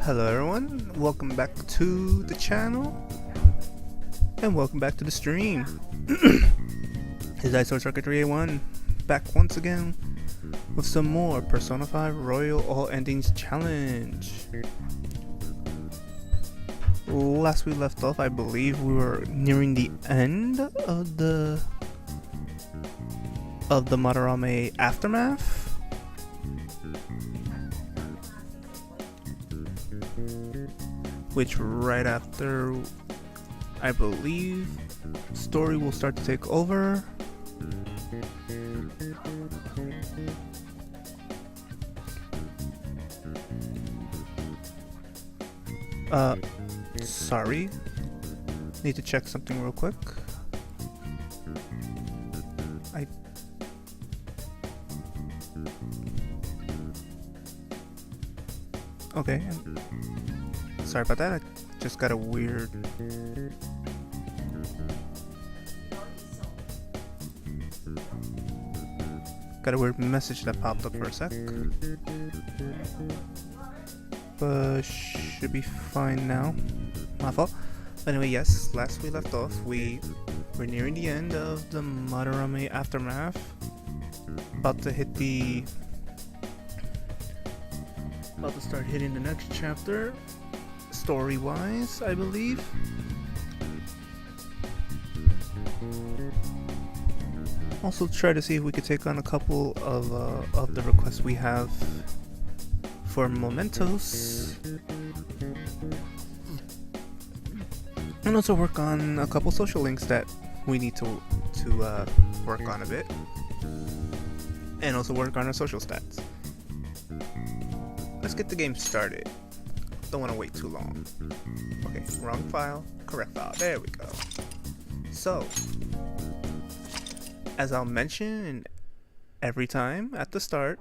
Hello everyone, welcome back to the channel and welcome back to the stream. His iSword Circuit 3A1 back once again with some more Persona 5 Royal All Endings Challenge. Last we left off, I believe we were nearing the end of the Madarame Aftermath. Which right after, I believe, story will start to take over. Sorry. Need to check something real quick. Okay. Sorry about that, I just got a weird... message that popped up for a sec. But should be fine now. My fault. Anyway, yes, last we left off, we were nearing the end of the Madarame Aftermath. About to start hitting the next chapter. Story-wise, I believe. Also try to see if we could take on a couple of the requests we have for mementos, and also work on a couple social links that we need to work on a bit, and also work on our social stats. Let's get the game started. Don't want to wait too long. Okay, wrong file, correct file. There we go. So, as I'll mention every time at the start,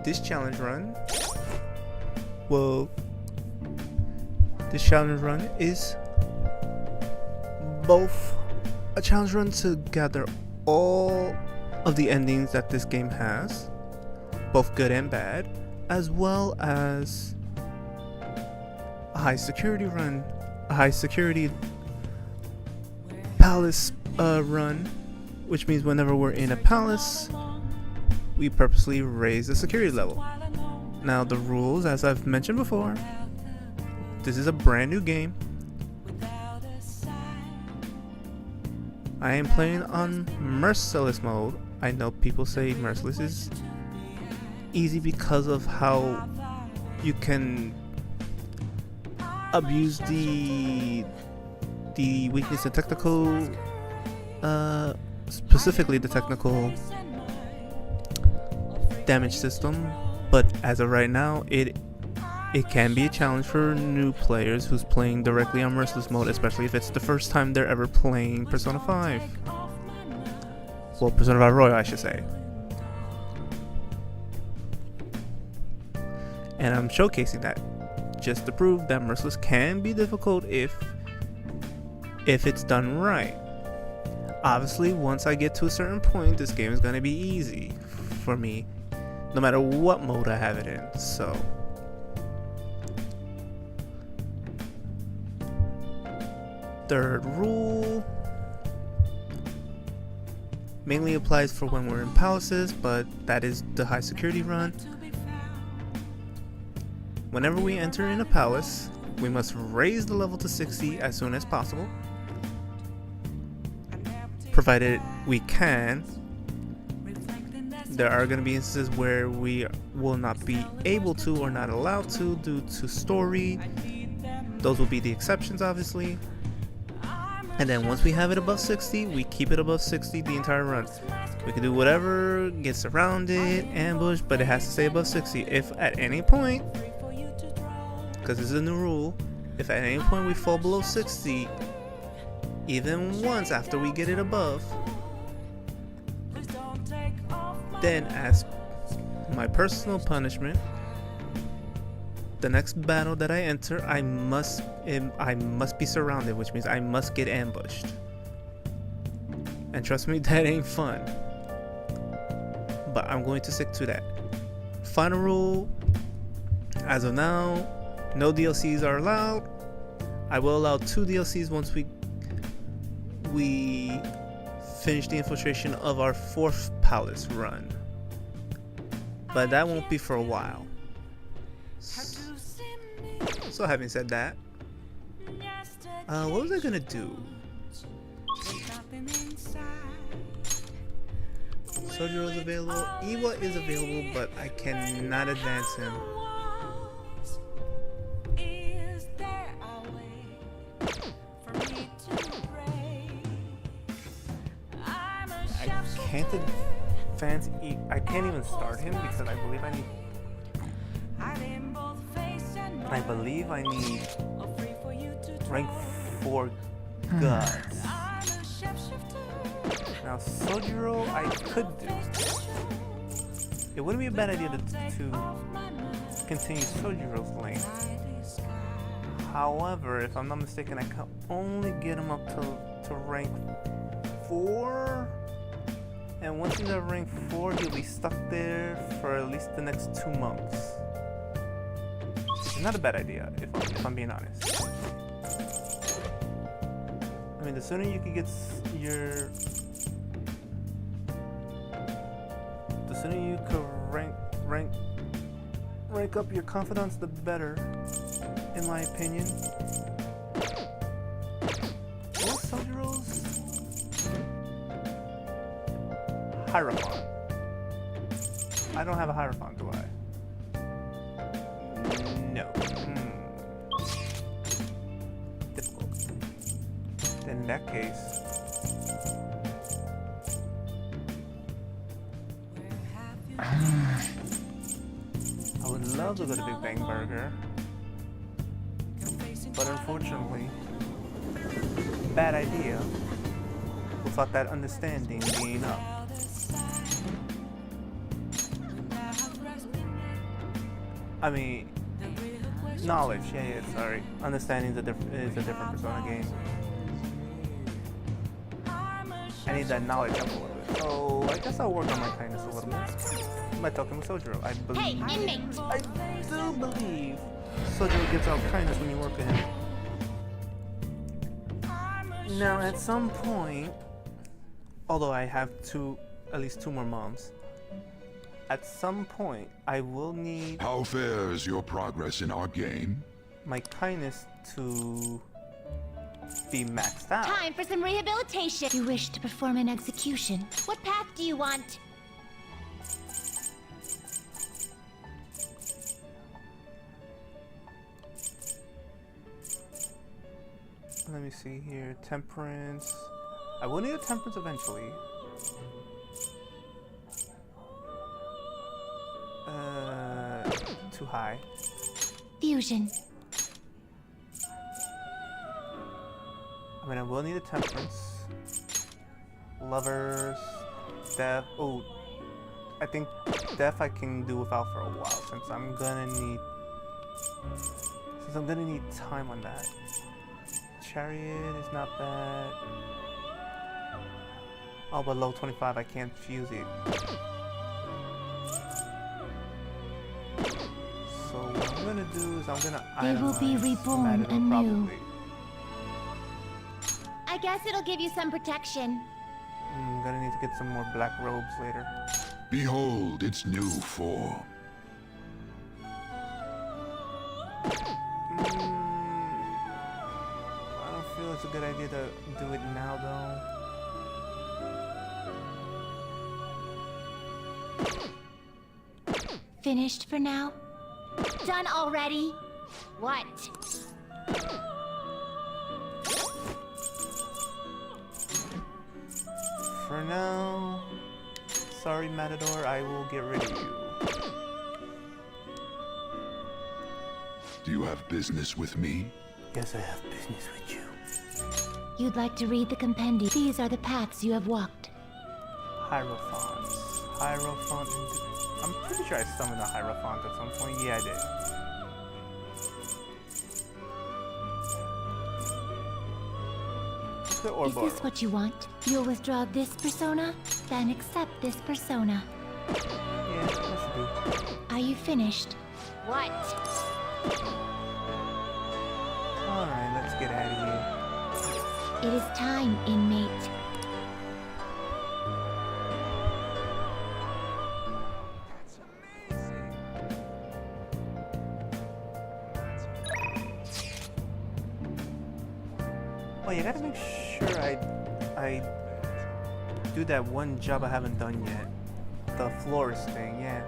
this challenge run is both a challenge run to gather all of the endings that this game has, both good and bad, as well as a high security run, a high security palace run, which means whenever we're in a palace, we purposely raise the security level. Now the rules, as I've mentioned before, this is a brand new game. I am playing on Merciless Mode. I know people say Merciless is easy because of how you can abuse the weakness in technical, specifically the technical damage system, but as of right now it can be a challenge for new players who's playing directly on Merciless Mode, especially if it's the first time they're ever playing Persona 5. Well, Persona 5 Royal, I should say. And I'm showcasing that just to prove that Merciless can be difficult if it's done right. Obviously, once I get to a certain point, this game is going to be easy for me, no matter what mode I have it in. So, third rule mainly applies for when we're in palaces, but that is the high security run. Whenever we enter in a palace, we must raise the level to 60 as soon as possible, provided we can. There are going to be instances where we will not be able to or not allowed to due to story. Those will be the exceptions, obviously. And then once we have it above 60, we keep it above 60 the entire run. We can do whatever, get surrounded, ambush, but it has to stay above 60. If at any point, because this is a new rule, if at any point we fall below 60, even once after we get it above, then as my personal punishment, the next battle that I enter, I must be surrounded, which means I must get ambushed. And trust me, that ain't fun. But I'm going to stick to that. Final rule, as of now, no DLCs are allowed. I will allow 2 DLCs once we finish the infiltration of our 4th palace run, but that won't be for a while. So having said that, what was I gonna do? Sojiro is available. Iwa is available, but I cannot advance him. I can't even start him because I believe I need rank 4 guts. Now Sojiro I could do. It wouldn't be a bad idea to continue Sojiro's lane. However, if I'm not mistaken, I can only get him up to rank 4. And once he's at rank 4, he'll be stuck there for at least the next 2 months. It's not a bad idea, if I'm being honest. I mean, the sooner you can get the sooner you can rank up your confidence, the better, in my opinion. What's Sojiro's? Hierophant. I don't have a Hierophant, do I? No. Difficult. Then in that case, I would love to go to Big Bang Burger, but unfortunately, bad idea without that understanding being up. I mean, knowledge, yeah, sorry. Understanding is a different Persona game. I need that knowledge up a little bit. So I guess I'll work on my kindness a little bit by talking with Sojiro. I do believe Sojiro gives out kindness when you work with him. Now at some point, although I have at least 2 more months, at some point, I will need... How fares your progress in our game? My kindness to be maxed out. Time for some rehabilitation. You wish to perform an execution. What path do you want? Let me see here. Temperance. I will need a temperance eventually. Too high. Fusion. I mean, I will need a temperance. Lovers. Death. Oh, I think death I can do without for a while since I'm gonna need time on that. Chariot is not bad. Oh, but low 25 I can't fuse it. So what I'm gonna do is I'm gonna They will be reborn anew. Probably. I guess it'll give you some protection. I'm gonna need to get some more black robes later. Behold its new form. I don't feel it's a good idea to do it now though. Finished for now? Done already? What? For now, sorry Matador, I will get rid of you. Do you have business with me? Yes, I have business with you. You'd like to read the compendium. These are the paths you have walked. Hierophants. Hierophant. I'm pretty sure I summoned a Hierophant at some point. Yeah, I did. Is this what you want? You'll withdraw this persona? Then accept this persona. Yeah, that should do. Are you finished? what? Alright, let's get out of here. It is time, inmate. Oh, you gotta make sure I do that one job I haven't done yet. The florist thing, yeah.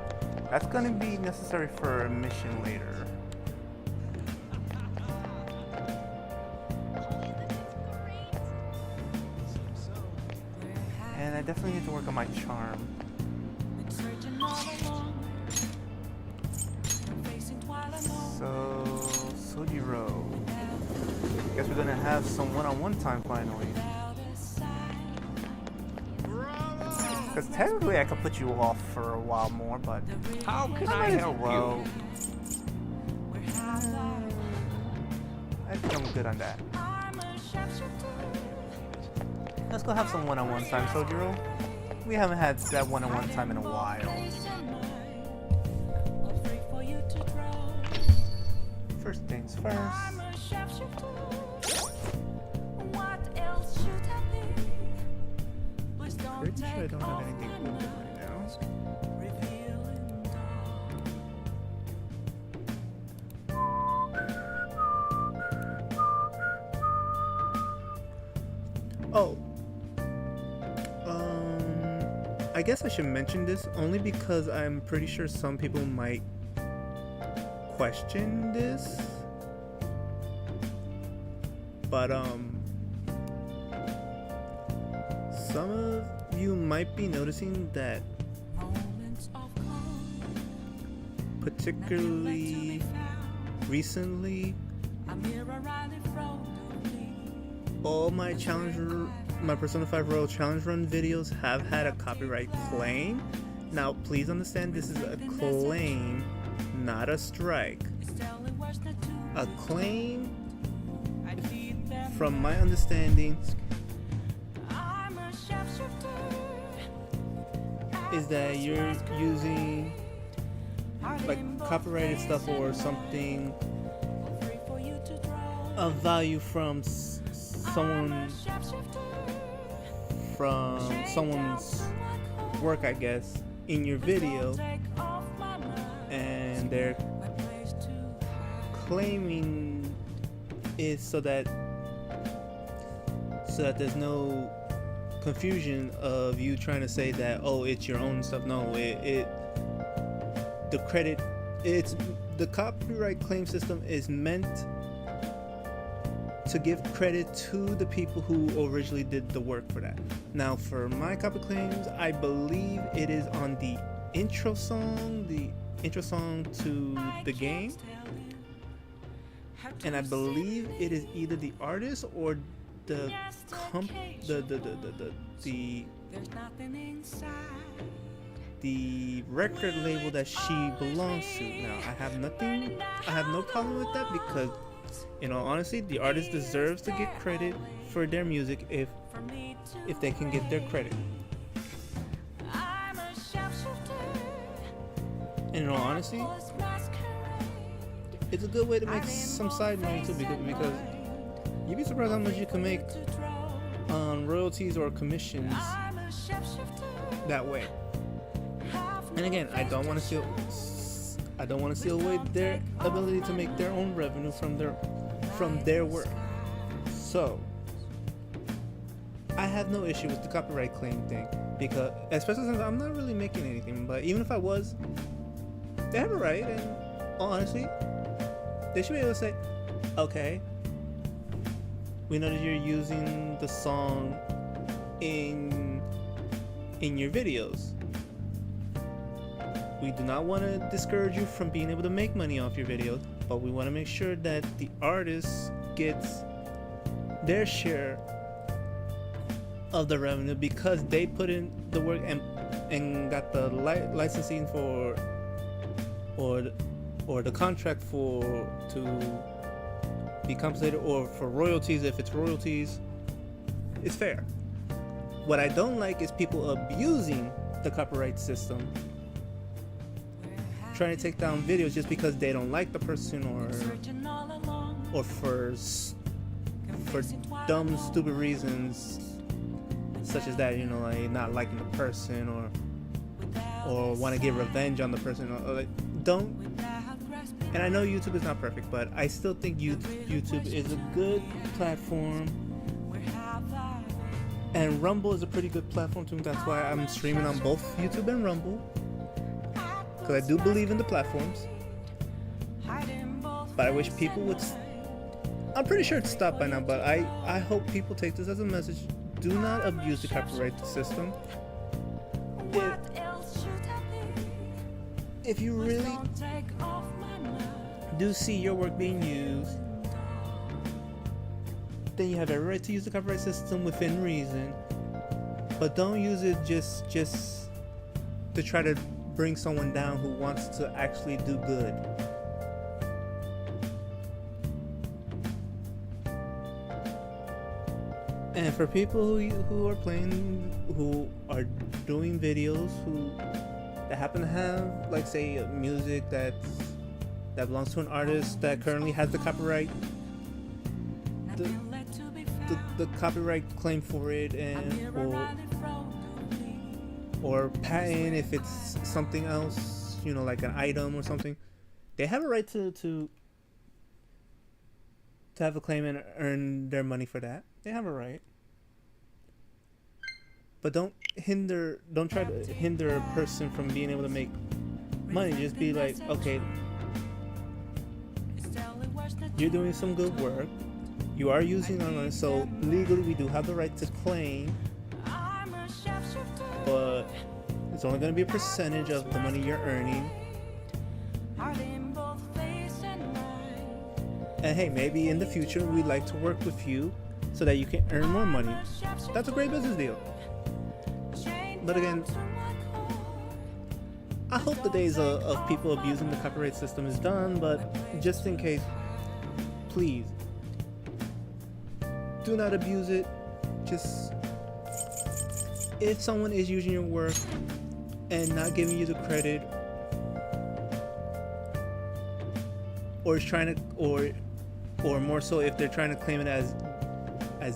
That's gonna be necessary for a mission later. And I definitely need to work on my charm. So, Sojiro. Guess we're gonna have some one-on-one time finally. Because technically I could put you off for a while more, but How can I help you? I think I'm good on that. Let's go have some one-on-one time, Sojiro. We haven't had that one-on-one time in a while. First things first. Pretty sure I don't have anything open right now. Oh. I guess I should mention this only because I'm pretty sure some people might question this. But some of you might be noticing that particularly recently all my Persona 5 Royal Challenge Run videos have had a copyright claim. Now please understand, this is a claim, not a strike. A claim, from my understanding, is that you're using like copyrighted stuff or something of value from someone's work, I guess, in your video, and they're claiming it so that there's no confusion of you trying to say that, oh, it's your own stuff. No, the copyright claim system is meant to give credit to the people who originally did the work for that. Now, for my copy claims, I believe it is on the intro song to the game, and I believe it is either the artist or the record label that she belongs to. Now, I have no problem with that because, in all honesty, the artist deserves to get credit for their music if they can get their credit. And in all honesty, it's a good way to make some side money too, because you'd be surprised how much you can make on royalties or commissions that way. And again, I don't want to steal away their ability to make their own revenue from their work. So I have no issue with the copyright claim thing, because especially since I'm not really making anything, but even if I was, they have a right, and honestly, they should be able to say, okay, we know that you're using the song in your videos. We do not want to discourage you from being able to make money off your videos, but we want to make sure that the artist gets their share of the revenue because they put in the work and got the licensing for or the contract to be compensated, or for royalties if it's royalties. It's fair. What I don't like is people abusing the copyright system, trying to take down videos just because they don't like the person or for dumb, stupid reasons such as that, you know, like not liking the person or want to get revenge on the person. Or like, don't. And I know YouTube is not perfect, but I still think YouTube is a good platform. And Rumble is a pretty good platform too. That's why I'm streaming on both YouTube and Rumble, because I do believe in the platforms. But I wish people would. I'm pretty sure it's stopped by now, but I hope people take this as a message. Do not abuse the copyright system. If you really do see your work being used, then you have every right to use the copyright system within reason. But don't use it just to try to bring someone down who wants to actually do good. And for people who are doing videos that happen to have, like, say, music that belongs to an artist that currently has the copyright, the copyright claim for it, and or patent if it's something else, you know, like an item or something, they have a right to have a claim and earn their money for that. They have a right. But don't try to hinder a person from being able to make money. Just be like, okay, you're doing some good work. You are using online, so legally we do have the right to claim. But it's only going to be a percentage of the money you're earning. And hey, maybe in the future we'd like to work with you so that you can earn more money. That's a great business deal. But again, I hope the days of people abusing the copyright system is done, but just in case, please do not abuse it. Just, if someone is using your work and not giving you the credit, or is trying to, or more so if they're trying to claim it as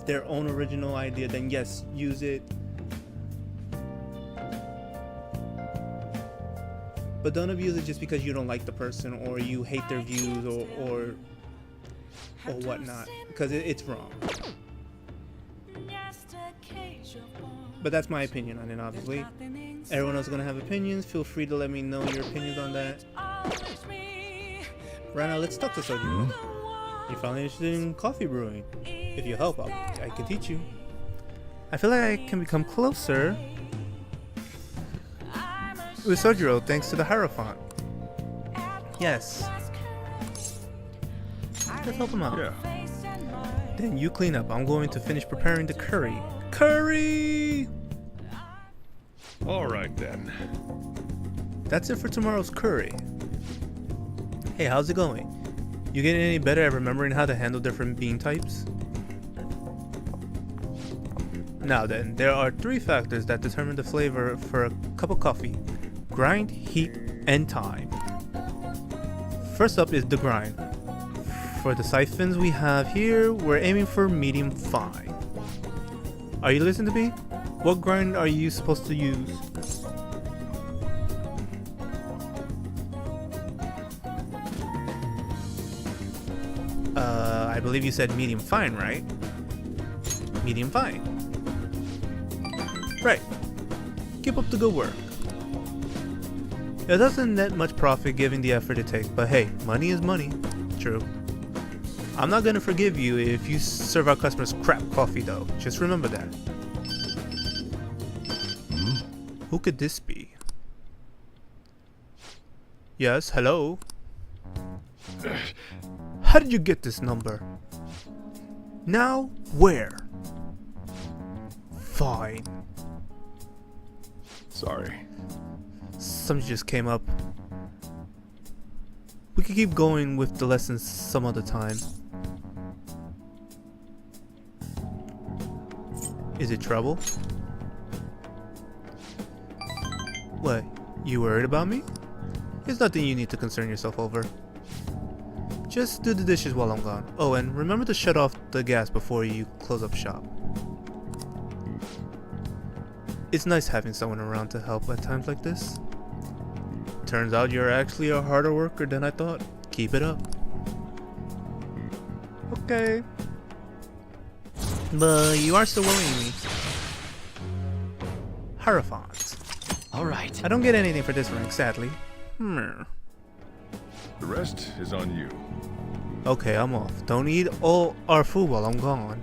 their own original idea, then yes, use it. But don't abuse it just because you don't like the person or you hate their views or whatnot, because it's wrong. But that's my opinion on it, obviously. Everyone else is going to have opinions. Feel free to let me know your opinions on that. Right now, let's talk to Soju. You're finally interested in coffee brewing. If you help, I can teach you. I feel like I can become closer with Sojiro thanks to the Hierophant. Yes. Let's help him out. Yeah. Then you clean up. I'm going to finish preparing the curry. Curry! All right then. That's it for tomorrow's curry. Hey, how's it going? You getting any better at remembering how to handle different bean types? Now then, there are 3 factors that determine the flavor for a cup of coffee: grind, heat, and time. First up is the grind. For the siphons we have here, we're aiming for medium fine. Are you listening to me? What grind are you supposed to use? I believe you said medium fine, right? Medium fine. Right. Keep up the good work. It doesn't net much profit given the effort it takes, but hey, money is money. True. I'm not gonna forgive you if you serve our customers crap coffee though. Just remember that. Who could this be? Yes, hello? How did you get this number? Now, where? Fine. Sorry. Something just came up. We could keep going with the lessons some other time. Is it trouble? What? You worried about me? It's nothing you need to concern yourself over. Just do the dishes while I'm gone. Oh, and remember to shut off the gas before you close up shop. It's nice having someone around to help at times like this. Turns out you're actually a harder worker than I thought. Keep it up. Okay. But you are still worrying me. Hierophant. Alright. I don't get anything for this rank, sadly. The rest is on you. Okay, I'm off. Don't eat all our food while I'm gone.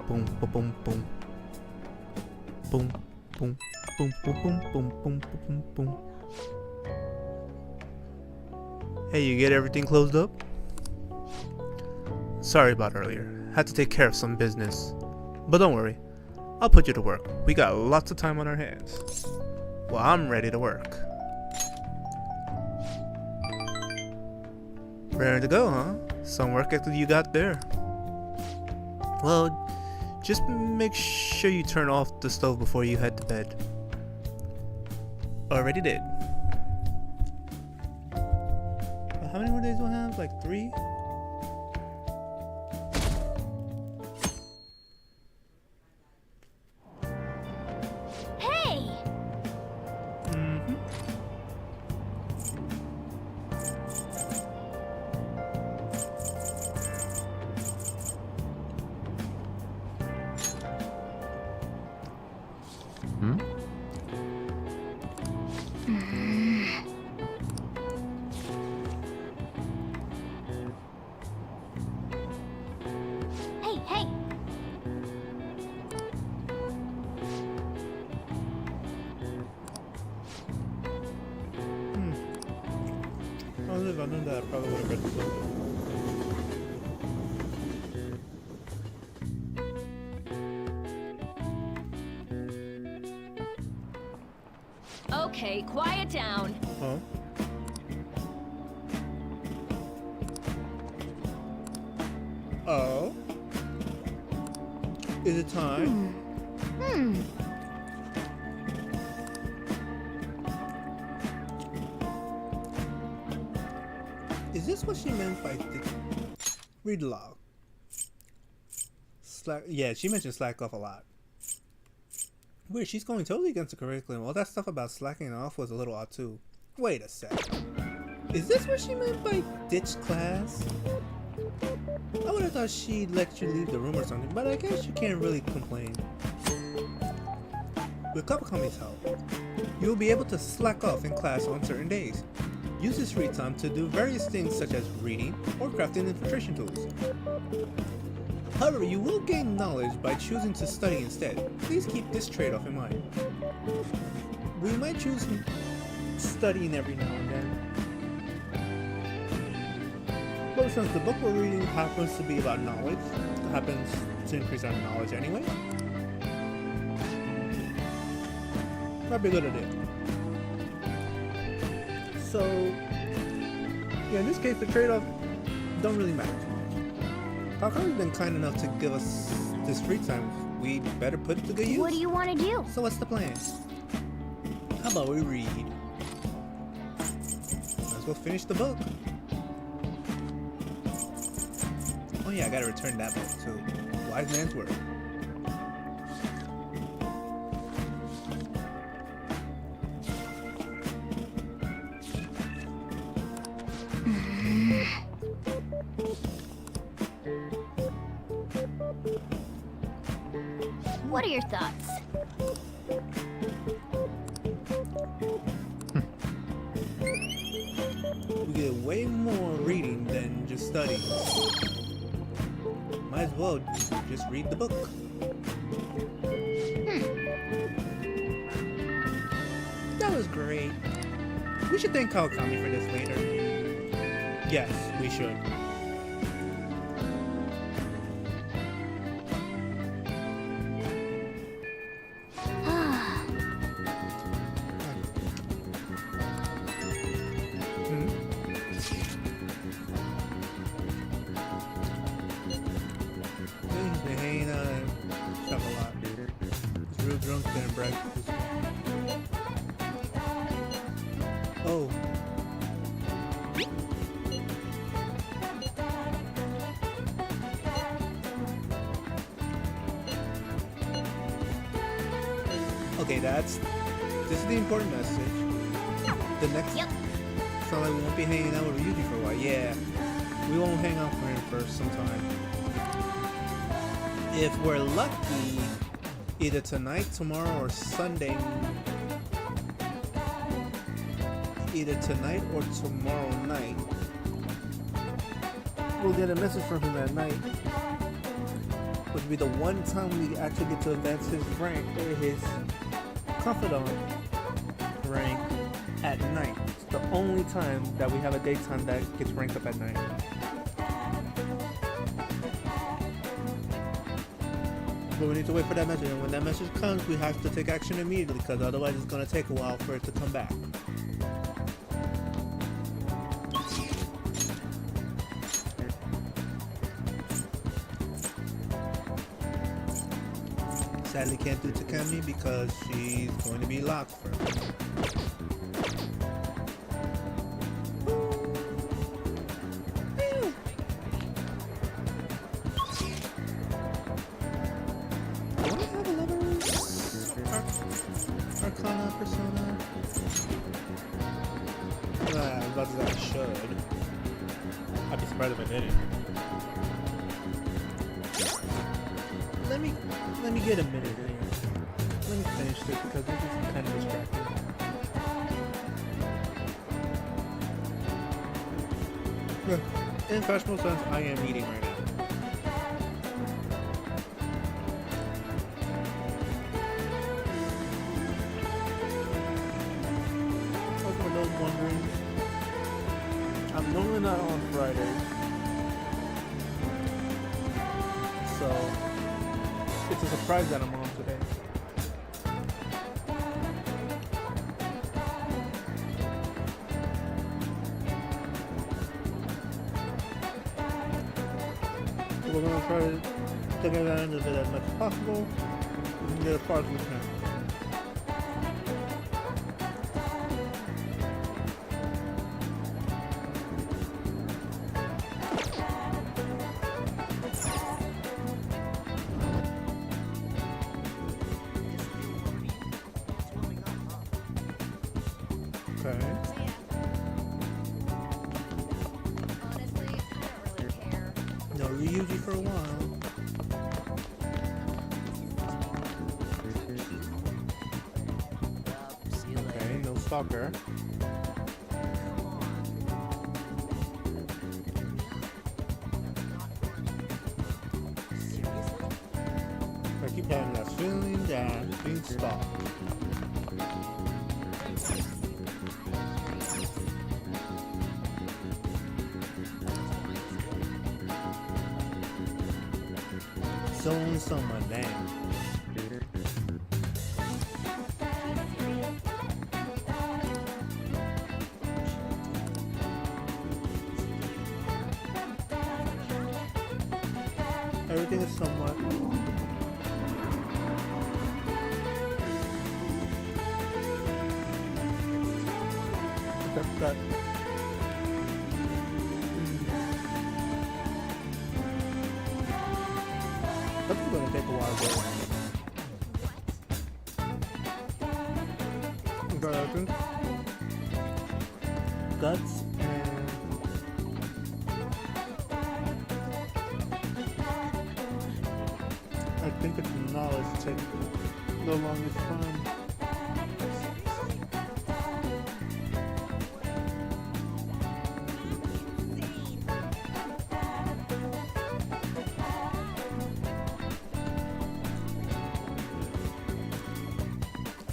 Boom, boom, boom, boom. Boom, boom, boom, boom, boom, boom, boom, boom, boom. Hey, you get everything closed up? Sorry about earlier. Had to take care of some business. But don't worry. I'll put you to work. We got lots of time on our hands. Well, I'm ready to work. Ready to go, huh? Some work ethic you got there. Well, just make sure you turn off the stove before you head to bed. Already did. How many more days do I have? Like 3? Hey! Hey, hey! If I knew that, I probably would have read the book. Okay, quiet down. Huh? Oh? Is it time? Is this what she meant by read the log? Slack. Yeah, she mentioned slack off a lot. Weird, she's going totally against the curriculum. All that stuff about slacking off was a little odd too. Wait a sec. Is this what she meant by ditch class? I would have thought she'd let you leave the room or something, but I guess you can't really complain. With Okami's help, you'll be able to slack off in class on certain days. Use this free time to do various things such as reading or crafting infiltration tools. However, you will gain knowledge by choosing to study instead. Please keep this trade-off in mind. We might choose studying every now and then. But since the book we're reading happens to be about knowledge, it happens to increase our knowledge anyway, might be a good idea. So, yeah, in this case, the trade-off don't really matter too much. Picaro has been kind enough to give us this free time. We better put it to good use. What do you want to do? So what's the plan? How about we read? Might as well finish the book. Oh yeah, I gotta return that book too. Wise man's word. What are your thoughts? We get way more reading than just studying. Might as well just read the book. That was great. We should thank Okami for this later. Yes, we should. He's been hanging out and stuff a lot. He's real drunk and breakfast. Okay, this is the important message. The next, Yep. it's not like we won't be hanging out with Ryuji for a while. Yeah, we won't hang out for him for some time. If we're lucky, either tonight, tomorrow, or Sunday. Either tonight or tomorrow night, we'll get a message from him at night, which will be the one time we actually get to advance his rank, or his confidant rank at night. It's the only time that we have a daytime that gets ranked up at night. But we need to wait for that message, and when that message comes, we have to take action immediately, because otherwise it's going to take a while for it to come back. Sadly can't do Takami because she's going to be locked for Arcana persona. I was about to say I should. I'd be surprised if I didn't. Let me get a minute here. Let me finish this because this is kind of distracting. In professional sense, I am eating right now. For those wondering, I'm normally not on Fridays, so it's a surprise that I'm on today. So we're going to try to take advantage of it as much as possible and get as far as we can. Okay. No Ryuji for a while. Okay, no Stalker. I keep having that feeling that being stalked. Zone someone, damn. Everything is somewhat. That. That's gonna take a while to go. Guts and I think it's knowledge take the longest time.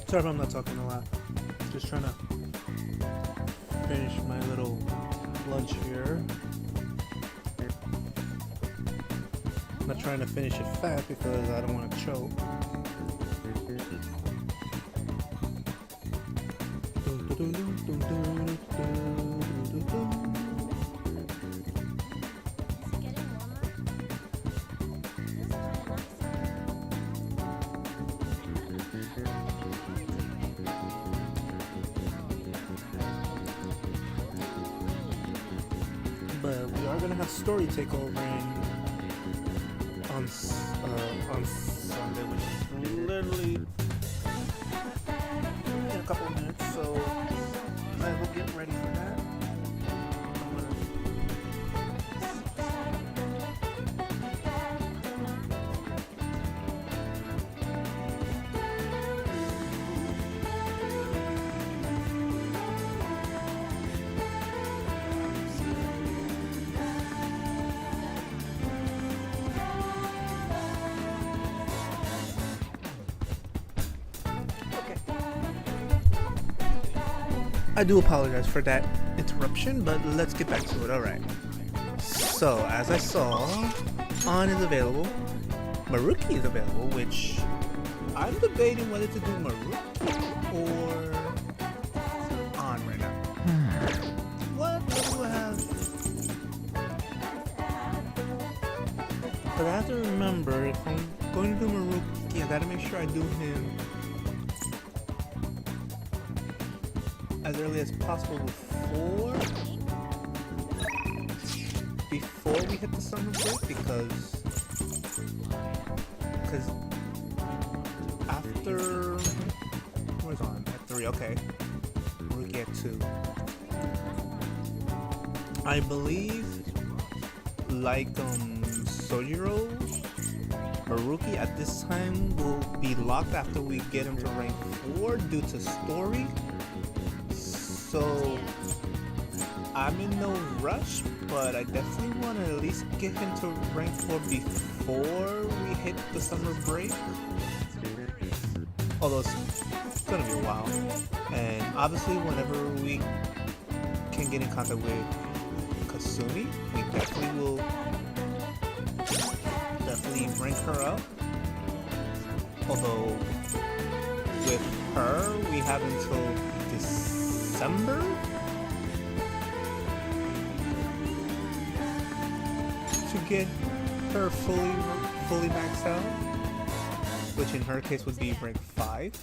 Sorry if I'm not talking a lot. Just trying to finish my little lunch here. I'm not trying to finish it fast because I don't want to choke. But we are gonna have story takeover on Sunday, which is literally I do apologize for that interruption, but let's get back to it. Alright. So, as I saw, On is available. Maruki is available, which I'm debating whether to do Maruki or On right now. What do I have? But I have to remember, if I'm going to do Maruki, I gotta make sure I do him as early as possible before we hit the summer break, because after where's On at 3? Okay, Maruki at 2. I believe, like Sojiro, Maruki at this time will be locked after we get him to rank 4 due to story. So I'm in no rush, but I definitely want to at least get him to rank 4 before we hit the summer break. Although it's gonna be a while. And obviously whenever we can get in contact with Kasumi, we definitely will rank her up. Although with her we have until December to get her fully maxed out, which in her case would be rank 5.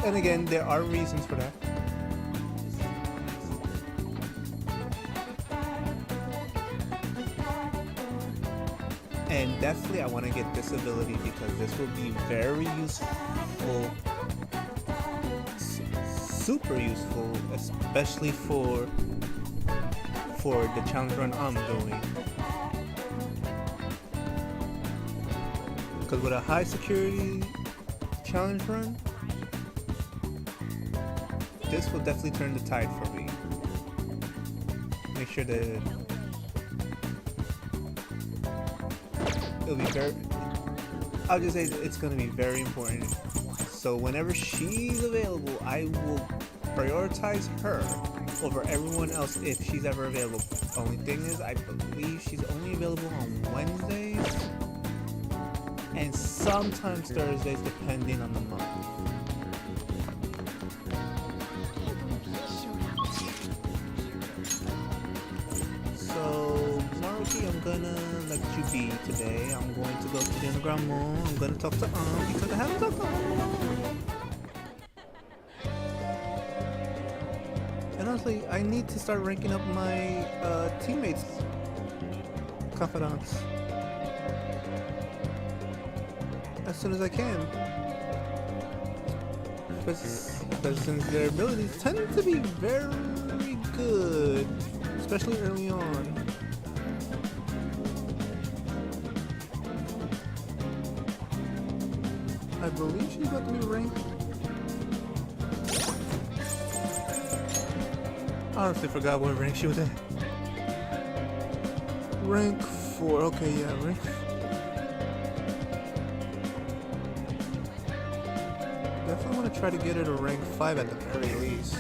And again, there are reasons for that. And definitely I want to get this ability because this will be very useful, super useful, especially for the challenge run I'm doing. Because with a high security challenge run, this will definitely turn the tide for me. Make sure that it'll be very, I'll just say it's going to be very important. So whenever she's available, I will prioritize her over everyone else if she's ever available. The only thing is, I believe she's only available on Wednesdays and sometimes Thursdays depending on the month. So Maruki, I'm gonna let you be today. I'm going to go to the underground mall. I'm gonna talk to because I haven't talked to And honestly, I need to start ranking up my teammates' confidants as soon as I can. Because since their abilities tend to be very good, especially early on. I believe she's about to be ranked. I honestly forgot what rank she was at. Rank 4, okay, yeah, rank 4. Definitely want to try to get her to rank 5 at the very least.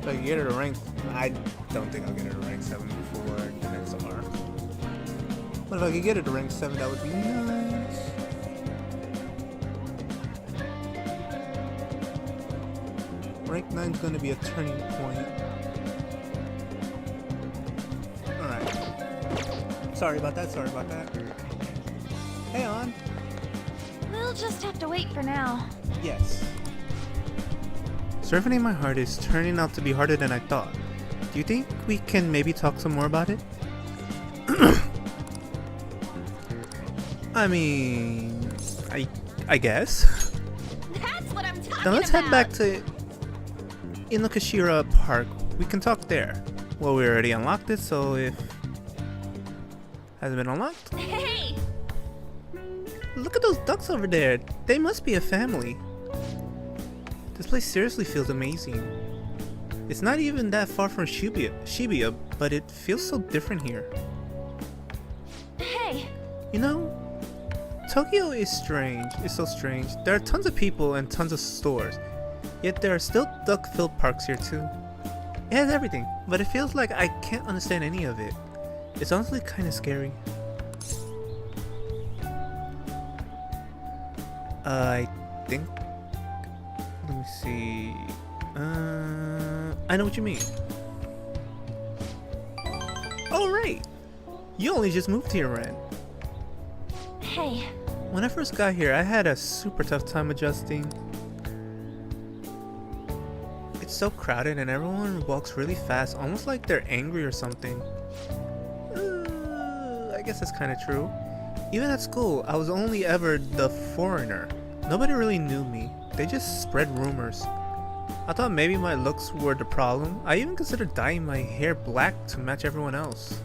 If I can get her to rank, I don't think I'll get her to rank 7 before the next arc. But if I could get her to rank 7, that would be nice. Rank 9 is going to be a turning point. Alright. Sorry about that. Hey, On. We'll just have to wait for now. Yes. Surfing in my heart is turning out to be harder than I thought. Do you think we can maybe talk some more about it? I mean, I guess. That's what I'm talking Now let's head back to Inokashira Park. We can talk there. Well, we already unlocked it, so if hasn't been unlocked. Hey! Look at those ducks over there. They must be a family. This place seriously feels amazing. It's not even that far from Shibuya, but it feels so different here. You know, Tokyo is strange. It's so strange. There are tons of people and tons of stores, yet there are still duck-filled parks here too. It has everything, but it feels like I can't understand any of it. It's honestly kind of scary. I think... Let me see... I know what you mean. Oh, right! You only just moved here, Ren. Hey. When I first got here, I had a super tough time adjusting. It's so crowded and everyone walks really fast, almost like they're angry or something. I guess that's kind of true. Even at school, I was only ever the foreigner. Nobody really knew me. They just spread rumors. I thought maybe my looks were the problem. I even considered dyeing my hair black to match everyone else.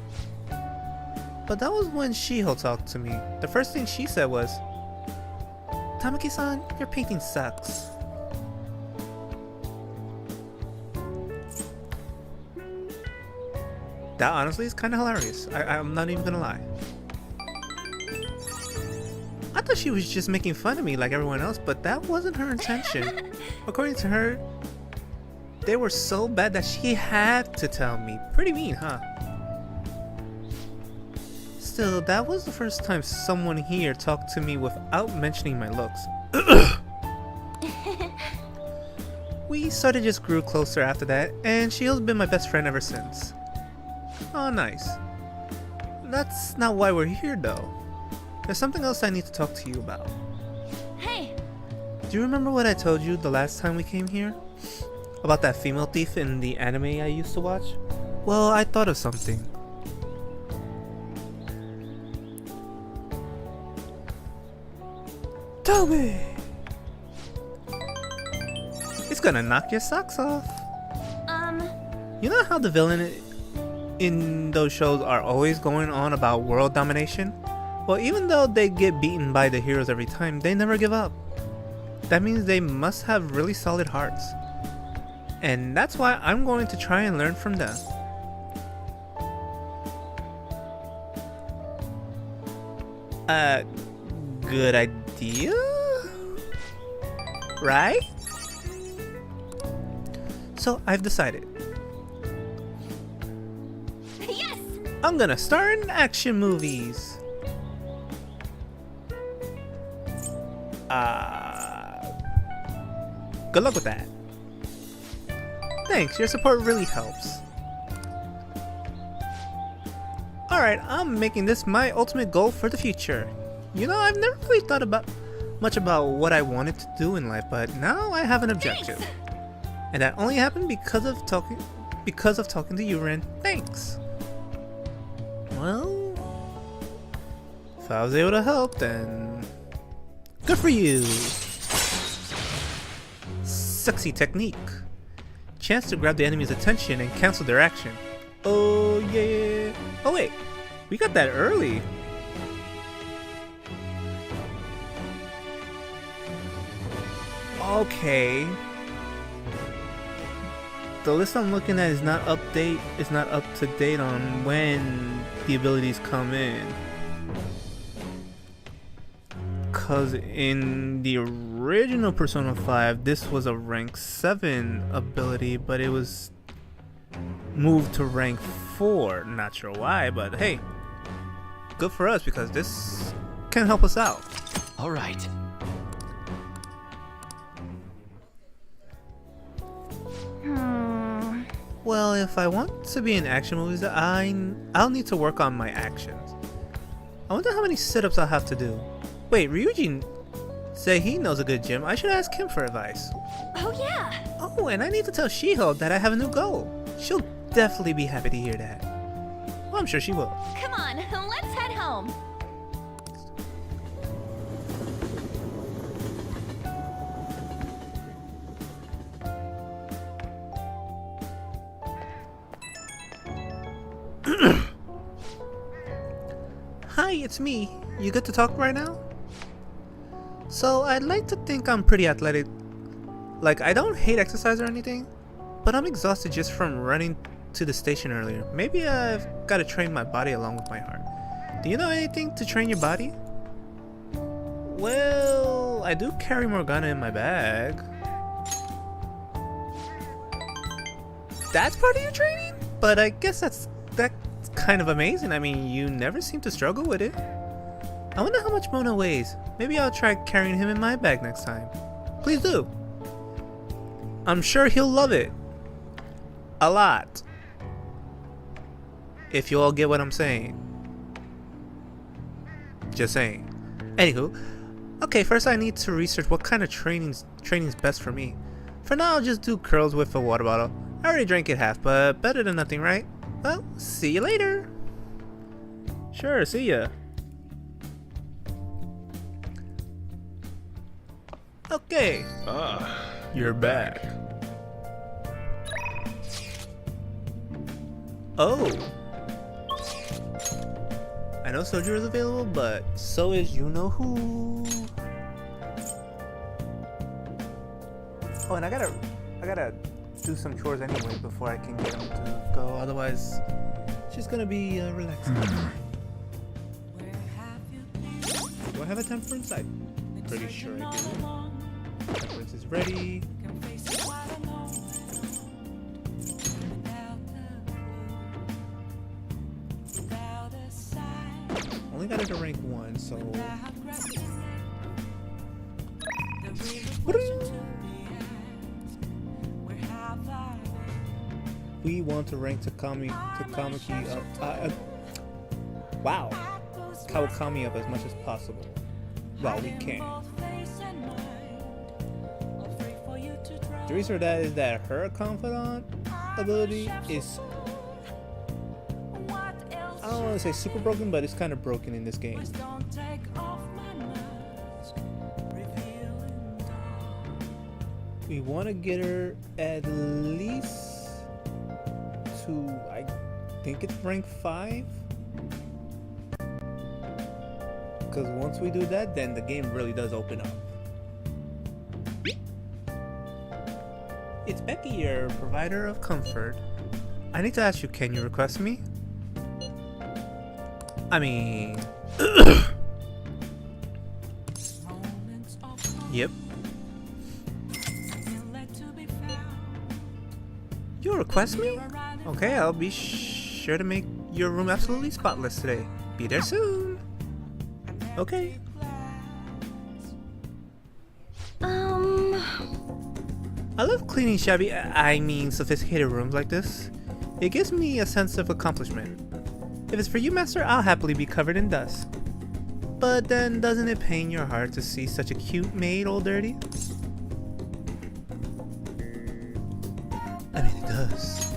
But that was when Shiho talked to me. The first thing she said was, "Tamaki-san, your painting sucks." That honestly is kind of hilarious. I'm not even gonna lie. I thought she was just making fun of me like everyone else, but that wasn't her intention. According to her, they were so bad that she had to tell me. Pretty mean, huh? Still, that was the first time someone here talked to me without mentioning my looks. We sort of just grew closer after that, and she's been my best friend ever since. Oh, nice. That's not why we're here, though. There's something else I need to talk to you about. Hey. Do you remember what I told you the last time we came here? About that female thief in the anime I used to watch? Well, I thought of something. Tell me! It's gonna knock your socks off. You know how the villain in those shows are always going on about world domination? Well, even though they get beaten by the heroes every time, they never give up. That means they must have really solid hearts. And that's why I'm going to try and learn from them. Good idea? Right? So I've decided. Yes! I'm gonna star in action movies. Good luck with that. Thanks, your support really helps. Alright, I'm making this my ultimate goal for the future. You know, I've never really thought much about what I wanted to do in life, but now I have an objective. Thanks. And that only happened because of talking to you, Ren. Thanks. Well, if I was able to help, then good for you. Sexy technique. Chance to grab the enemy's attention and cancel their action. Oh yeah. Oh wait, we got that early. Okay. The list I'm looking at is not up to date on when the abilities come in. Cause in the original Persona 5, this was a rank 7 ability, but it was moved to rank 4. Not sure why, but hey, good for us because this can help us out. All right. Well, if I want to be in action movies, I'll need to work on my actions. I wonder how many sit-ups I'll have to do. Wait, Ryuji said he knows a good gym. I should ask him for advice. Oh yeah. Oh, and I need to tell Shiho that I have a new goal. She'll definitely be happy to hear that. Well, I'm sure she will. Come on, let's head home. Hi, it's me. You good to talk right now? So, I'd like to think I'm pretty athletic. Like, I don't hate exercise or anything, but I'm exhausted just from running to the station earlier. Maybe I've got to train my body along with my heart. Do you know anything to train your body? Well, I do carry Morgana in my bag. That's part of your training? But I guess that's kind of amazing. I mean, you never seem to struggle with it. I wonder how much Mona weighs. Maybe I'll try carrying him in my bag next time. Please do. I'm sure he'll love it. A lot. If you all get what I'm saying. Just saying. Anywho, okay, first I need to research what kind of training's best for me. For now, I'll just do curls with a water bottle. I already drank it half, but better than nothing, right? Well, see you later. Sure, see ya. Okay. You're back. Oh. I know Soju is available, but so is you know who. Oh, and I gotta do some chores anyway before I can get him to go. Otherwise, she's gonna be relaxing. Do I have a temper inside? Pretty sure I do. Temperance is ready. Only got it to rank 1, so we want to rank Kawakami up. Wow, Kawakami up as much as possible. Well, we can. The reason for that is that her confidant ability is, I don't want to say super broken, but it's kind of broken in this game. We want to get her at least to, I think it's rank 5. Because once we do that, then the game really does open up. It's Becky, your provider of comfort. I need to ask you, can you request me? I mean... Yep. You request me? Okay, I'll be sure to make your room absolutely spotless today. Be there soon. Okay. I love cleaning shabby, I mean sophisticated rooms like this. It gives me a sense of accomplishment. If it's for you, master, I'll happily be covered in dust. But then doesn't it pain your heart to see such a cute maid all dirty? I mean, it does.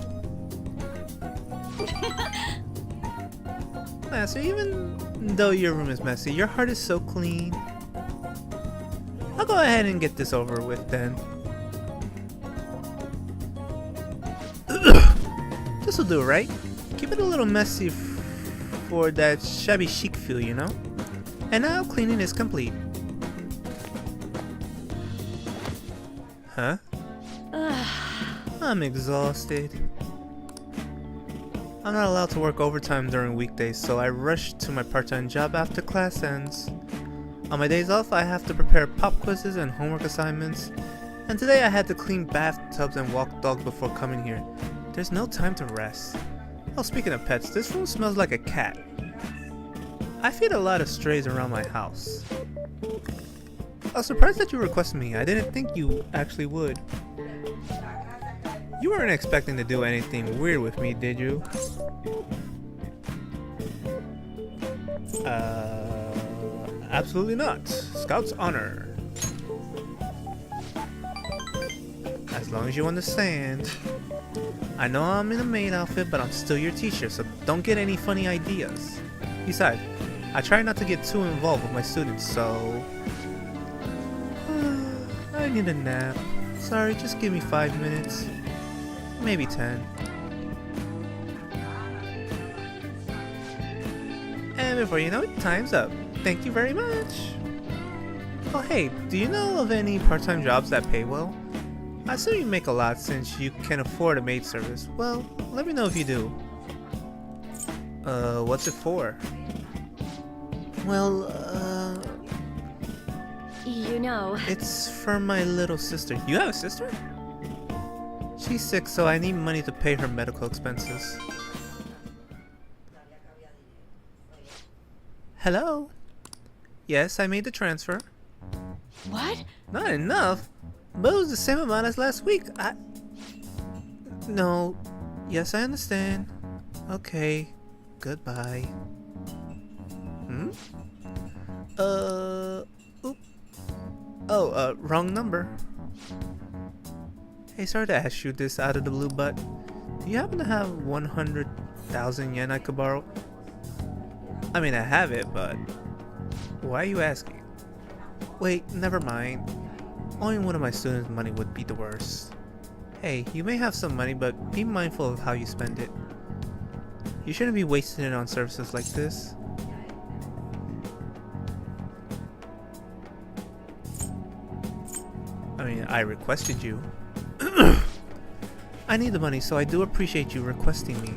Master, even though your room is messy, your heart is so clean. I'll go ahead and get this over with then. This'll do, right? Keep it a little messy for that shabby chic feel, you know? And now cleaning is complete. Huh? I'm exhausted. I'm not allowed to work overtime during weekdays, so I rush to my part-time job after class ends. On my days off, I have to prepare pop quizzes and homework assignments. And today I had to clean bathtubs and walk dogs before coming here. There's no time to rest. Oh, speaking of pets, this room smells like a cat. I feed a lot of strays around my house. I was surprised that you requested me. I didn't think you actually would. You weren't expecting to do anything weird with me, did you? Absolutely not. Scout's honor. As long as you understand. I know I'm in a maid outfit, but I'm still your teacher, so don't get any funny ideas. Besides, I try not to get too involved with my students, so... I need a nap. Sorry, just give me 5 minutes. Maybe 10. And before you know it, time's up. Thank you very much. Oh hey, do you know of any part-time jobs that pay well? I assume you make a lot since you can afford a maid service. Well, let me know if you do. What's it for? Well, You know, it's for my little sister. You have a sister? She's sick, so I need money to pay her medical expenses. Hello? Yes, I made the transfer. what? Not enough? But it was the same amount as last week. No. Yes, I understand. Okay. Goodbye. Oop. Oh, wrong number. Hey, sorry to ask you this out of the blue, but do you happen to have 100,000 yen I could borrow? I mean, I have it, but why are you asking? Wait, never mind. Owing one of my students money would be the worst. Hey, you may have some money, but be mindful of how you spend it. You shouldn't be wasting it on services like this. I mean, I requested you. I need the money, so I do appreciate you requesting me.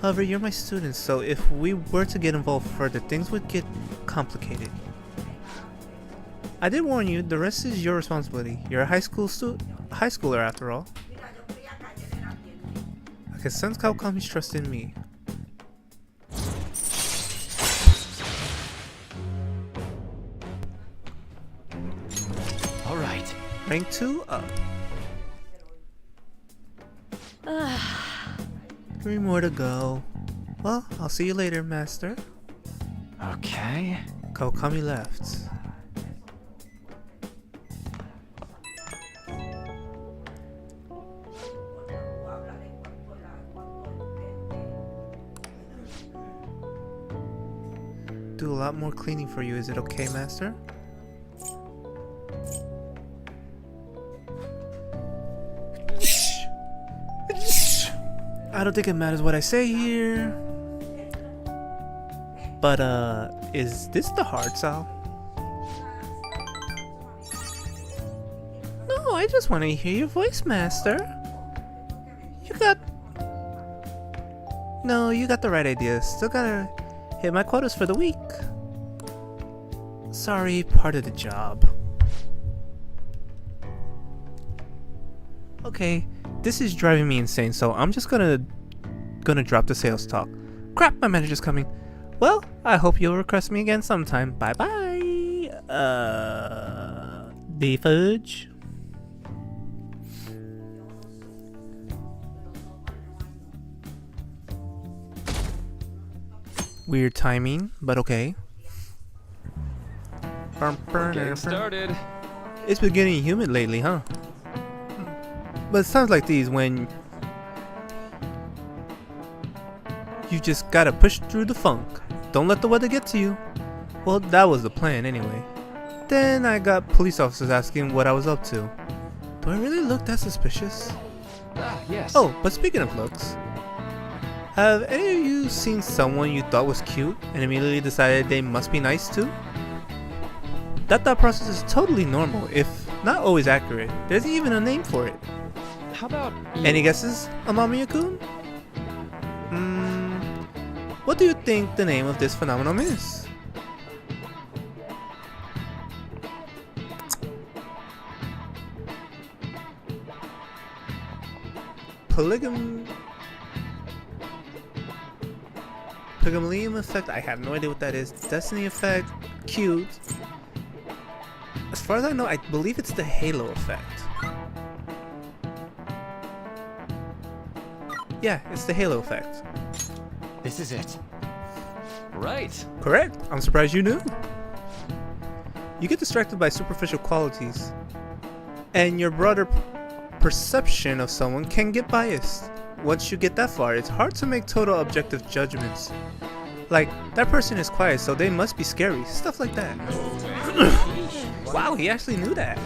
However, you're my student, so if we were to get involved further, things would get complicated. I did warn you, the rest is your responsibility. You're a high schooler after all. I can sense Okami's trust in me. All right. Rank 2 up. 3 more to go. Well, I'll see you later, master. Okay. Okami left. Do a lot more cleaning for you, is it okay, master? I don't think it matters what I say here. But, is this the hard sell? No, I just want to hear your voice, master. No, you got the right idea. Still gotta hit my quotas for the week. Sorry, part of the job. Okay, this is driving me insane, so I'm just gonna drop the sales talk. Crap, my manager's coming. Well, I hope you'll request me again sometime. Bye bye. The fudge. Weird timing, but okay. Getting started. It's been getting humid lately, huh? But it sounds like these when you just gotta push through the funk. Don't let the weather get to you. Well, that was the plan anyway. Then I got police officers asking what I was up to. Do I really look that suspicious? Ah, yes. Oh, but speaking of looks, have any of you seen someone you thought was cute and immediately decided they must be nice too? That thought process is totally normal, if not always accurate. There's even a name for it. How about you? Any guesses, Amamiya-kun? What do you think the name of this phenomenon is? Pygmalion effect? I have no idea what that is. Destiny effect? Cute. As far as I know, I believe it's the halo effect. Yeah, it's the halo effect. This is it. Right. Correct. I'm surprised you knew. You get distracted by superficial qualities, and your broader perception of someone can get biased. Once you get that far, it's hard to make total objective judgments. Like, that person is quiet, so they must be scary. Stuff like that. Wow, he actually knew that.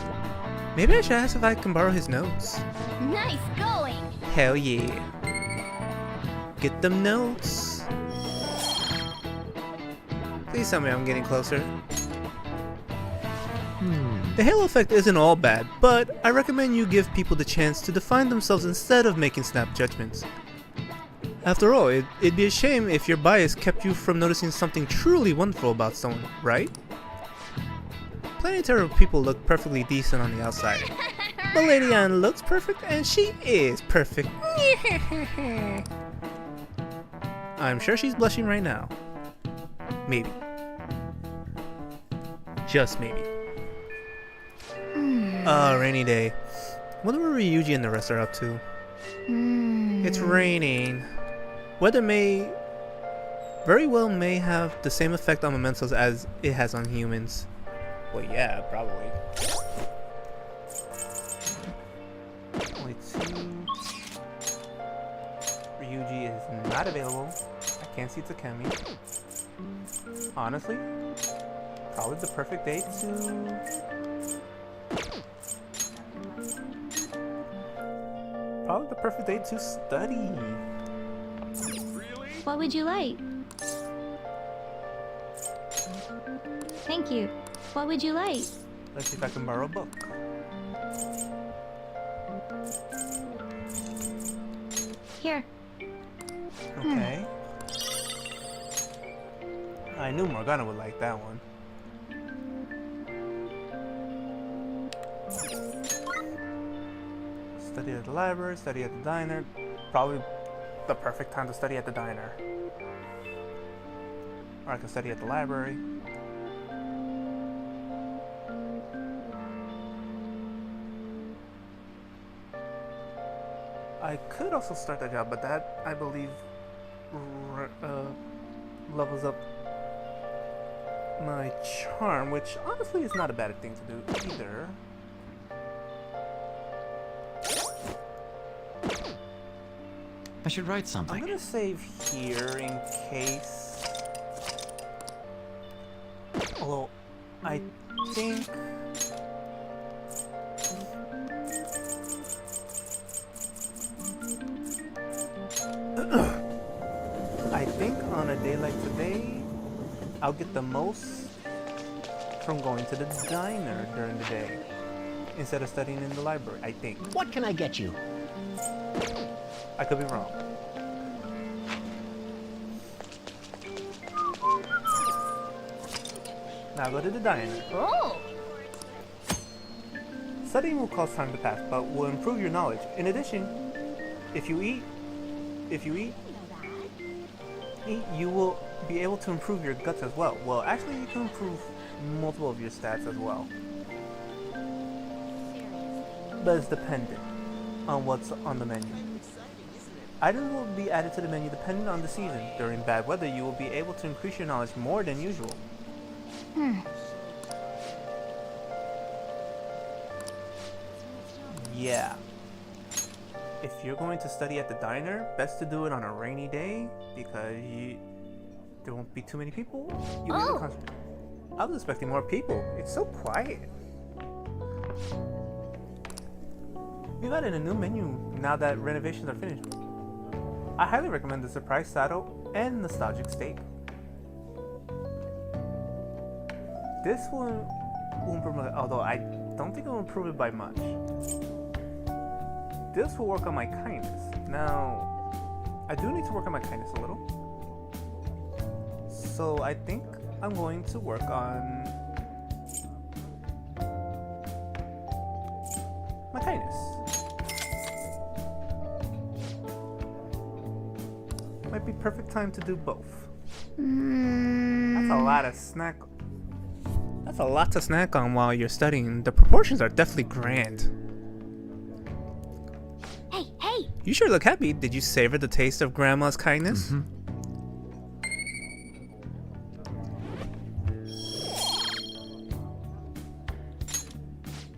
Maybe I should ask if I can borrow his notes. Nice going! Hell yeah. Get them notes. Please tell me I'm getting closer. The halo effect isn't all bad, but I recommend you give people the chance to define themselves instead of making snap judgments. After all, it'd be a shame if your bias kept you from noticing something truly wonderful about someone, right? Planetary people look perfectly decent on the outside. But Lady Anne looks perfect, and she is perfect. I'm sure she's blushing right now. Maybe. Just maybe. Rainy day. Wonder what Ryuji and the rest are up to. It's raining. Weather very well may have the same effect on mementos as it has on humans. Well, yeah, probably. Only 2. Ryuji is not available. I can't see Takemi. Honestly, probably the perfect day to... Probably the perfect day to study. What would you like? Thank you. What would you like? Let's see if I can borrow a book. Here. Okay. I knew Morgana would like that one. Study at the library, study at the diner. Probably the perfect time to study at the diner. Or I can study at the library. I could also start that job, but that, I believe, levels up my charm, which honestly is not a bad thing to do either. I should write something. I'm gonna save here in case. Although, I think. I think on a day like today, I'll get the most from going to the diner during the day instead of studying in the library, I think. What can I get you? I could be wrong. Now go to the diner. Oh! Studying will cause time to pass, but will improve your knowledge. In addition, if you eat, you will be able to improve your guts as well. Well, actually, you can improve multiple of your stats as well. But it's dependent on what's on the menu. Items will be added to the menu depending on the season. During bad weather, you will be able to increase your knowledge more than usual. Yeah. If you're going to study at the diner, best to do it on a rainy day because there won't be too many people. You'll be able to concentrate. I was expecting more people. It's so quiet. We've added a new menu now that renovations are finished. I highly recommend the surprise saddle and nostalgic steak. This will improve my, although I don't think it will improve it by much. This will work on my kindness. Now, I do need to work on my kindness a little. So I think I'm going to work on my kindness. Might be perfect time to do both. That's a lot of snack. That's a lot to snack on while you're studying. The proportions are definitely grand. Hey! You sure look happy. Did you savor the taste of Grandma's kindness?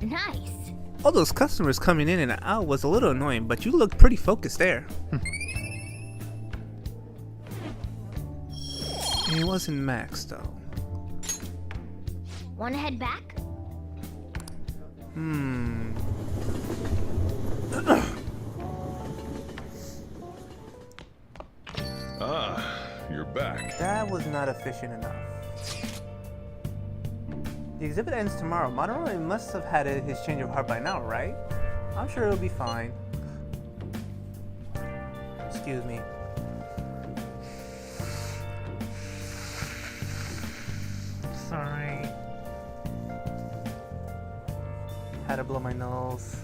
Nice! All those customers coming in and out was a little annoying, but you looked pretty focused there. It wasn't Max, though. Wanna head back? You're back. That was not efficient enough. The exhibit ends tomorrow. Madarone must have had his change of heart by now, right? I'm sure it'll be fine. Excuse me. Sorry. Had to blow my nose.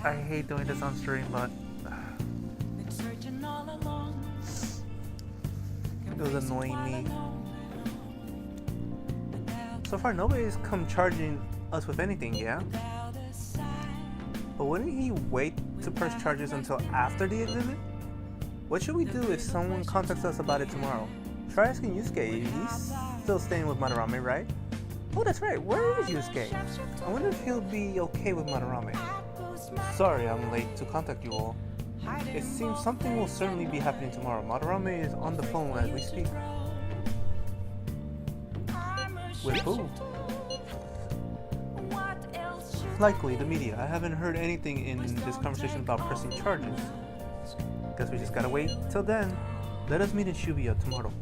I hate doing this on stream, but it was annoying me. So far, nobody's come charging us with anything, yeah? But wouldn't he wait to press charges until after the exhibit? What should we do if someone contacts us about it tomorrow? Try asking Yusuke. He's still staying with Madarame, right? Oh, that's right. Where is Yusuke? I wonder if he'll be okay with Madarame. Sorry I'm late to contact you all. It seems something will certainly be happening tomorrow. Madarame is on the phone as we speak. With who? Likely the media. I haven't heard anything in this conversation about pressing charges. Guess we just gotta wait till then. Let us meet in Shibuya tomorrow.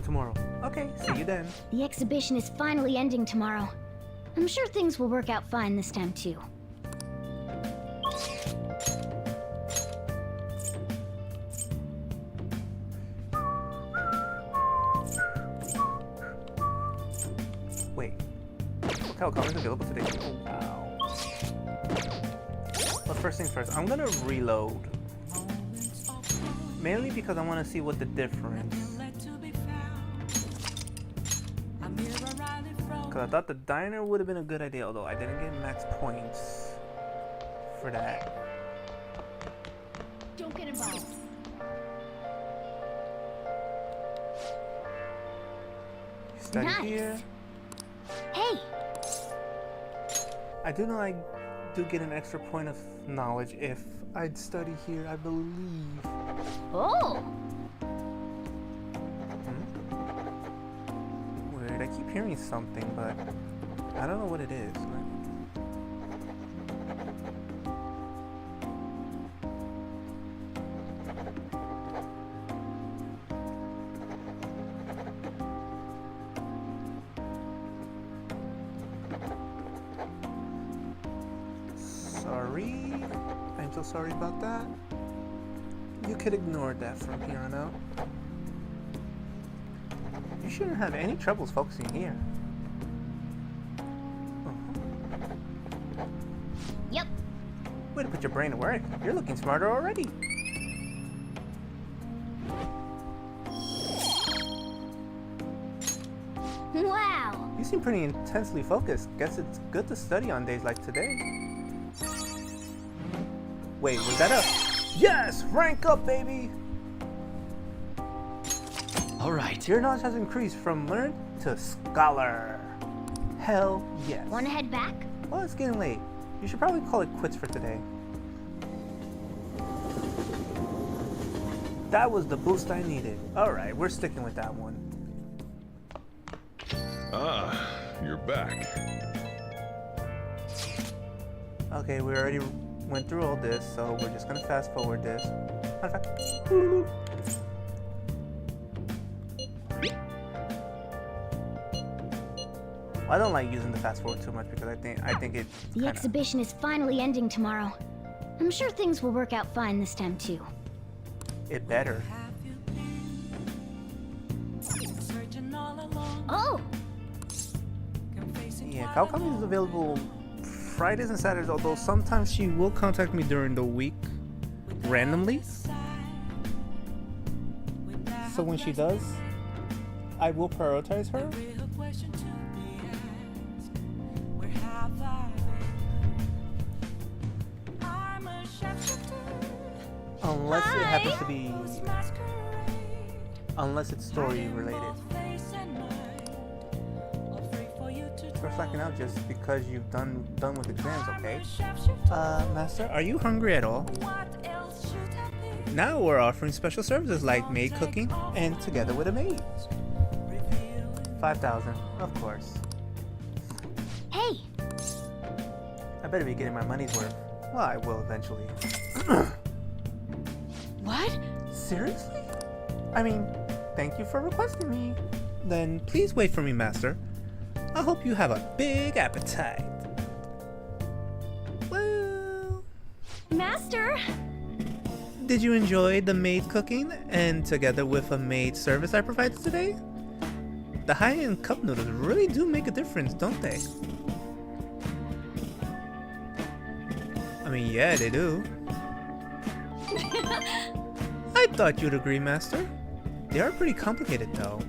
Tomorrow. Okay, see you then. The exhibition is finally ending tomorrow. I'm sure things will work out fine this time too. Wait. Look how Okami is available today. Oh, wow. But first things first, I'm gonna reload. Mainly because I want to see what the difference. Because I thought the diner would have been a good idea, although I didn't get max points for that. Don't get involved. Study Nice. here. Hey! I do know I do get an extra point of knowledge if I'd study here, I believe. Oh! Weird, I keep hearing something, but I don't know what it is. Sorry. I'm so sorry about that. You could ignore that from here on out. You shouldn't have any troubles focusing here. Yep. Way to put your brain to work. You're looking smarter already. Wow! You seem pretty intensely focused. Guess it's good to study on days like today. Wait, was that a... Yes! Rank up, baby! Alright. Your knowledge has increased from learned to scholar. Hell yes. Wanna head back? Well, it's getting late. You should probably call it quits for today. That was the boost I needed. Alright, we're sticking with that one. Ah, you're back. Okay, we already went through all this, so we're just gonna fast forward this. Matter of fact, I don't like using the fast forward too much because I think it. The exhibition is finally ending tomorrow. I'm sure things will work out fine this time too. It better. Oh! Yeah, Okami is available Fridays and Saturdays, although sometimes she will contact me during the week randomly. So when she does, I will prioritize her. Unless it happens to be... Unless it's story related. For slacking out just because you've done with exams, okay? Master, are you hungry at all? Now we're offering special services like maid cooking and together with a maid. 5,000, of course. Hey! I better be getting my money's worth. Well, I will eventually. What? Seriously? I mean, thank you for requesting me. Then please wait for me, Master. I hope you have a big appetite. Well... Master! Did you enjoy the maid cooking and together with a maid service I provided today? The high-end cup noodles really do make a difference, don't they? I mean, yeah, they do. I thought you'd agree, Master. They are pretty complicated though.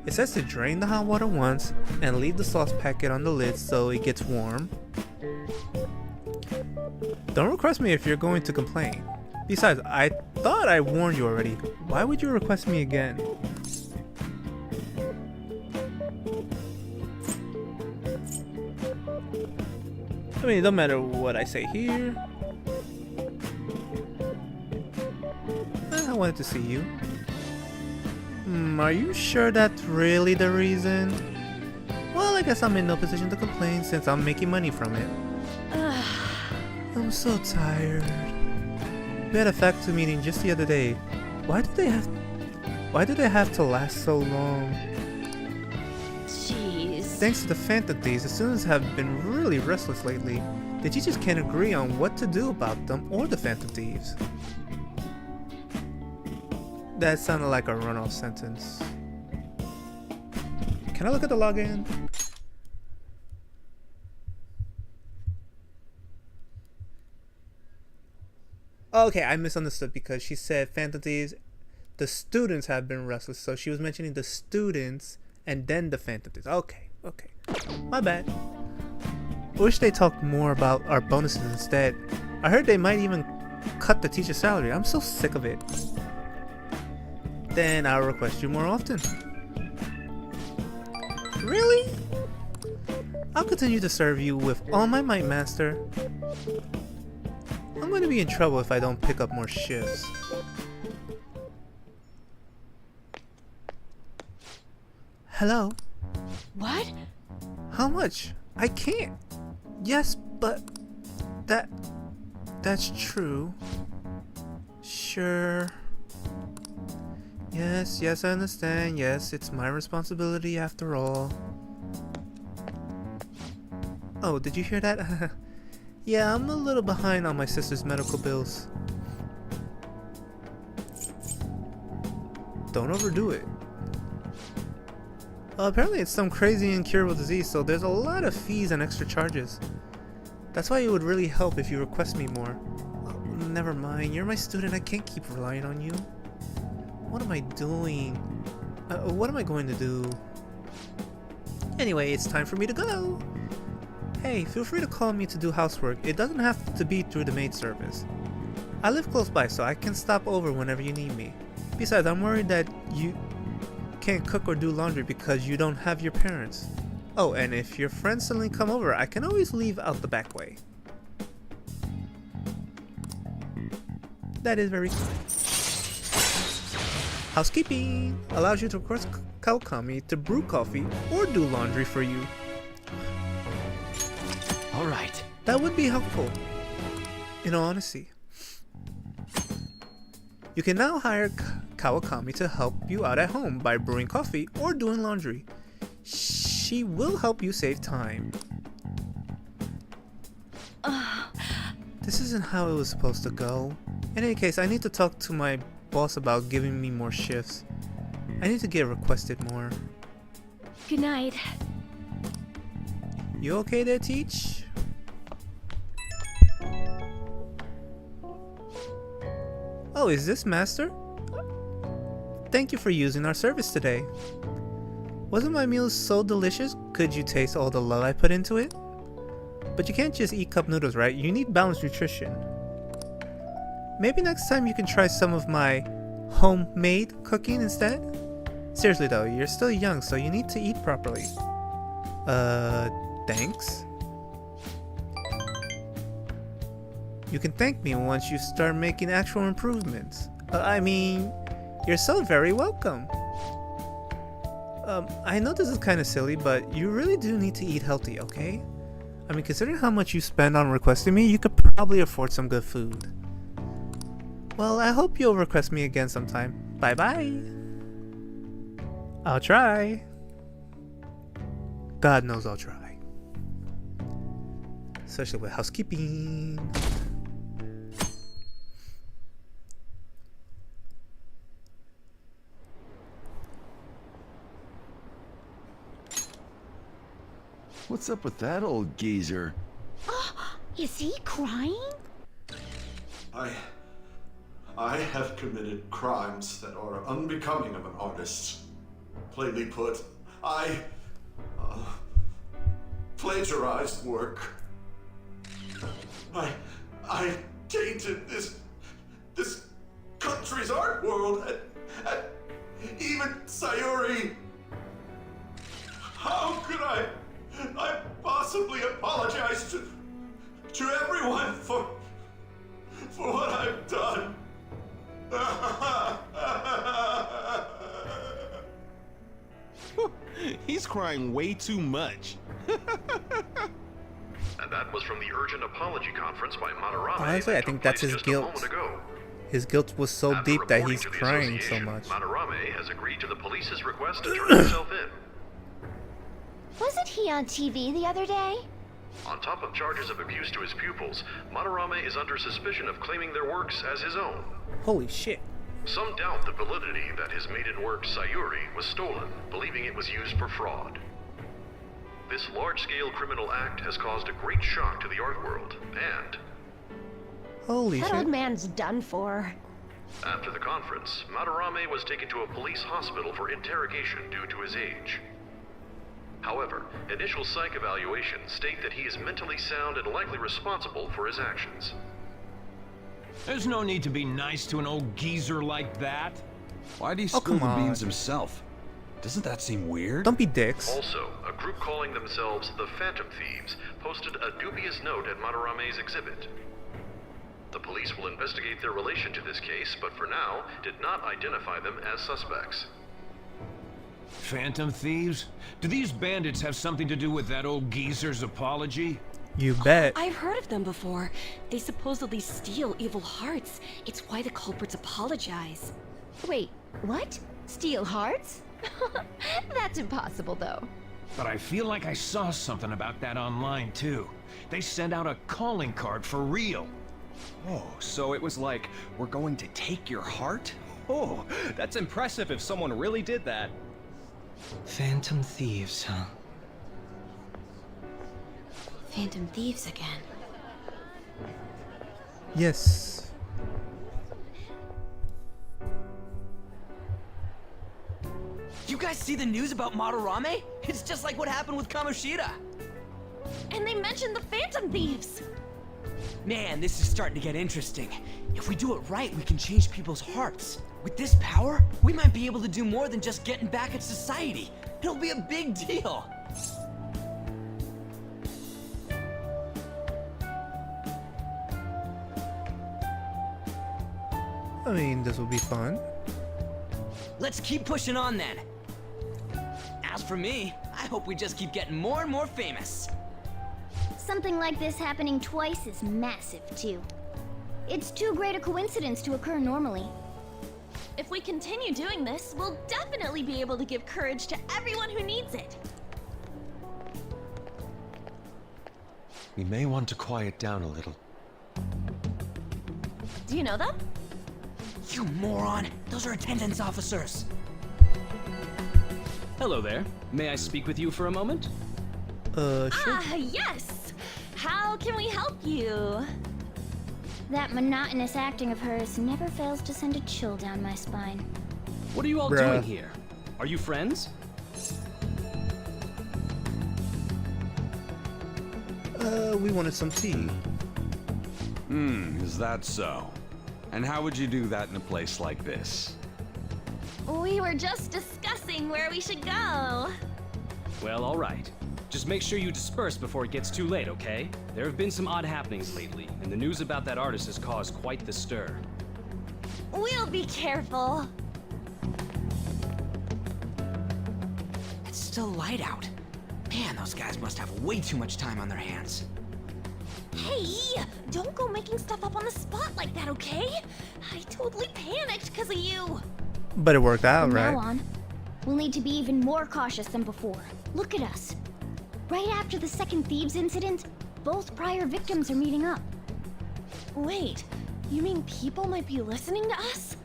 It says to drain the hot water once and leave the sauce packet on the lid so it gets warm. Don't request me if you're going to complain. Besides, I thought I warned you already. Why would you request me again? I mean, it don't matter what I say here. I wanted to see you. Are you sure that's really the reason? Well, I guess I'm in no position to complain since I'm making money from it. I'm so tired. We had a faculty meeting just the other day. Why do they have to last so long? Jeez. Thanks to the Phantom Thieves, the students have been really restless lately. The teachers can't agree on what to do about them or the Phantom Thieves. That sounded like a runoff sentence. Can I look at the login? Okay, I misunderstood because she said Phantom Thieves, the students have been restless, so she was mentioning the students and then the Phantom Thieves. Okay, my bad. I wish they talked more about our bonuses instead. I heard they might even cut the teacher's salary. I'm so sick of it. Then I'll request you more often. Really? I'll continue to serve you with all my might, Master. I'm going to be in trouble if I don't pick up more shifts. Hello? What? How much? I can't. Yes, but that's true. Sure. Yes, I understand. Yes, it's my responsibility after all. Oh, did you hear that? Yeah, I'm a little behind on my sister's medical bills. Don't overdo it. Apparently it's some crazy incurable disease, so there's a lot of fees and extra charges. That's why it would really help if you request me more. Oh, never mind, you're my student, I can't keep relying on you. What am I doing? What am I going to do? Anyway, it's time for me to go. Hey, feel free to call me to do housework. It doesn't have to be through the maid service. I live close by, so I can stop over whenever you need me. Besides, I'm worried that you can't cook or do laundry because you don't have your parents. Oh, and if your friends suddenly come over, I can always leave out the back way. That is very kind. Housekeeping allows you to request Okami to brew coffee or do laundry for you. All right. That would be helpful, in all honesty. You can now hire Kawakami to help you out at home by brewing coffee or doing laundry. She will help you save time. This isn't how it was supposed to go. In any case, I need to talk to my boss about giving me more shifts. I need to get requested more. Good night. You okay there, Teach? Oh, is this Master? Thank you for using our service today. Wasn't my meal so delicious? Could you taste all the love I put into it? But you can't just eat cup noodles, right? You need balanced nutrition. Maybe next time you can try some of my homemade cooking instead? Seriously though, you're still young, so you need to eat properly. Thanks? You can thank me once you start making actual improvements. I mean, you're so very welcome. I know this is kind of silly, but you really do need to eat healthy, okay? I mean, considering how much you spend on requesting me, you could probably afford some good food. Well, I hope you'll request me again sometime. Bye-bye. I'll try. God knows I'll try. Especially with housekeeping. What's up with that old geezer? Is he crying? I have committed crimes that are unbecoming of an artist. Plainly put, I plagiarized work. I tainted this country's art world and even Sayuri. How could I possibly apologize to everyone for what I've done? He's crying way too much. And that was from the urgent apology conference by Madarame. Honestly, I think that's his guilt. His guilt was so After deep that reporting he's to the crying so association, much. Madarame has agreed to the police's request to turn himself in. Wasn't he on TV the other day? On top of charges of abuse to his pupils, Madarame is under suspicion of claiming their works as his own. Holy shit. Some doubt the validity that his maiden work, Sayuri, was stolen, believing it was used for fraud. This large-scale criminal act has caused a great shock to the art world, and Holy That shit. old man's done for. after the conference, Madarame was taken to a police hospital for interrogation due to his age. However, initial psych evaluations state that he is mentally sound and likely responsible for his actions. There's no need to be nice to an old geezer like that. Why'd he Oh, spill come the on. beans himself? Doesn't that seem weird? Don't be dicks. Also, a group calling themselves the Phantom Thieves posted a dubious note at Madarame's exhibit. The police will investigate their relation to this case, but for now, did not identify them as suspects. Phantom thieves? Do these bandits have something to do with that old geezer's apology? You bet. I've heard of them before. They supposedly steal evil hearts. It's why the culprits apologize. Wait, what? Steal hearts? That's impossible, though. But I feel like I saw something about that online, too. They sent out a calling card for real. Oh, so it was like, we're going to take your heart? Oh, that's impressive if someone really did that. Phantom thieves, huh? Phantom thieves again. Yes. You guys see the news about Madarame? It's just like what happened with Kamoshida. And they mentioned the Phantom thieves. Man, this is starting to get interesting. If we do it right, we can change people's hearts. With this power, we might be able to do more than just getting back at society. It'll be a big deal. I mean, this will be fun. Let's keep pushing on then. As for me, I hope we just keep getting more and more famous. Something like this happening twice is massive, too. It's too great a coincidence to occur normally. If we continue doing this, we'll definitely be able to give courage to everyone who needs it. We may want to quiet down a little. Do you know them? You moron! Those are attendance officers! Hello there. May I speak with you for a moment? Sure. Ah, yes! How can we help you? That monotonous acting of hers never fails to send a chill down my spine. What are you all Bruh. doing here? Are you friends? We wanted some tea. Is that so? And how would you do that in a place like this? We were just discussing where we should go. Well, all right. Just make sure you disperse before it gets too late, okay? There have been some odd happenings lately, and the news about that artist has caused quite the stir. We'll be careful. It's still light out. Man, those guys must have way too much time on their hands. Hey, don't go making stuff up on the spot like that, okay? I totally panicked because of you. But it worked out, From right? now on, we'll need to be even more cautious than before. Look at us. Right after the second Thieves incident, both prior victims are meeting up. Wait, you mean people might be listening to us?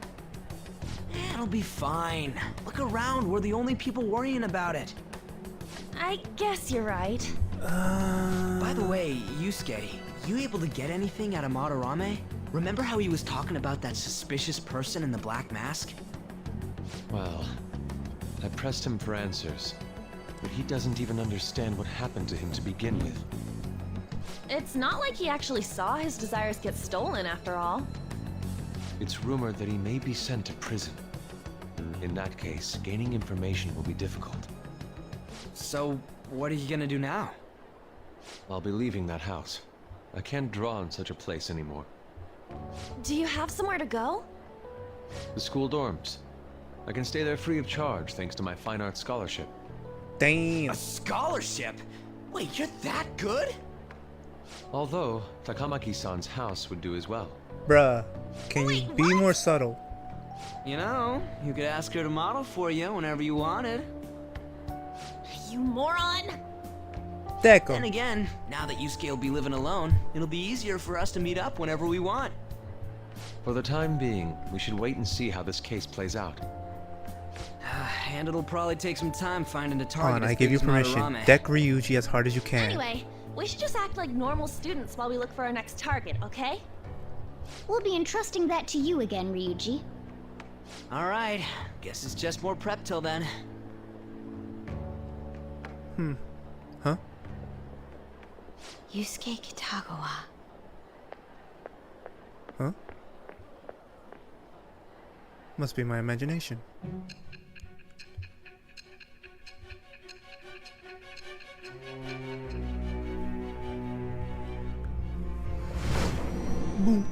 It'll be fine. Look around, we're the only people worrying about it. I guess you're right. By the way, Yusuke, you able to get anything out of Madarame? Remember how he was talking about that suspicious person in the black mask? Well, I pressed him for answers, but he doesn't even understand what happened to him to begin with. It's not like he actually saw his desires get stolen after all. It's rumored that he may be sent to prison. In that case, gaining information will be difficult. So, what are you gonna do now? I'll be leaving that house. I can't draw in such a place anymore. Do you have somewhere to go? The school dorms. I can stay there free of charge thanks to my fine arts scholarship. Damn. A scholarship? Wait, you're that good? Although, Takamaki-san's house would do as well. Bruh, can you be more subtle? You know, you could ask her to model for you whenever you wanted. You moron! Then again, now that Yusuke will be living alone, it'll be easier for us to meet up whenever we want. For the time being, we should wait and see how this case plays out. And it'll probably take some time finding a Hold target. on, I give you permission. Deck Ryuji as hard as you can. Anyway, we should just act like normal students while we look for our next target, okay? We'll be entrusting that to you again, Ryuji. Alright, guess it's just more prep till then. Huh? Yusuke Kitagawa. Huh? Must be my imagination. Boom.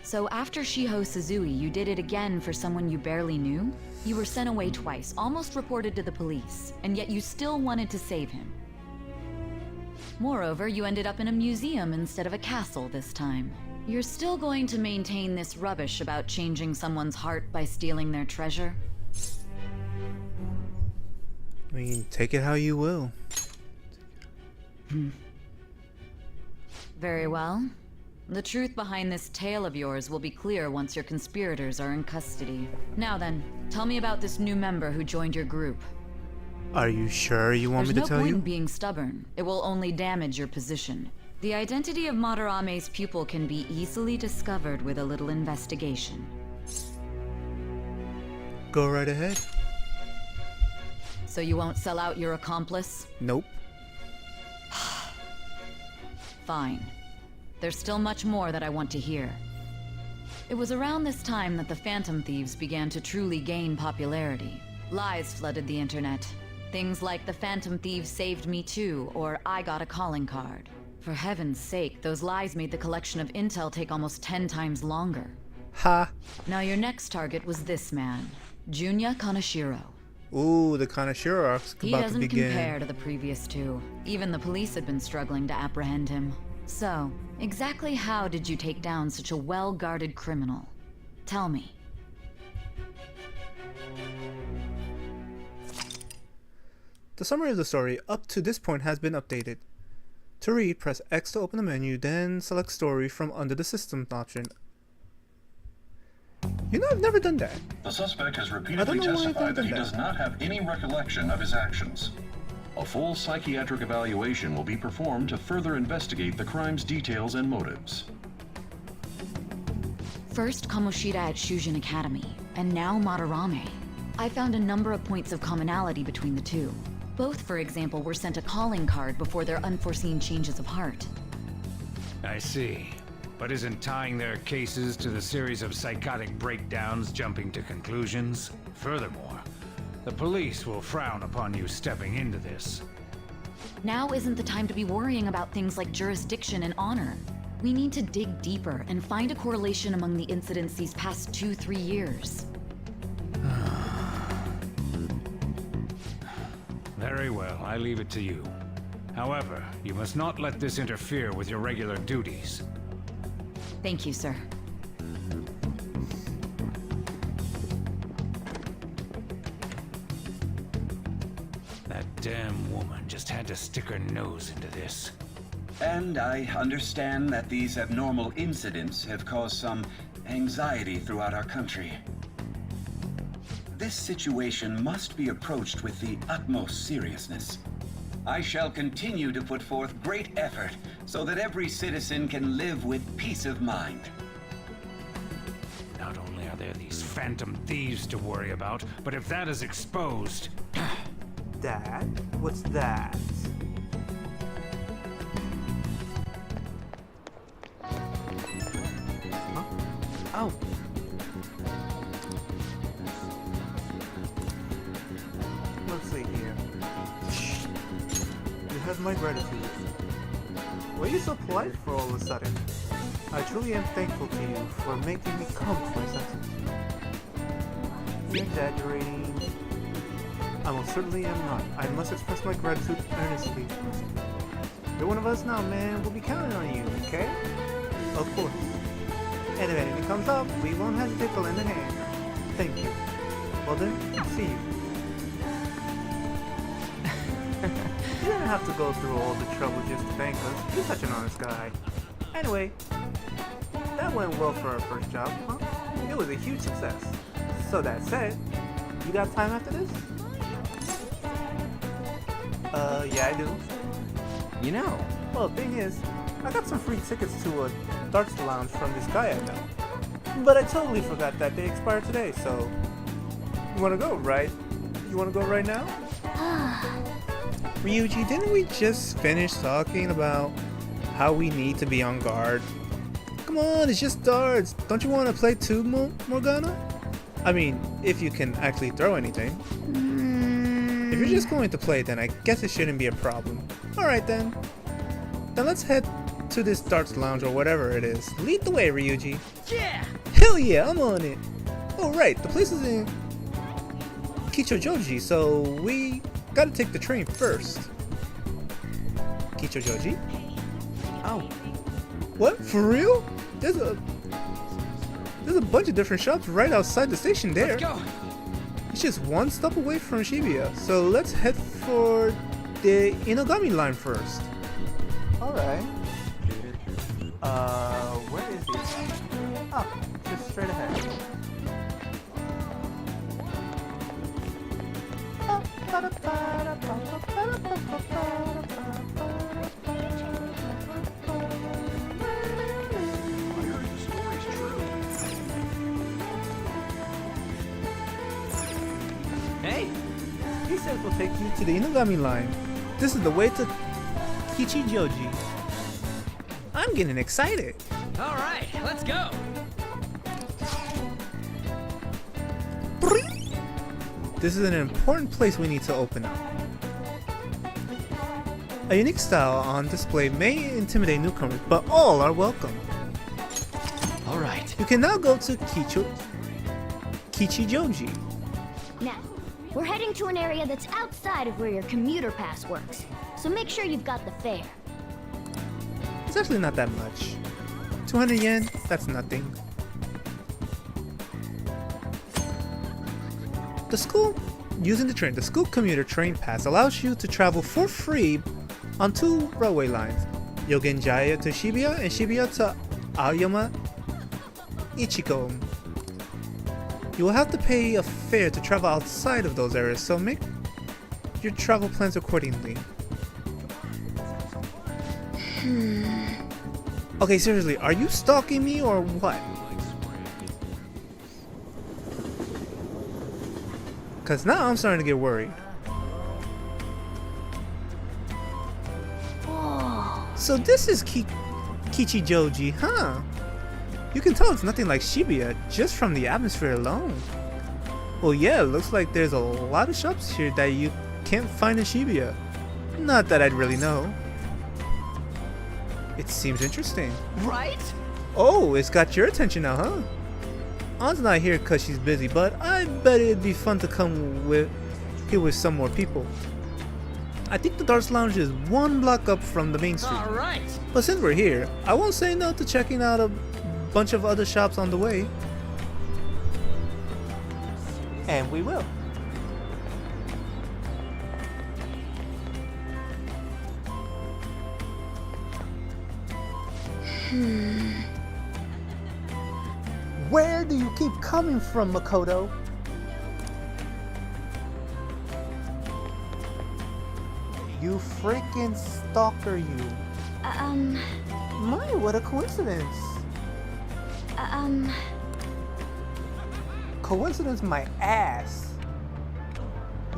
So after Shiho Suzui, you did it again for someone you barely knew? You were sent away twice, almost reported to the police, and yet you still wanted to save him. Moreover, you ended up in a museum instead of a castle this time. You're still going to maintain this rubbish about changing someone's heart by stealing their treasure? I mean, take it how you will. Very well. The truth behind this tale of yours will be clear once your conspirators are in custody. Now then, tell me about this new member who joined your group. Are you sure you want me to tell There's no point you? in being stubborn. It will only damage your position. The identity of Madarame's pupil can be easily discovered with a little investigation. Go right ahead. So you won't sell out your accomplice? Nope. Fine. There's still much more that I want to hear. It was around this time that the Phantom Thieves began to truly gain popularity. Lies flooded the internet. Things like the Phantom Thieves saved me too, or I got a calling card. For heaven's sake, those lies made the collection of intel take almost 10 times longer. Ha! Now your next target was this man, Junya Kaneshiro. Ooh, the Kaneshiro arc's He about to doesn't begin. compare to the previous two. Even the police had been struggling to apprehend him. So, exactly how did you take down such a well-guarded criminal? Tell me. The summary of the story up to this point has been updated. To read, press X to open the menu, then select story from under the system option. You know, I've never done that. The suspect has I repeatedly don't know why I've testified that done he that. does not have any recollection of his actions. A full psychiatric evaluation will be performed to further investigate the crime's details and motives. First Kamoshida at Shujin Academy, and now Madarame. I found a number of points of commonality between the two. Both, for example, were sent a calling card before their unforeseen changes of heart. I see. But isn't tying their cases to the series of psychotic breakdowns jumping to conclusions? Furthermore, the police will frown upon you stepping into this. Now isn't the time to be worrying about things like jurisdiction and honor. We need to dig deeper and find a correlation among the incidents these past 2-3 years. Very well, I leave it to you. However, you must not let this interfere with your regular duties. Thank you, sir. That damn woman just had to stick her nose into this. And I understand that these abnormal incidents have caused some anxiety throughout our country. this situation must be approached with the utmost seriousness. I shall continue to put forth great effort so that every citizen can live with peace of mind. Not only are there these phantom thieves to worry about, but if that is exposed... Dad? What's that? Huh? Oh. Let's see here. You have my gratitude. Why are you so polite for all of a sudden? I truly am thankful to you for making me come to my senses. You're exaggerating. I most certainly am not. I must express my gratitude earnestly. You're one of us now, man. We'll be counting on you, okay? Of course. And if anything comes up, we won't hesitate to lend a hand. Thank you. Well then, see you. You didn't have to go through all the trouble just to thank us. You're such an honest guy. Anyway, that went well for our first job, huh? It was a huge success. So that said, you got time after this? Yeah, I do. You know. Well, the thing is, I got some free tickets to a darts lounge from this guy I know. But I totally forgot that they expired today, so... You wanna go, right? You wanna go right now? Ryuji, didn't we just finish talking about how we need to be on guard? Come on, it's just darts. Don't you want to play too, Morgana? I mean, if you can actually throw anything. If you're just going to play, then I guess it shouldn't be a problem. Alright then. Then let's head to this darts lounge or whatever it is. Lead the way, Ryuji. Yeah! Hell yeah, I'm on it. Oh right, the place is in Kichojoji, so we gotta take the train first. Kichojoji? Oh. What? For real? There's a bunch of different shops right outside the station there. Let's go. It's just one stop away from Shibuya, so let's head for the Inagami line first. Alright. Where is it? Oh, just straight ahead. Hey! He says we'll take you to the Inagami line. This is the way to Kichijoji. I'm getting excited. Alright, let's go! This is an important place we need to open up. A unique style on display may intimidate newcomers, but all are welcome. Alright. You can now go to Kichijoji. Now, we're heading to an area that's outside of where your commuter pass works, so make sure you've got the fare. It's actually not that much. 200 yen, that's nothing. The school commuter train pass allows you to travel for free on 2 railway lines, Yogenjaya to Shibuya and Shibuya to Aoyama Ichiko. You will have to pay a fare to travel outside of those areas, so make your travel plans accordingly. Okay, seriously, are you stalking me or what? Cause now I'm starting to get worried. So this is Kichijoji, huh? You can tell it's nothing like Shibuya just from the atmosphere alone. Well yeah, it looks like there's a lot of shops here that you can't find in Shibuya. Not that I'd really know. It seems interesting. Right? Oh, it's got your attention now, huh? An's not here because she's busy, but I bet it'd be fun to come here with some more people. I think the Darts Lounge is 1 block up from the main street. Alright! But since we're here, I won't say no to checking out a bunch of other shops on the way. And we will. Where do you keep coming from, Makoto? You freaking stalker, you. My, what a coincidence. Coincidence my ass.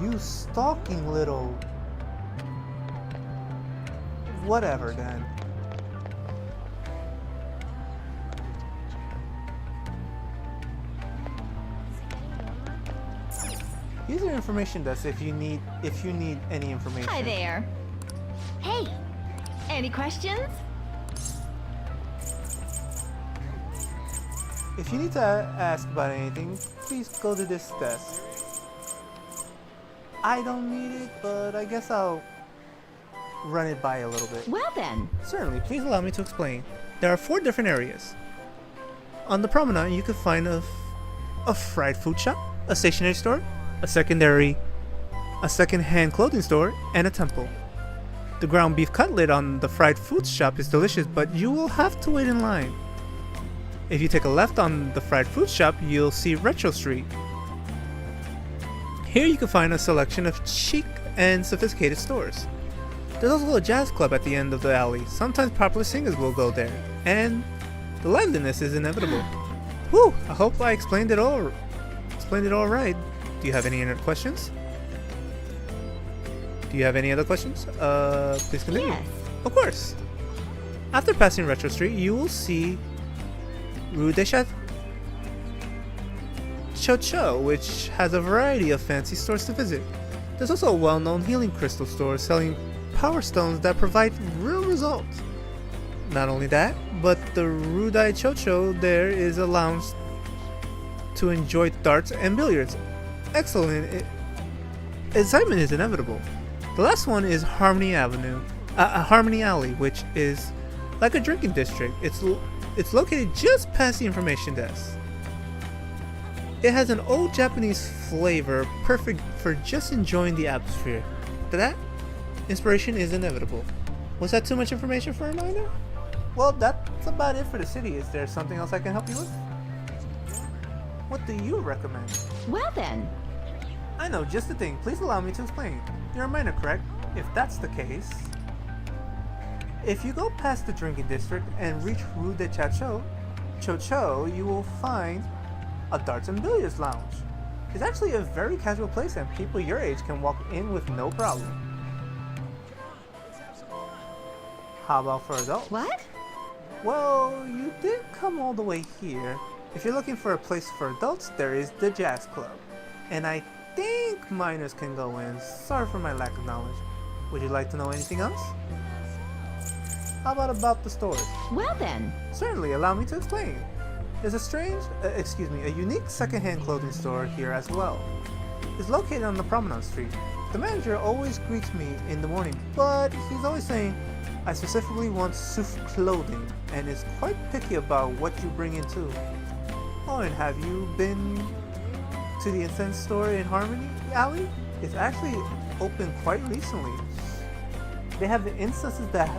You stalking little... Whatever then. Use your information desk if you need any information. Hi there. Hey, any questions? If you need to ask about anything, please go to this desk. I don't need it, but I guess I'll run it by a little bit. Well then. Certainly, please allow me to explain. There are 4 different areas. On the promenade, you could find a fried food shop, a stationery store, a second-hand clothing store, and a temple. The ground beef cutlet on the fried food shop is delicious, but you will have to wait in line. If you take a left on the fried food shop, you'll see Retro Street. Here you can find a selection of chic and sophisticated stores. There's also a jazz club at the end of the alley. Sometimes popular singers will go there, and the liveliness is inevitable. Whew, I hope I explained it all right. Do you have any other questions? Please continue. Yes. Of course. After passing Retro Street, you will see Rue de Chocho, which has a variety of fancy stores to visit. There's also a well-known healing crystal store selling power stones that provide real results. Not only that, but the Rue de Chocho there is a lounge to enjoy darts and billiards. Excellent. Excitement is inevitable. The last one is Harmony Alley, which is like a drinking district. It's located just past the information desk. It has an old Japanese flavor, perfect for just enjoying the atmosphere. To that, inspiration is inevitable. Was that too much information for a reminder? Well, that's about it for the city. Is there something else I can help you with? What do you recommend? Well then. I know just the thing. Please allow me to explain. You're a minor, correct? If that's the case, if you go past the drinking district and reach Rue de Chocho, you will find a darts and billiards lounge. It's actually a very casual place and people your age can walk in with no problem. How about for adults? What? Well, you did come all the way here. If you're looking for a place for adults, there is the Jazz Club. And I think minors can go in. Sorry for my lack of knowledge. Would you like to know anything else? How about the stores? Well then. Certainly, allow me to explain. There's a unique second-hand clothing store here as well. It's located on the Promenade Street. The manager always greets me in the morning, but he's always saying, I specifically want suit clothing, and is quite picky about what you bring in too. Oh, and have you been to the incense store in Harmony Alley? It's actually opened quite recently. They have the incenses that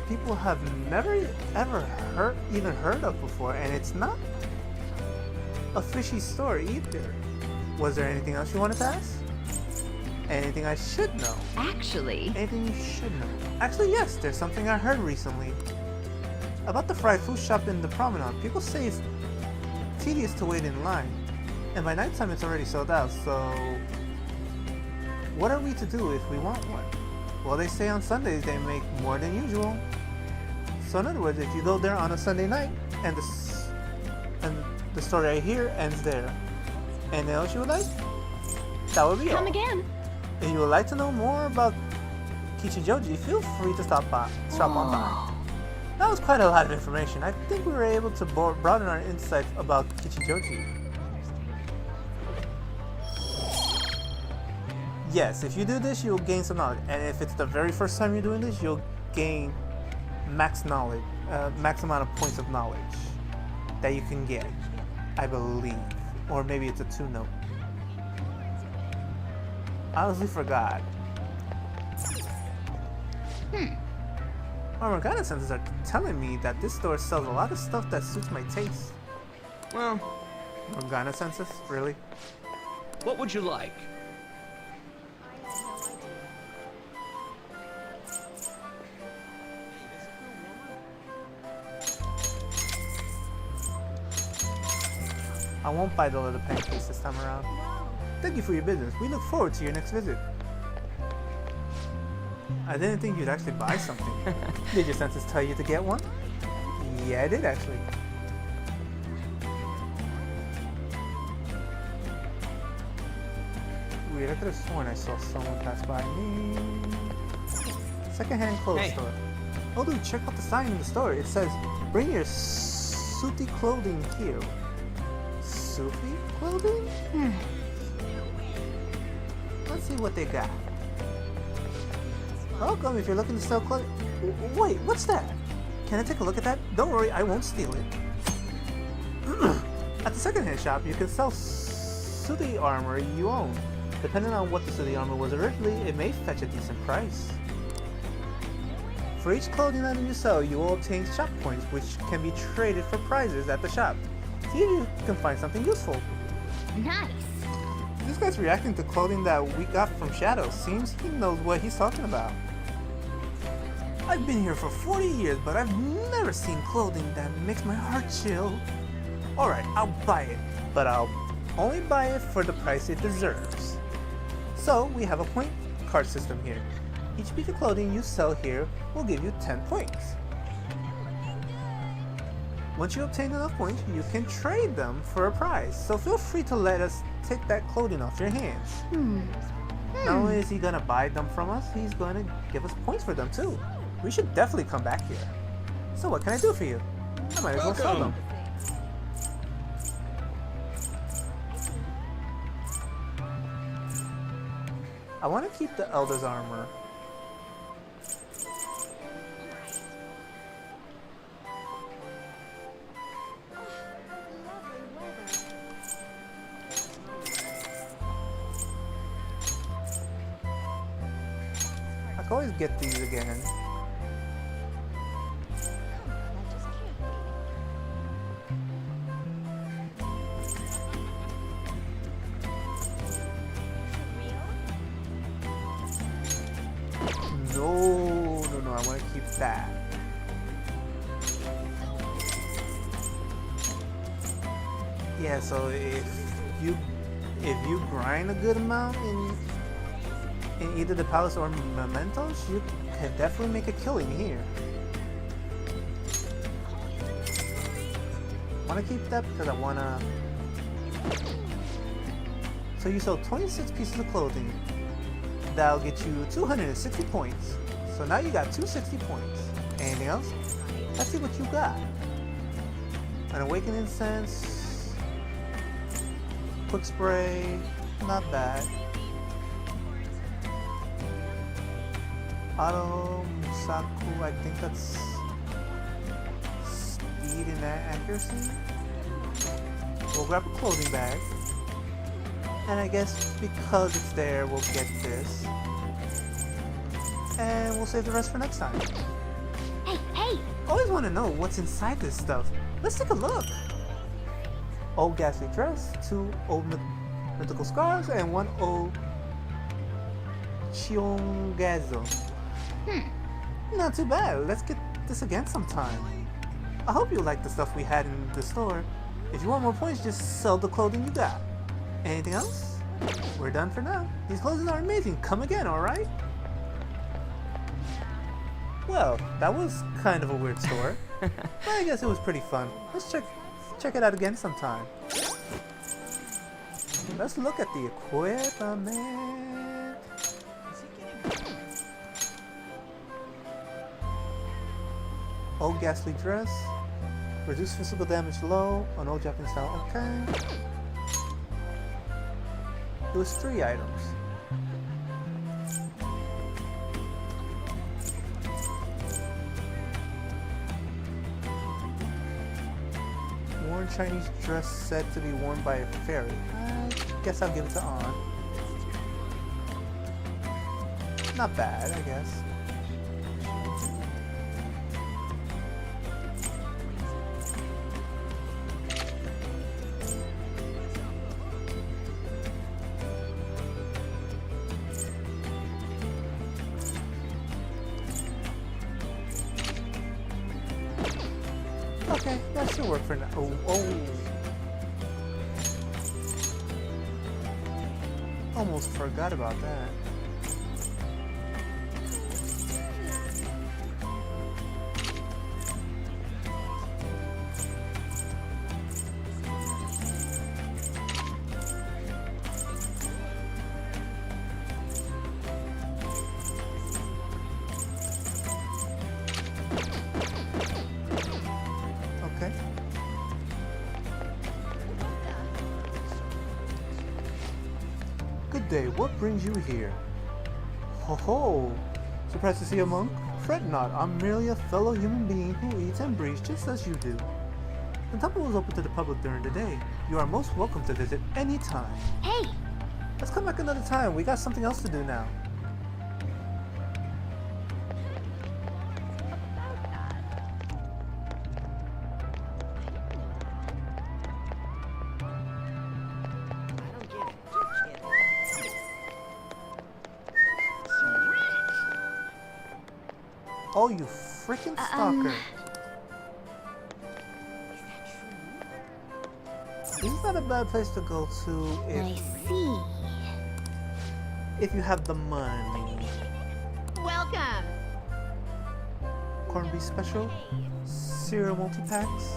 people have never ever heard of before, and it's not a fishy store either. Was there anything else you wanted to ask? Anything I should know? Actually. Anything you should know? Actually, yes, there's something I heard recently. About the fried food shop in the promenade. People say it's tedious to wait in line. And by nighttime it's already sold out, so... what are we to do if we want one? Well, they say on Sundays they make more than usual. So in other words, if you go there on a Sunday night, and the story I hear ends there. Anything else you would like? That would be all. Come again. If you would like to know more about Kichijoji, feel free to stop on by. That was quite a lot of information. I think we were able to broaden our insights about Kichijoji. Yes, if you do this, you'll gain some knowledge. And if it's the very first time you're doing this, you'll gain max knowledge, max amount of points of knowledge that you can get, I believe. Or maybe it's a 2-note. I honestly forgot. Our Morgana senses are telling me that this store sells a lot of stuff that suits my taste. Well, Morgana senses? Really? What would you like? I won't buy the little pancakes this time around. Thank you for your business. We look forward to your next visit. I didn't think you'd actually buy something. Did your senses tell you to get one? Yeah, I did actually. Weird, I could have sworn I saw someone pass by me. Secondhand clothes store. Oh dude, check out the sign in the store. It says, bring your sooty clothing here. Sooty clothing? Let's see what they got. Welcome if you're looking to sell clothes. Wait, what's that? Can I take a look at that? Don't worry, I won't steal it. At the secondhand shop, you can sell sooty armor you own. Depending on what the sooty armor was originally, it may fetch a decent price. For each clothing item you sell, you will obtain shop points, which can be traded for prizes at the shop. See if you can find something useful. Nice. This guy's reacting to clothing that we got from Shadow. Seems he knows what he's talking about. I've been here for 40 years, but I've never seen clothing that makes my heart chill. Alright, I'll buy it, but I'll only buy it for the price it deserves. So, we have a point card system here. Each piece of clothing you sell here will give you 10 points. Once you obtain enough points, you can trade them for a prize. So feel free to let us take that clothing off your hands. Not only is he gonna buy them from us, he's gonna give us points for them too. We should definitely come back here. So what can I do for you? I might as well sell them. I want to keep the Elder's armor. I can always get these again. No, I want to keep that. Yeah, so if you grind a good amount in either the palace or mementos, you can definitely make a killing here. I want to keep that because I want to. So you sell 26 pieces of clothing. That'll get you 260 points. So now you got 260 points. Anything else? Let's see what you got. An awakening incense. Quick spray. Not bad. Auto Musaku, I think that's speed and accuracy. We'll grab a clothing bag. And I guess because it's there, we'll get this. And we'll save the rest for next time. Hey! Always want to know what's inside this stuff. Let's take a look. Old ghastly dress, 2 old mythical scarves, and 1 old chiongazo. Not too bad. Let's get this again sometime. I hope you like the stuff we had in the store. If you want more points, just sell the clothing you got. Anything else? We're done for now. These clothes are amazing. Come again, alright? Well, that was kind of a weird store. But I guess it was pretty fun. Let's check it out again sometime. Let's look at the equipment. Old ghastly dress. Reduce physical damage low on old Japanese style. Okay. It was 3 items. Worn Chinese dress said to be worn by a fairy. I guess I'll give it to On. Not bad, I guess. Okay, that should work for now. Oh. Almost forgot about that. Okay. Good day, what brings you here? Ho ho! Surprised to see a monk? Fret not, I'm merely a fellow human being who eats and breathes just as you do. The temple is open to the public during the day. You are most welcome to visit any time. Hey! Let's come back another time, we got something else to do now. Oh, you freaking stalker. This is not a bad place to go to if you have the money. Welcome. Corned beef special, cereal multi-packs,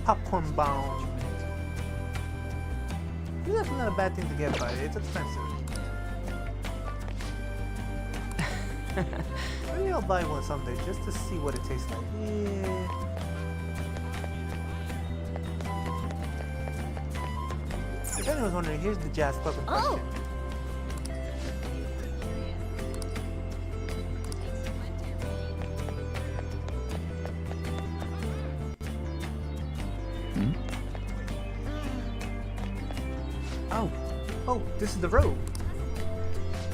popcorn bomb. This is not a bad thing to get, but it's expensive. Maybe I'll buy one someday just to see what it tastes like. Yeah. If anyone's wondering, here's the jazz club in question. Oh, this is the road.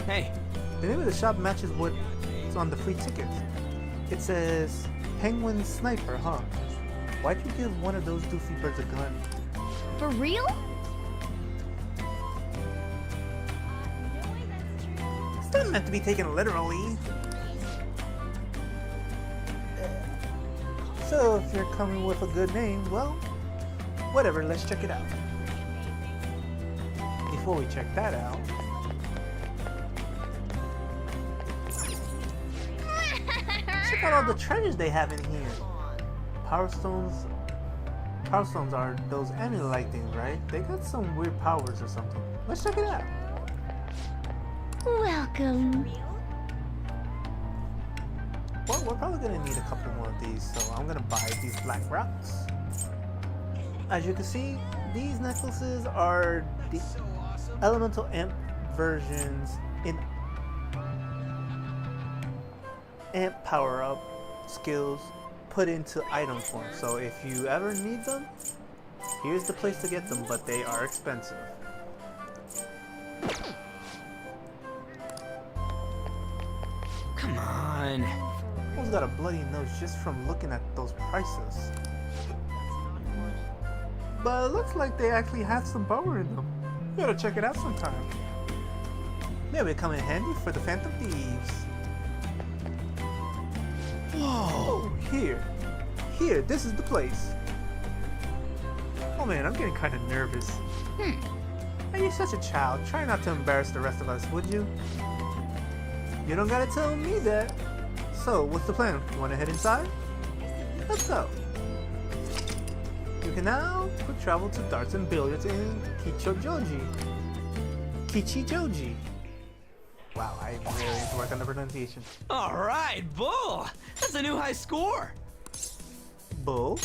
Hey. The name of the shop matches what's on the free tickets. It says Penguin Sniper, huh? Why'd you give one of those doofy birds a gun? For real? It's not meant to be taken literally. So if you're coming with a good name, well, whatever, let's check it out. Before we check that out, check out all the treasures they have in here. Power stones are those amulet-like things, right? They got some weird powers or something. Let's check it out. Welcome. Well, we're probably gonna need a couple more of these, so I'm gonna buy these black rocks. As you can see, these necklaces are the elemental amp versions in amp power-up skills put into item form. So if you ever need them, here's the place to get them, but they are expensive. Come on. Almost got a bloody nose just from looking at those prices. But it looks like they actually have some power in them. You gotta check it out sometime. Maybe it come in handy for the Phantom Thieves. Whoa! Here, this is the place. Oh man, I'm getting kind of nervous. Hey, you're such a child. Try not to embarrass the rest of us, would you? You don't gotta tell me that. So, what's the plan? Wanna head inside? Let's go. You can now quick travel to darts and billiards in Kichijoji. Wow, I really need to work on the pronunciation. Alright, Bull! That's a new high score! Bull?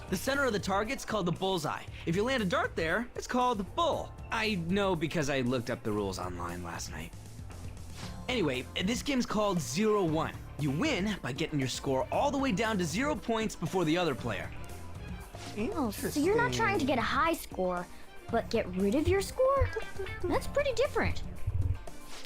The center of the target's called the bullseye. If you land a dart there, it's called the bull. I know because I looked up the rules online last night. Anyway, this game's called 0-1. You win by getting your score all the way down to 0 points before the other player. Oh, so you're not trying to get a high score, but get rid of your score? That's pretty different.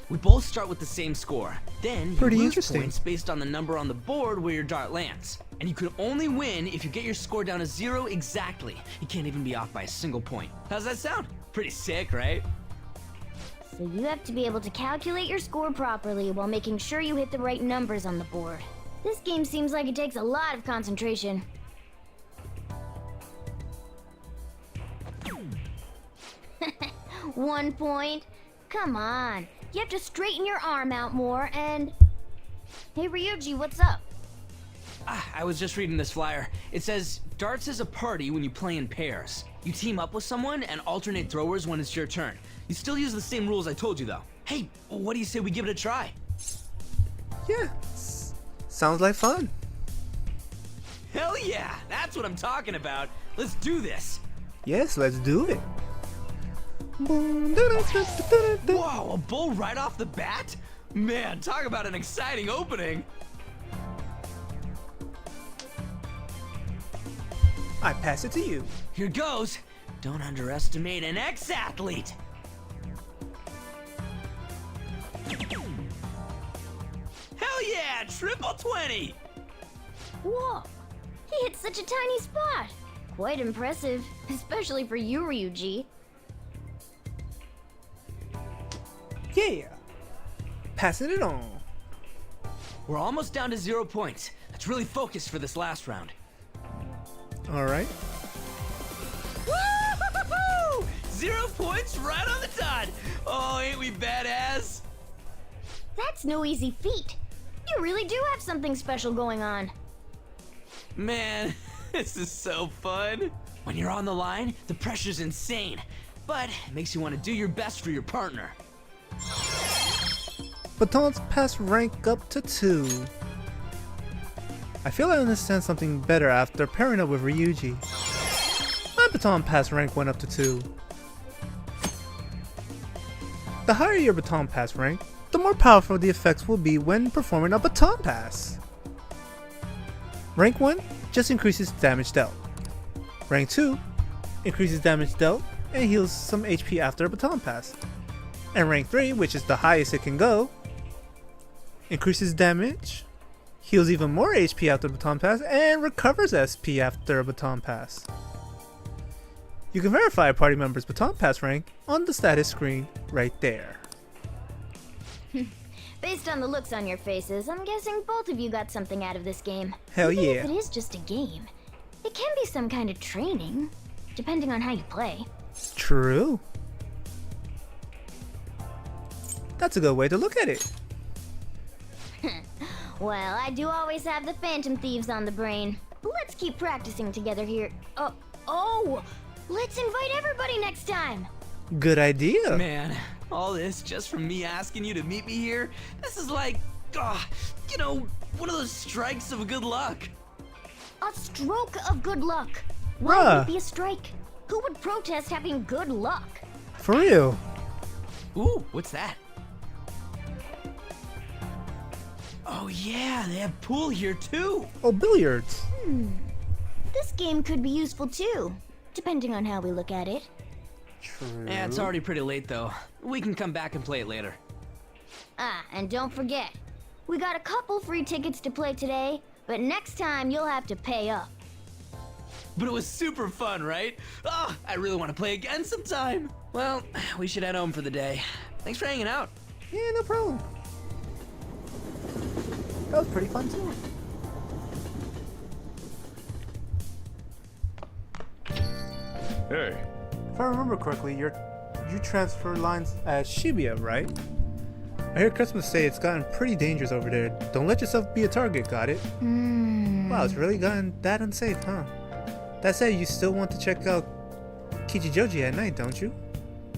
We both start with the same score. Then you Pretty lose interesting. points based on the number on the board where your dart lands. And you can only win if you get your score down to 0 exactly. You can't even be off by a single point. How's that sound? Pretty sick, right? So you have to be able to calculate your score properly while making sure you hit the right numbers on the board. This game seems like it takes a lot of concentration. 1 point. Come on. You have to straighten your arm out more and... Hey Ryuji, what's up? I was just reading this flyer. It says, darts is a party when you play in pairs. You team up with someone and alternate throwers when it's your turn. You still use the same rules I told you though. Hey, what do you say we give it a try? Yeah, sounds like fun. Hell yeah, that's what I'm talking about. Let's do this. Yes, let's do it. Whoa, a bull right off the bat? Man, talk about an exciting opening. I pass it to you. Here goes. Don't underestimate an ex-athlete. Hell yeah, triple 20. Whoa, he hit such a tiny spot. Quite impressive, especially for you, Ryuji. Yeah, passing it on. We're almost down to 0 points. Let's really focus for this last round. All right. Woo-hoo-hoo-hoo! 0 points right on the dot. Oh, ain't we badass? That's no easy feat. You really do have something special going on. Man, this is so fun. When you're on the line, the pressure's insane, but it makes you want to do your best for your partner. Batons pass rank up to 2. I feel I understand something better after pairing up with Ryuji. My baton pass rank went up to 2. The higher your baton pass rank, the more powerful the effects will be when performing a baton pass. Rank 1 just increases damage dealt. Rank 2 increases damage dealt and heals some HP after a baton pass. And rank 3, which is the highest it can go, increases damage, heals even more HP after a baton pass, and recovers SP after a baton pass. You can verify a party member's baton pass rank on the status screen right there. Based on the looks on your faces, I'm guessing both of you got something out of this game. Hell Even yeah. if it is just a game, it can be some kind of training, depending on how you play. True. That's a good way to look at it. Well, I do always have the Phantom Thieves on the brain. Let's keep practicing together here. Oh! Let's invite everybody next time! Good idea. Man, all this just from me asking you to meet me here? This is like, you know, one of those strikes of good luck. A stroke of good luck. Why would it be a strike? Who would protest having good luck? For real. Ooh, what's that? Oh yeah, they have pool here too. Oh, billiards. This game could be useful too, depending on how we look at it. True. Yeah, it's already pretty late though. We can come back and play it later. And don't forget, we got a couple free tickets to play today, but next time you'll have to pay up. But it was super fun, right? Oh, I really want to play again sometime. Well, we should head home for the day. Thanks for hanging out. Yeah, no problem. That was pretty fun too. Hey. If I remember correctly, you transfer lines at Shibuya, right? I hear customers say it's gotten pretty dangerous over there. Don't let yourself be a target, got it? Wow, it's really gotten that unsafe, huh? That said, you still want to check out Kichijoji at night, don't you?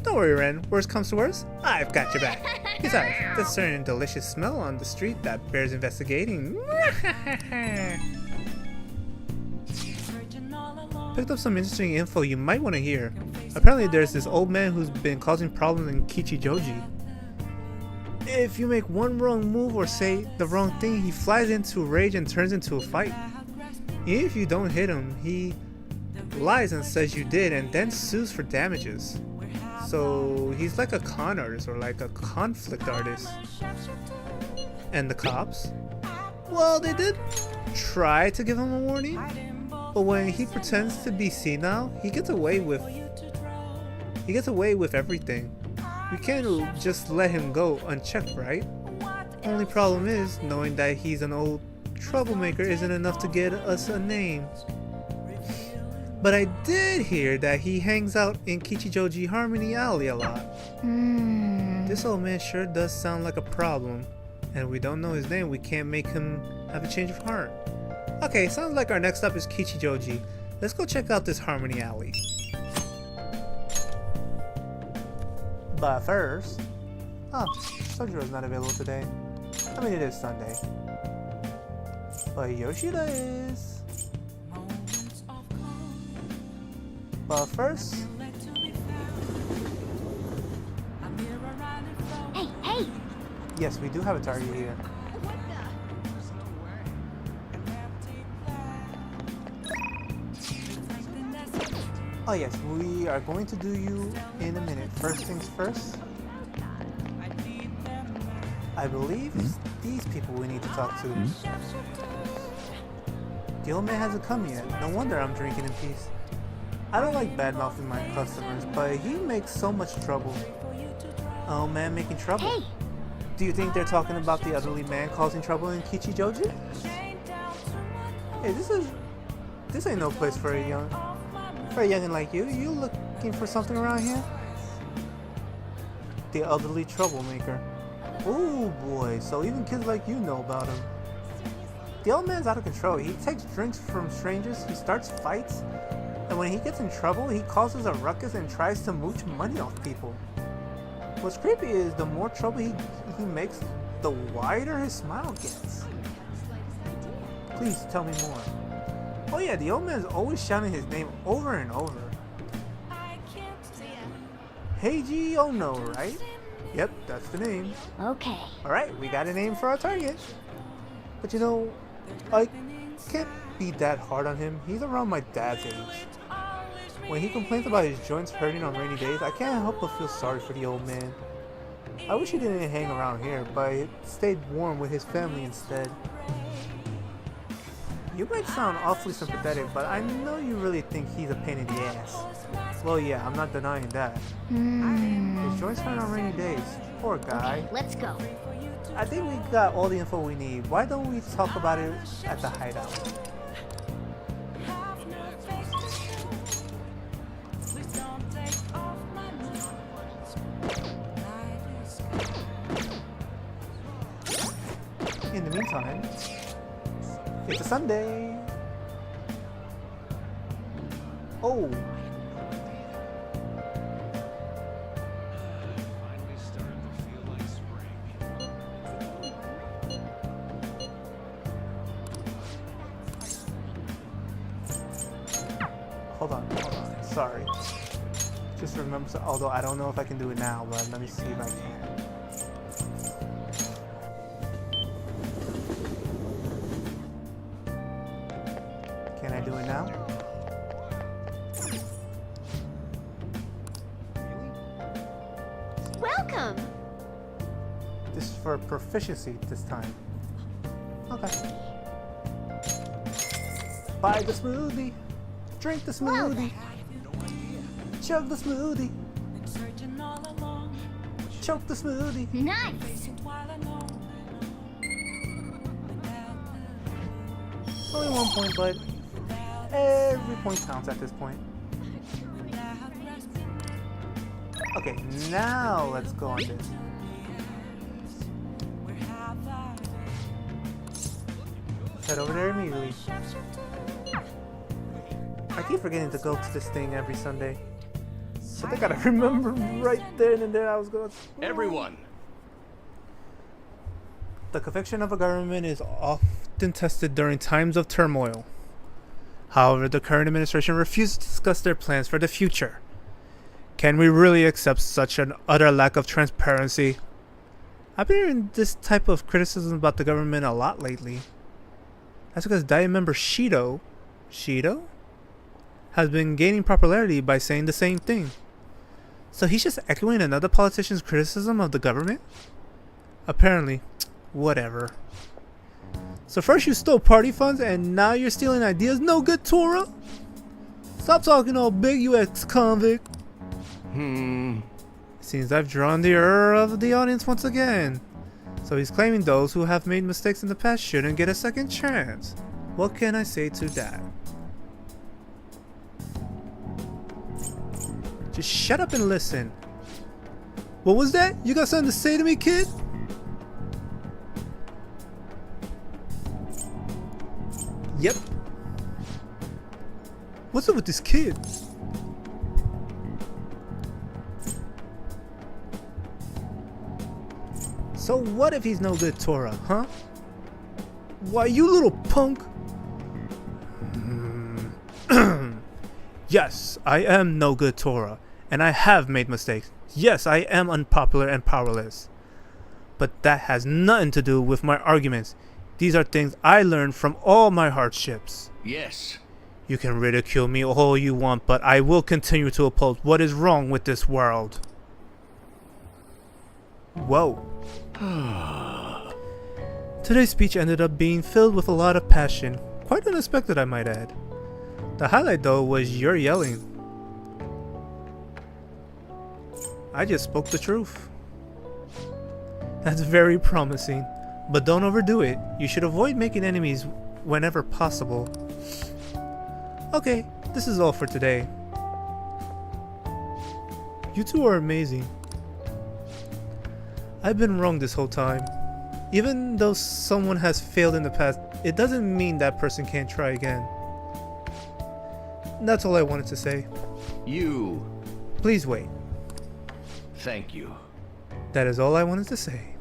Don't worry, Ren. Worst comes to worst, I've got your back. Besides, there's a certain delicious smell on the street that bears investigating. Picked up some interesting info you might want to hear. Apparently there's this old man who's been causing problems in Kichijoji. If you make one wrong move or say the wrong thing, he flies into rage and turns into a fight. If you don't hit him, he lies and says you did and then sues for damages. So he's like a con artist or like a conflict artist. And the cops? Well, they did try to give him a warning, but when he pretends to be senile, he gets away with everything. We can't just let him go unchecked, right? Only problem is, knowing that he's an old troublemaker isn't enough to get us a name. But I did hear that he hangs out in Kichijoji Harmony Alley a lot. This old man sure does sound like a problem. And we don't know his name, we can't make him have a change of heart. Okay, sounds like our next stop is Kichijoji. Let's go check out this Harmony Alley. But first... Oh, Sojiro's not available today. I mean, it is Sunday. But Yoshida is... But first... Hey, hey! Yes, we do have a target here. Oh yes, we are going to do you in a minute. First things first. I believe it's these people we need to talk to. The old man hasn't come yet. No wonder I'm drinking in peace. I don't like bad-mouthing my customers, but he makes so much trouble. Oh man, making trouble. Hey. Do you think they're talking about the elderly man causing trouble in Kichijoji? Hey, this ain't no place for a youngin' like you. You looking for something around here? The elderly troublemaker. Oh boy, so even kids like you know about him. The old man's out of control. He takes drinks from strangers, he starts fights, and when he gets in trouble, he causes a ruckus and tries to mooch money off people. What's creepy is the more trouble he makes, the wider his smile gets. Please tell me more. Oh yeah, the old man's always shouting his name over and over. Heiji Ono, right? Yep, that's the name. Okay. Alright, we got a name for our target. But you know, I can't be that hard on him. He's around my dad's age. When he complains about his joints hurting on rainy days, I can't help but feel sorry for the old man. I wish he didn't hang around here, but stayed warm with his family instead. You might sound awfully sympathetic, but I know you really think he's a pain in the ass. Well, yeah, I'm not denying that. His joints hurt on rainy days. Poor guy. Okay, let's go. I think we got all the info we need. Why don't we talk about it at the hideout? In the meantime, it's a Sunday. Oh. Hold on. Sorry. Just remember, although I don't know if I can do it now, but let me see if I can. Can I do it now? Welcome! This is for proficiency this time. Okay. Buy the smoothie. Drink the smoothie. Chug the smoothie. Choke the smoothie. Nice! Only 1 point, but every point counts at this point. Okay, now let's go on this. Let's head over there immediately. I keep forgetting to go to this thing every Sunday. So I gotta remember right then and there I was going to... Everyone! The conviction of a government is often tested during times of turmoil. However, the current administration refuses to discuss their plans for the future. Can we really accept such an utter lack of transparency? I've been hearing this type of criticism about the government a lot lately. That's because Diet member Shido has been gaining popularity by saying the same thing. So he's just echoing another politician's criticism of the government? Apparently. Whatever. So first you stole party funds and now you're stealing ideas? No good, Tora? Stop talking all big, you ex-convict. Seems I've drawn the ire of the audience once again. So he's claiming those who have made mistakes in the past shouldn't get a second chance. What can I say to that? Just shut up and listen. What was that? You got something to say to me, kid? Yep. What's up with this kid? So what if he's no good, Tora, huh? Why, you little punk? Yes, I am no good, Tora, and I have made mistakes. Yes, I am unpopular and powerless. But that has nothing to do with my arguments. These are things I learned from all my hardships. Yes. You can ridicule me all you want, but I will continue to oppose what is wrong with this world. Whoa. Today's speech ended up being filled with a lot of passion. Quite unexpected, I might add. The highlight, though, was your yelling. I just spoke the truth. That's very promising, but don't overdo it. You should avoid making enemies whenever possible. Okay, this is all for today. You two are amazing. I've been wrong this whole time. Even though someone has failed in the past, it doesn't mean that person can't try again. That's all I wanted to say. You. Please wait. Thank you. That is all I wanted to say.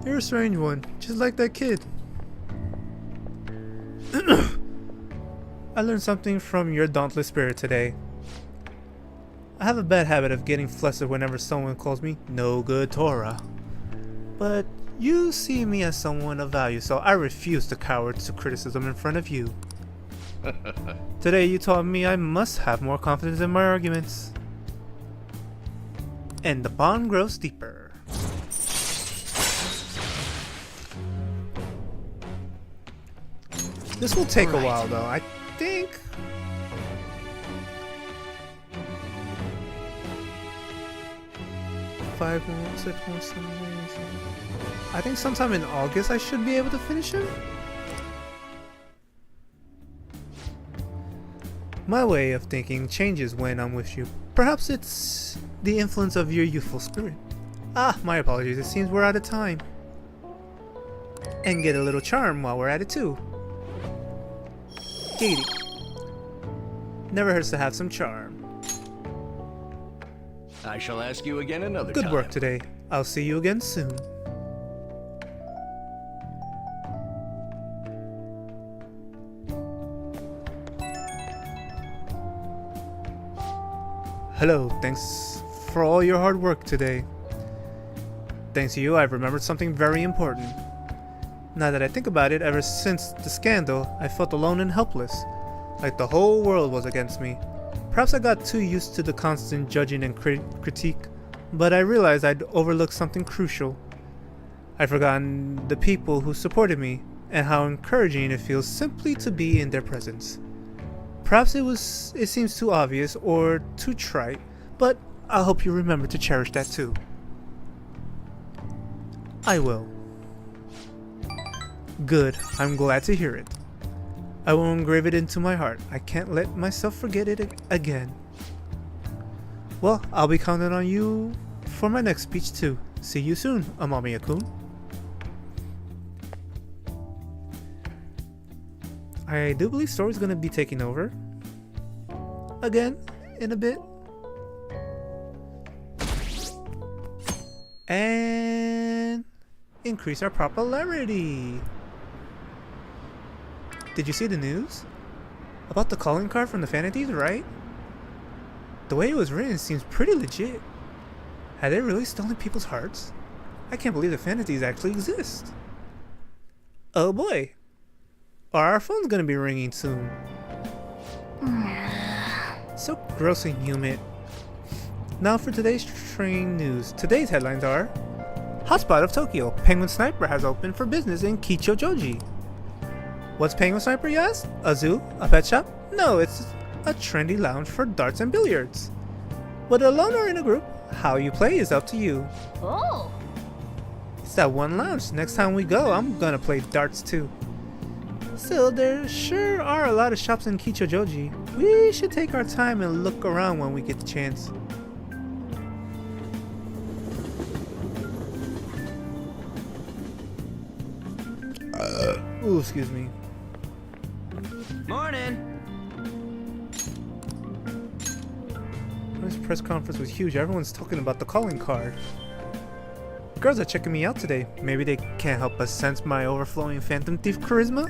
You're a strange one, just like that kid. I learned something from your dauntless spirit today. I have a bad habit of getting flustered whenever someone calls me no good Tora. But you see me as someone of value, so I refuse to cower to criticism in front of you. Today you taught me I must have more confidence in my arguments. And the bond grows deeper. This will take a while though, I think. Five more, 6 more, 7 days. I think sometime in August I should be able to finish him. My way of thinking changes when I'm with you. Perhaps it's the influence of your youthful spirit. Ah, my apologies, it seems we're out of time. And get a little charm while we're at it too. Giggity. Never hurts to have some charm. I shall ask you again another time. Good work today. I'll see you again soon. Hello, thanks for all your hard work today. Thanks to you, I've remembered something very important. Now that I think about it, ever since the scandal, I felt alone and helpless, like the whole world was against me. Perhaps I got too used to the constant judging and critique, but I realized I'd overlooked something crucial. I'd forgotten the people who supported me, and how encouraging it feels simply to be in their presence. Perhaps it seems too obvious or too trite, but I hope you remember to cherish that too. I will. Good, I'm glad to hear it. I will engrave it into my heart. I can't let myself forget it again. Well, I'll be counting on you for my next speech too. See you soon, Amamiya-kun. I do believe Story's gonna be taking over again in a bit. And increase our popularity. Did you see the news? About the calling card from the Fanaties, right? The way it was written seems pretty legit. Had they really stolen people's hearts? I can't believe the Fanaties actually exist. Oh boy. Are our phones gonna be ringing soon? So gross and humid. Now for today's train news. Today's headlines are: Hotspot of Tokyo. Penguin Sniper has opened for business in Kichojoji. What's Penguin Sniper, you ask? A zoo? A pet shop? No, it's a trendy lounge for darts and billiards. Whether alone or in a group, how you play is up to you. Oh! It's that one lounge. Next time we go, I'm gonna play darts too. Still, there sure are a lot of shops in Kichojoji. We should take our time and look around when we get the chance. Ooh, excuse me. Morning. This press conference was huge. Everyone's talking about the calling card. Girls are checking me out today. Maybe they can't help but sense my overflowing Phantom Thief charisma?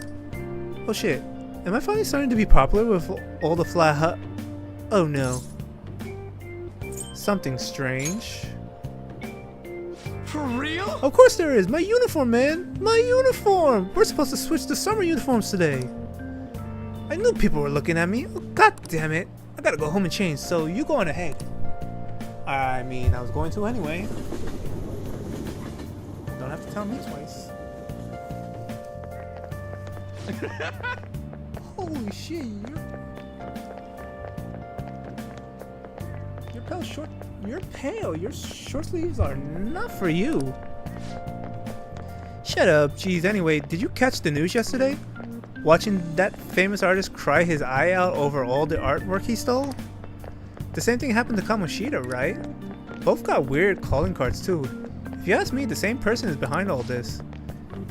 Oh shit. Am I finally starting to be popular with all the fly Oh no. Something strange. For real? Of course there is! My uniform, man! My uniform! We're supposed to switch to summer uniforms today. I knew people were looking at me. Oh, God damn it. I gotta go home and change, so you go on ahead. I mean, I was going to anyway. Don't have to tell me twice. Holy shit, you're pale short. You're pale. Your short sleeves are not for you. Shut up. Jeez, anyway, did you catch the news yesterday? Watching that famous artist cry his eye out over all the artwork he stole? The same thing happened to Kamoshida, right? Both got weird calling cards too. If you ask me, the same person is behind all this.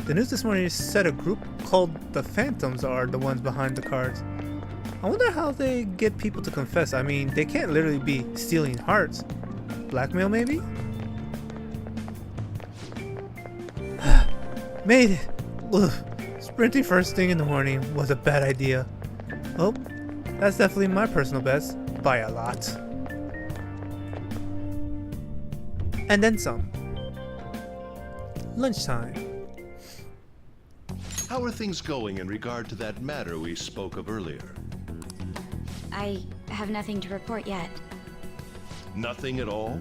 The news this morning said a group called the Phantoms are the ones behind the cards. I wonder how they get people to confess. I mean, they can't literally be stealing hearts. Blackmail, maybe? Made it! Ugh. Sprinting first thing in the morning was a bad idea. Oh, that's definitely my personal best, by a lot. And then some. Lunchtime. How are things going in regard to that matter we spoke of earlier? I have nothing to report yet. Nothing at all?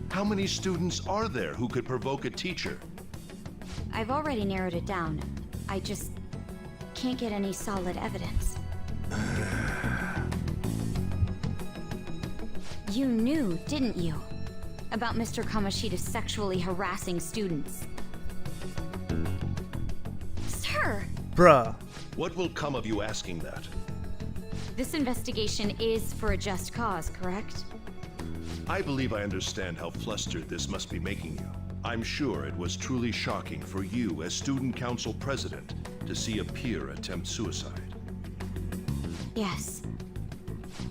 How many students are there who could provoke a teacher? I've already narrowed it down. I just can't get any solid evidence. You knew, didn't you? About Mr. Kamoshida sexually harassing students. Sir! Bruh. What will come of you asking that? This investigation is for a just cause, correct? I believe I understand how flustered this must be making you. I'm sure it was truly shocking for you as student council president to see a peer attempt suicide. Yes.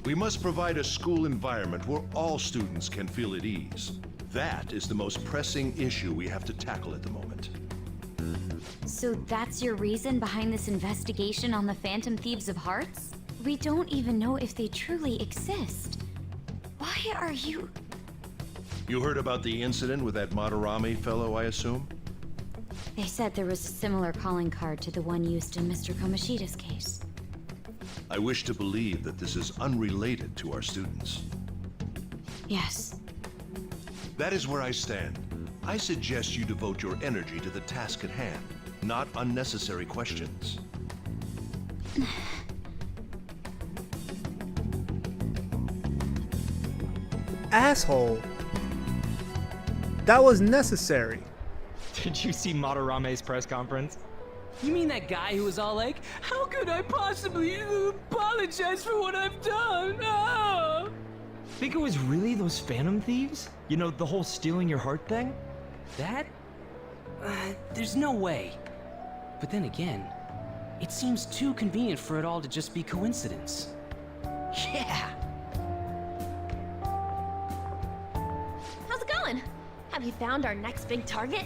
We must provide a school environment where all students can feel at ease. That is the most pressing issue we have to tackle at the moment. So that's your reason behind this investigation on the Phantom Thieves of Hearts? We don't even know if they truly exist. Why are you... You heard about the incident with that Madarame fellow, I assume? They said there was a similar calling card to the one used in Mr. Kamoshida's case. I wish to believe that this is unrelated to our students. Yes. That is where I stand. I suggest you devote your energy to the task at hand, not unnecessary questions. Asshole. That was necessary. Did you see Madarame's press conference? You mean that guy who was all like, "How could I possibly apologize for what I've done?" Ah! Think it was really those Phantom Thieves? You know, the whole stealing your heart thing? That? There's no way. But then again, it seems too convenient for it all to just be coincidence. Yeah. How's it going? Have you found our next big target?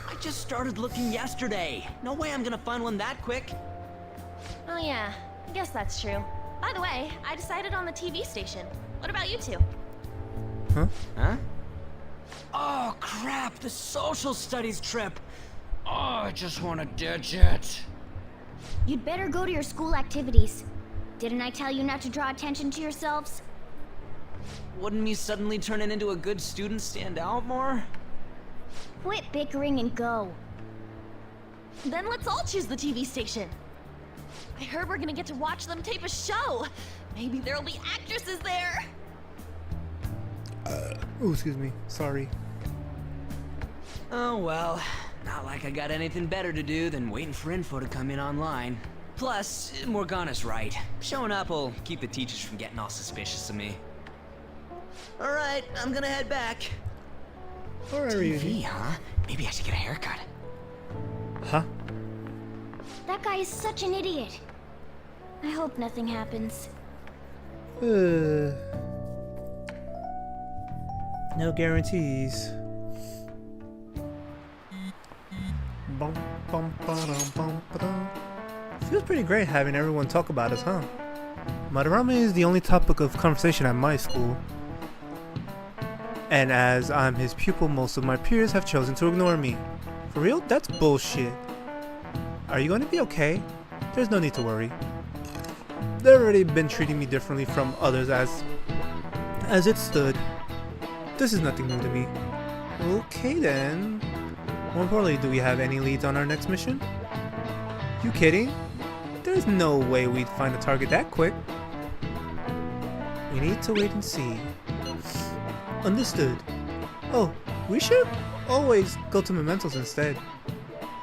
I just started looking yesterday. No way I'm gonna find one that quick. Oh yeah, I guess that's true. By the way, I decided on the TV station. What about you two? Huh? Huh? Oh crap, the social studies trip. Oh, I just want to ditch it. You'd better go to your school activities. Didn't I tell you not to draw attention to yourselves? Wouldn't me suddenly turning into a good student stand out more? Quit bickering and go. Then let's all choose the TV station. I heard we're gonna get to watch them tape a show. Maybe there'll be actresses there. Ooh, excuse me. Sorry. Oh well, Not like I got anything better to do than waiting for info to come in online. Plus, Morgana's right. Showing up will keep the teachers from getting all suspicious of me. Alright, I'm gonna head back. Alright, TV, huh? Maybe I should get a haircut. Huh? That guy is such an idiot. I hope nothing happens. No guarantees. Bum, bum, ba-dum, bum, ba-dum. Feels pretty great having everyone talk about us, huh? Madarame is the only topic of conversation at my school. And as I'm his pupil, most of my peers have chosen to ignore me. For real? That's bullshit. Are you going to be okay? There's no need to worry. They've already been treating me differently from others as it stood. This is nothing new to me. Okay then. More importantly, do we have any leads on our next mission? You kidding? There's no way we'd find a target that quick. We need to wait and see. Understood. Oh, we should always go to Mementos instead.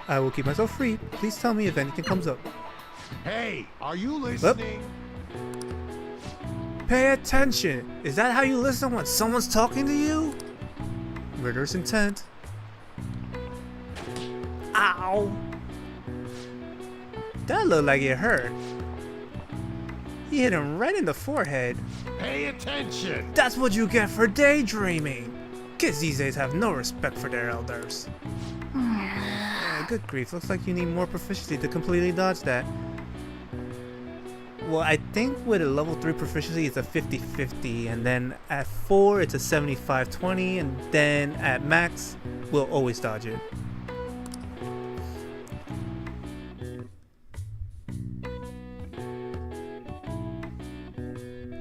I will keep myself free. Please tell me if anything comes up. Hey, are you listening? Pay attention! Is that how you listen when someone's talking to you? Murderous intent. Ow! That looked like it hurt. He hit him right in the forehead. Pay attention! That's what you get for daydreaming! Kids these days have no respect for their elders. Good grief, looks like you need more proficiency to completely dodge that. Well, I think with a level 3 proficiency it's a 50-50, and then at 4 it's a 75-20, and then at max we'll always dodge it.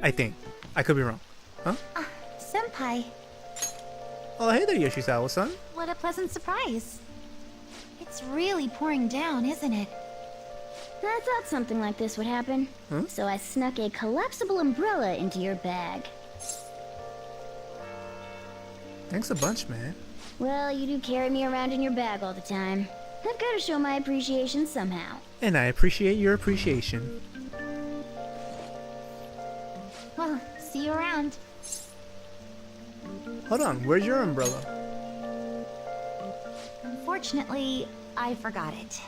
I think. I could be wrong. Huh? Senpai, Oh, hey there, Yoshizawa-san. what a pleasant surprise. It's really pouring down, isn't it? I thought something like this would happen. Huh? So I snuck a collapsible umbrella into your bag. Thanks a bunch, man. Well, you do carry me around in your bag all the time. I've got to show my appreciation somehow. And I appreciate your appreciation. Well, see you around. Hold on, where's your umbrella? Unfortunately, I forgot it.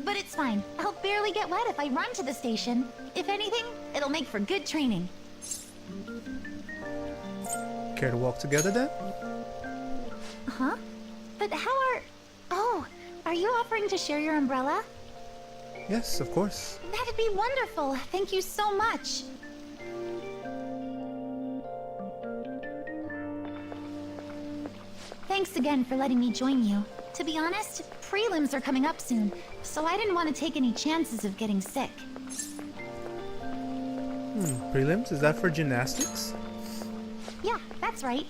But it's fine. I'll barely get wet if I run to the station. If anything, it'll make for good training. Care to walk together then? Huh? But how are... Oh, are you offering to share your umbrella? Yes, of course. That'd be wonderful. Thank you so much. Thanks again for letting me join you. To be honest, prelims are coming up soon, so I didn't want to take any chances of getting sick. Prelims? Is that for gymnastics? Yeah, that's right.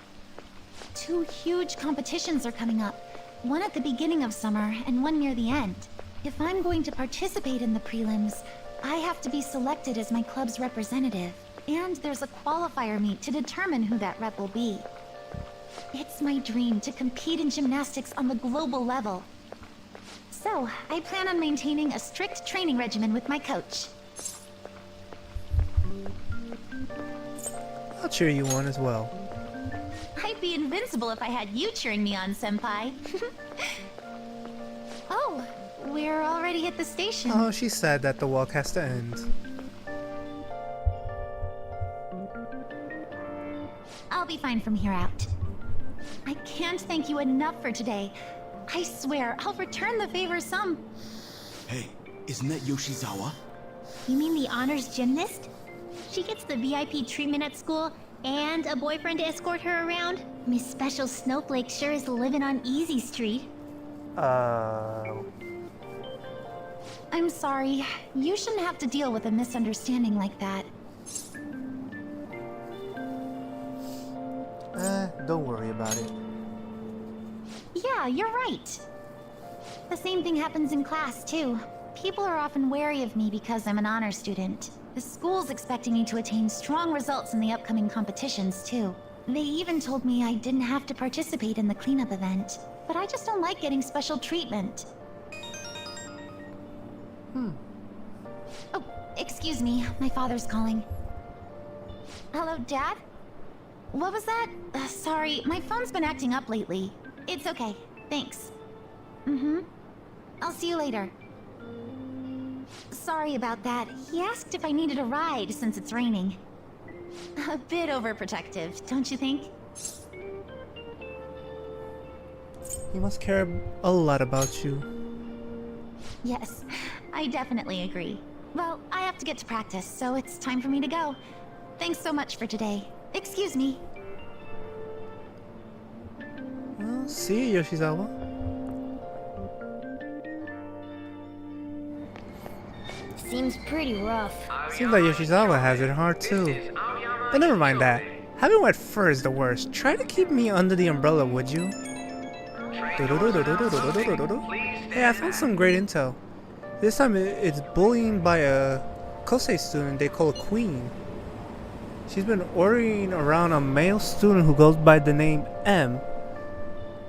2 huge competitions are coming up. One at the beginning of summer and one near the end. If I'm going to participate in the prelims, I have to be selected as my club's representative. And there's a qualifier meet to determine who that rep will be. It's my dream to compete in gymnastics on the global level. So, I plan on maintaining a strict training regimen with my coach. I'll cheer you on as well. I'd be invincible if I had you cheering me on, Senpai. Oh, we're already at the station. Oh, she's sad that the walk has to end. I'll be fine from here out. I can't thank you enough for today. I swear, I'll return the favor some... Hey, isn't that Yoshizawa? You mean the honors gymnast? She gets the VIP treatment at school and a boyfriend to escort her around? Miss Special Snowflake sure is living on Easy Street. I'm sorry. You shouldn't have to deal with a misunderstanding like that. Don't worry about it. Yeah, you're right. The same thing happens in class, too. People are often wary of me because I'm an honor student. The school's expecting me to attain strong results in the upcoming competitions, too. They even told me I didn't have to participate in the cleanup event. but I just don't like getting special treatment. Oh, excuse me. My father's calling. Hello, Dad? What was that? Sorry, my phone's been acting up lately. It's okay. Thanks. I'll see you later. Sorry about that. He asked if I needed a ride since it's raining. A bit overprotective, don't you think? He must care a lot about you. Yes, I definitely agree. Well, I have to get to practice, so it's time for me to go. Thanks so much for today. Excuse me. Well, see you, Yoshizawa. Seems pretty rough. Seems like Yoshizawa has it hard too. But never mind that. Having wet fur is the worst. Try to keep me under the umbrella, would you? Hey, I found some great intel. This time it's bullying by a Kosei student they call a queen. She's been ordering around a male student who goes by the name M.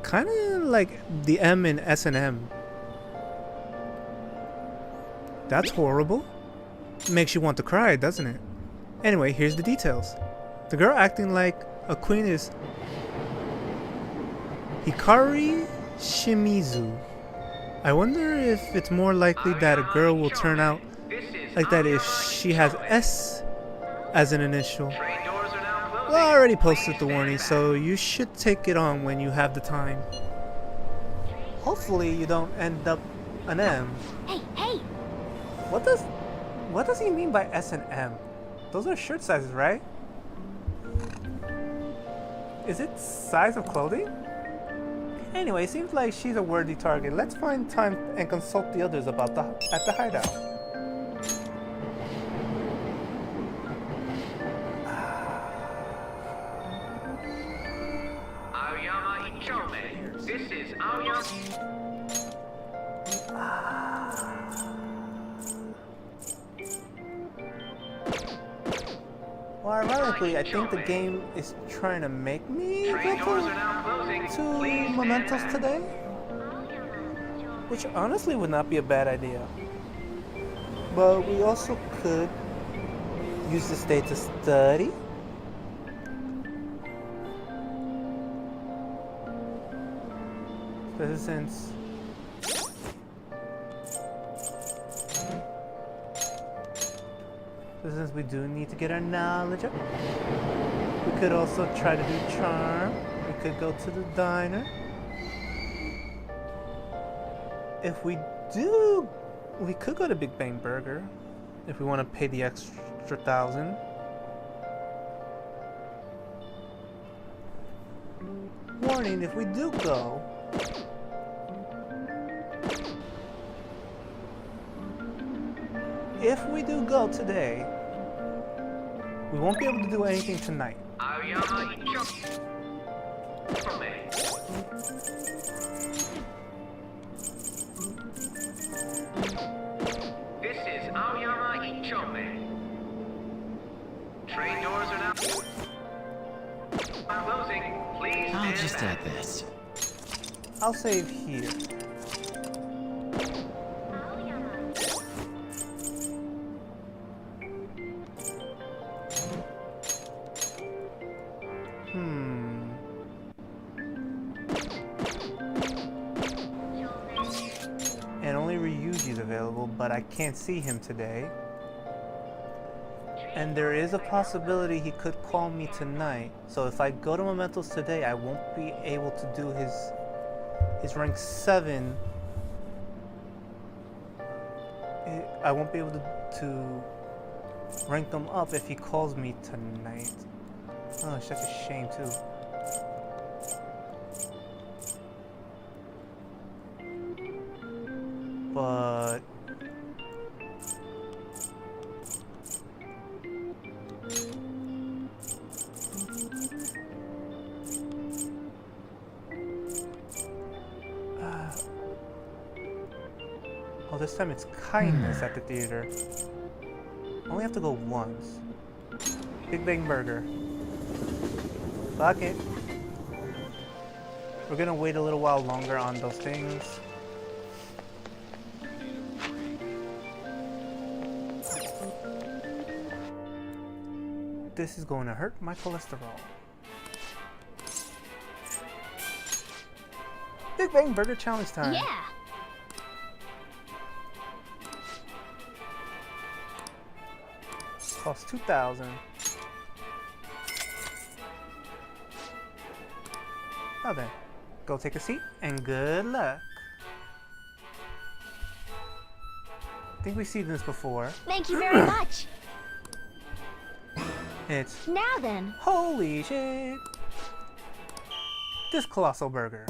Kinda like the M in S&M. That's horrible. Makes you want to cry, doesn't it? Anyway, here's the details. The girl acting like a queen is Hikari Shimizu. I wonder if it's more likely that a girl will turn out like that if she has S as an initial. Well, I already posted the warning, so you should take it on when you have the time. Hopefully you don't end up an M. Hey, hey! What does he mean by S and M? Those are shirt sizes, right? Is it size of clothing? Anyway, seems like she's a worthy target. Let's find time and consult the others about at the hideout. Aoyama Ichome. This is Aoyama. Well, ironically, I think the game is trying to make me go to Mementos today, which honestly would not be a bad idea. But we also could use this day to study. Since we do need to get our knowledge up, we could also try to do charm. We could go to the diner. If we do, we could go to Big Bang Burger if we want to pay the extra 1,000. Warning, if we do go, today, we won't be able to do anything tonight. Aoyama Ichome. This is Aoyama Ichome. Train doors are now closing. Please I'll stand just back. add this. I'll save here. And only Ryuji's available, but I can't see him today. And there is a possibility he could call me tonight. So if I go to Mementos today, I won't be able to do his rank 7. I won't be able to rank him up if he calls me tonight. Oh, it's such a shame too. But oh, this time it's kindness at the theater. Only have to go once. Big Bang Burger. Fuck it. We're gonna wait a little while longer on those things. This is going to hurt my cholesterol. Big Bang Burger Challenge time. Yeah. Cost 2,000. Now then, go take a seat and good luck. I think we've seen this before. Thank you very much. It's Now then. holy shit. This colossal burger.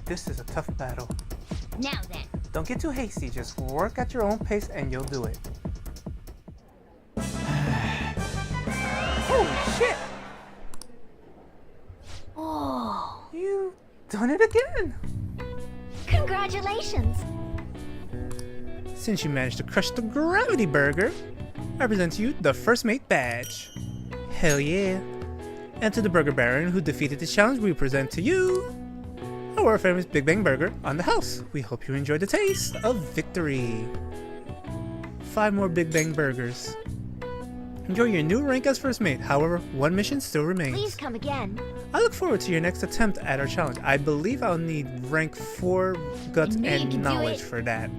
This is a tough battle. Now then. Don't get too hasty, just work at your own pace and you'll do it. Holy shit! Oh. You've done it again! Congratulations. Since you managed to crush the gravity burger, I present to you the First Mate badge. Hell yeah! And to the Burger Baron who defeated the challenge, we present to you our famous Big Bang Burger on the house. We hope you enjoyed the taste of victory. 5 more Big Bang Burgers. Enjoy your new rank as First Mate, however, one mission still remains. Please come again. I look forward to your next attempt at our challenge. I believe I'll need rank 4 guts and knowledge for that.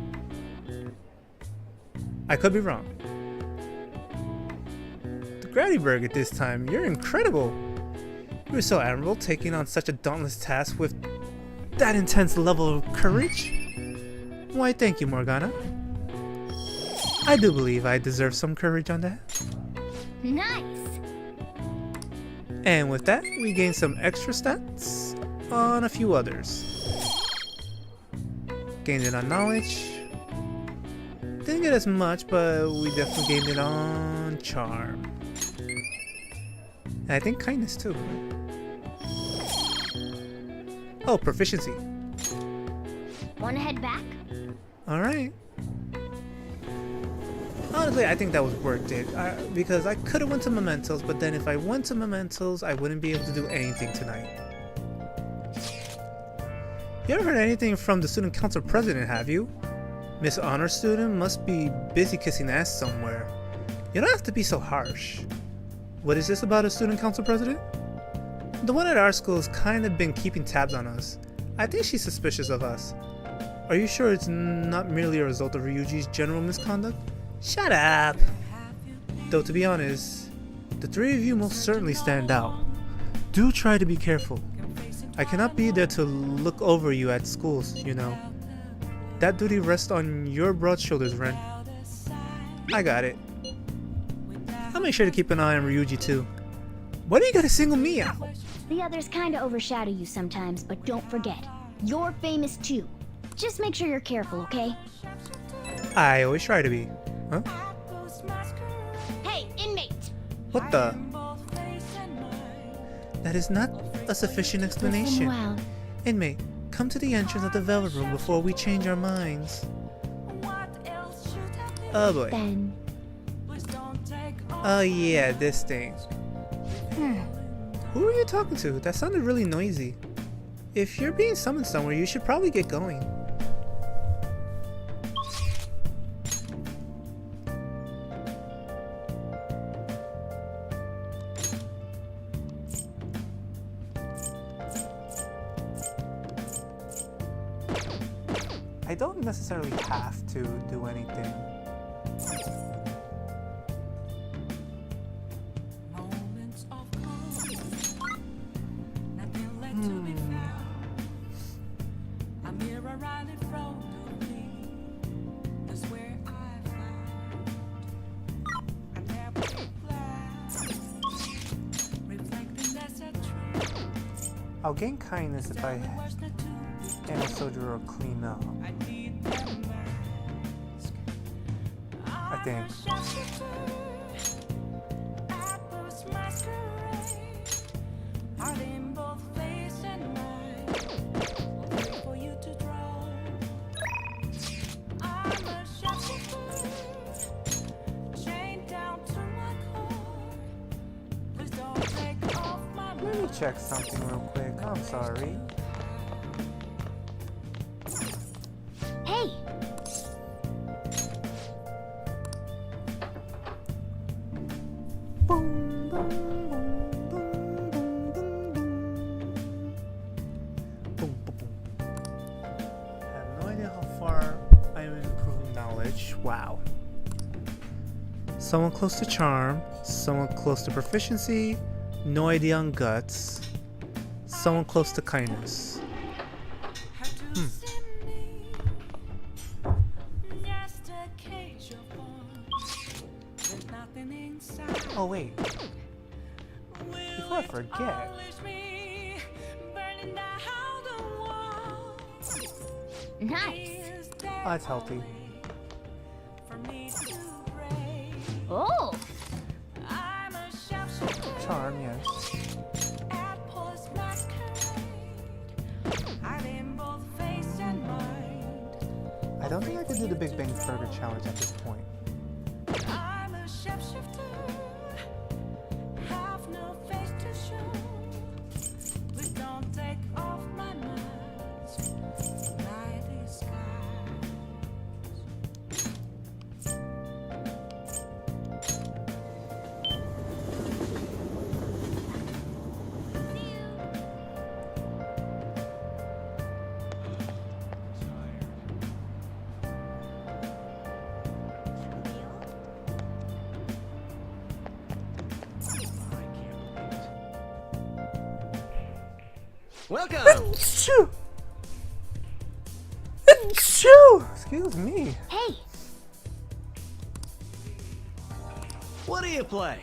I could be wrong. The Gravity Burger this time, you're incredible. You were so admirable taking on such a dauntless task with that intense level of courage. Why, thank you, Morgana. I do believe I deserve some courage on that. Nice. And with that, we gain some extra stats on a few others. Gained it on knowledge. Didn't get as much, but we definitely gained it on charm. And I think kindness too. Oh, proficiency. Wanna head back? Alright. Honestly, I think that was worth it. Because I could have went to Mementos, but then if I went to Mementos, I wouldn't be able to do anything tonight. You ever heard anything from the student council president, have you? Miss Honor Student must be busy kissing ass somewhere. You don't have to be so harsh. What is this about a student council president? The one at our school has kind of been keeping tabs on us. I think she's suspicious of us. Are you sure it's not merely a result of Ryuji's general misconduct? Shut up! Though to be honest, the 3 of you most certainly stand out. Do try to be careful. I cannot be there to look over you at schools, you know. That duty rests on your broad shoulders, Ren. I got it. I'll make sure to keep an eye on Ryuji too. Why do you gotta single me out? The others kinda overshadow you sometimes, but don't forget, you're famous too. Just make sure you're careful, okay? I always try to be. Huh? Hey, inmate! What the? That is not a sufficient explanation. Well. Inmate, come to the entrance of the Velvet Room before we change our minds. Oh boy. Then. Oh yeah, this thing. Who are you talking to? That sounded really noisy. If you're being summoned somewhere, you should probably get going. I don't necessarily have to do anything. I'll gain kindness if I am a soldier or clean up. I think. Let me check something real quick. I'm sorry. Hey! I have no idea how far I am improving knowledge. Wow. Someone close to charm, someone close to proficiency, no idea on guts, someone close to kindness. Oh wait, before I forget, Nice! oh, that's healthy. Oh! Charm, yes. I don't think I could do the Big Bang Burger challenge at this point. Welcome! Achoo! Achoo! Excuse me. Hey! What do you play?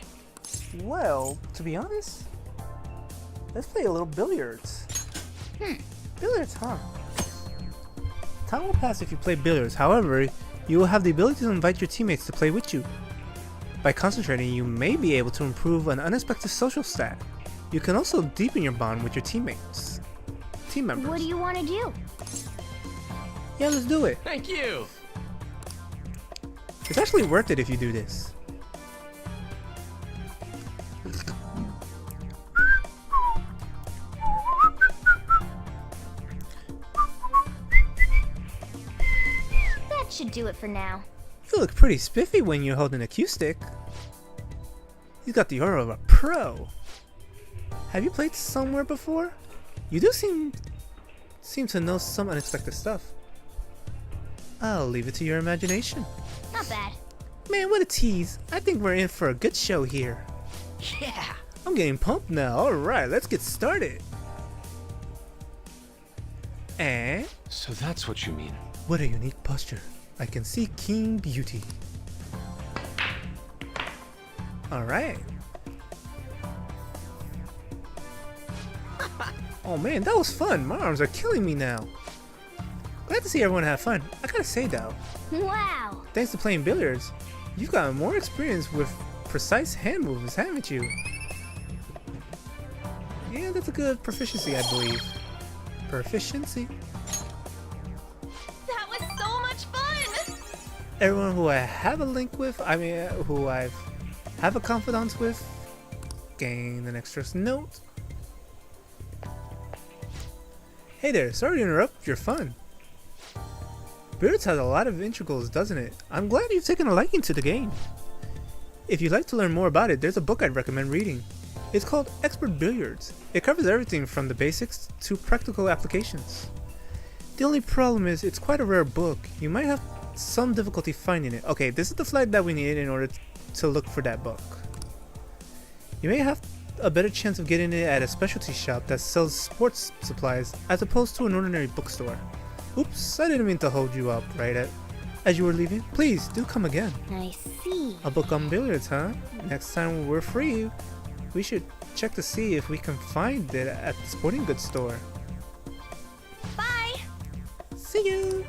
Well, to be honest, let's play a little billiards. Billiards, huh? Time will pass if you play billiards. However, you will have the ability to invite your teammates to play with you. By concentrating, you may be able to improve an unexpected social stat. You can also deepen your bond with your team members. What do you want to do? Yeah, let's do it. Thank you! It's actually worth it if you do this. That should do it for now. You look pretty spiffy when you're holding a cue stick. He's got the aura of a pro. Have you played somewhere before? You do seem to know some unexpected stuff. I'll leave it to your imagination. Not bad. Man, what a tease. I think we're in for a good show here. Yeah! I'm getting pumped now. Alright, let's get started. And? So that's what you mean. What a unique posture. I can see keen beauty. Alright. Oh man, that was fun. My arms are killing me now. Glad to see everyone have fun. I gotta say though, Wow! thanks to playing billiards, you've gotten more experience with precise hand movements, haven't you? Yeah, that's a good proficiency, I believe. Proficiency. That was so much fun! Everyone who I have a link with, who I have a confidant with, gain an extra note. Hey there, sorry to interrupt your fun. Billiards has a lot of integrals, doesn't it? I'm glad you've taken a liking to the game. If you'd like to learn more about it, there's a book I'd recommend reading. It's called Expert Billiards. It covers everything from the basics to practical applications. The only problem is it's quite a rare book. You might have some difficulty finding it. Okay, this is the flight that we need in order to look for that book. You may have a better chance of getting it at a specialty shop that sells sports supplies as opposed to an ordinary bookstore. Oops, I didn't mean to hold you up as you were leaving. Please do come again. I see. A book on billiards, huh? Next time we're free, we should check to see if we can find it at the sporting goods store. Bye! See you!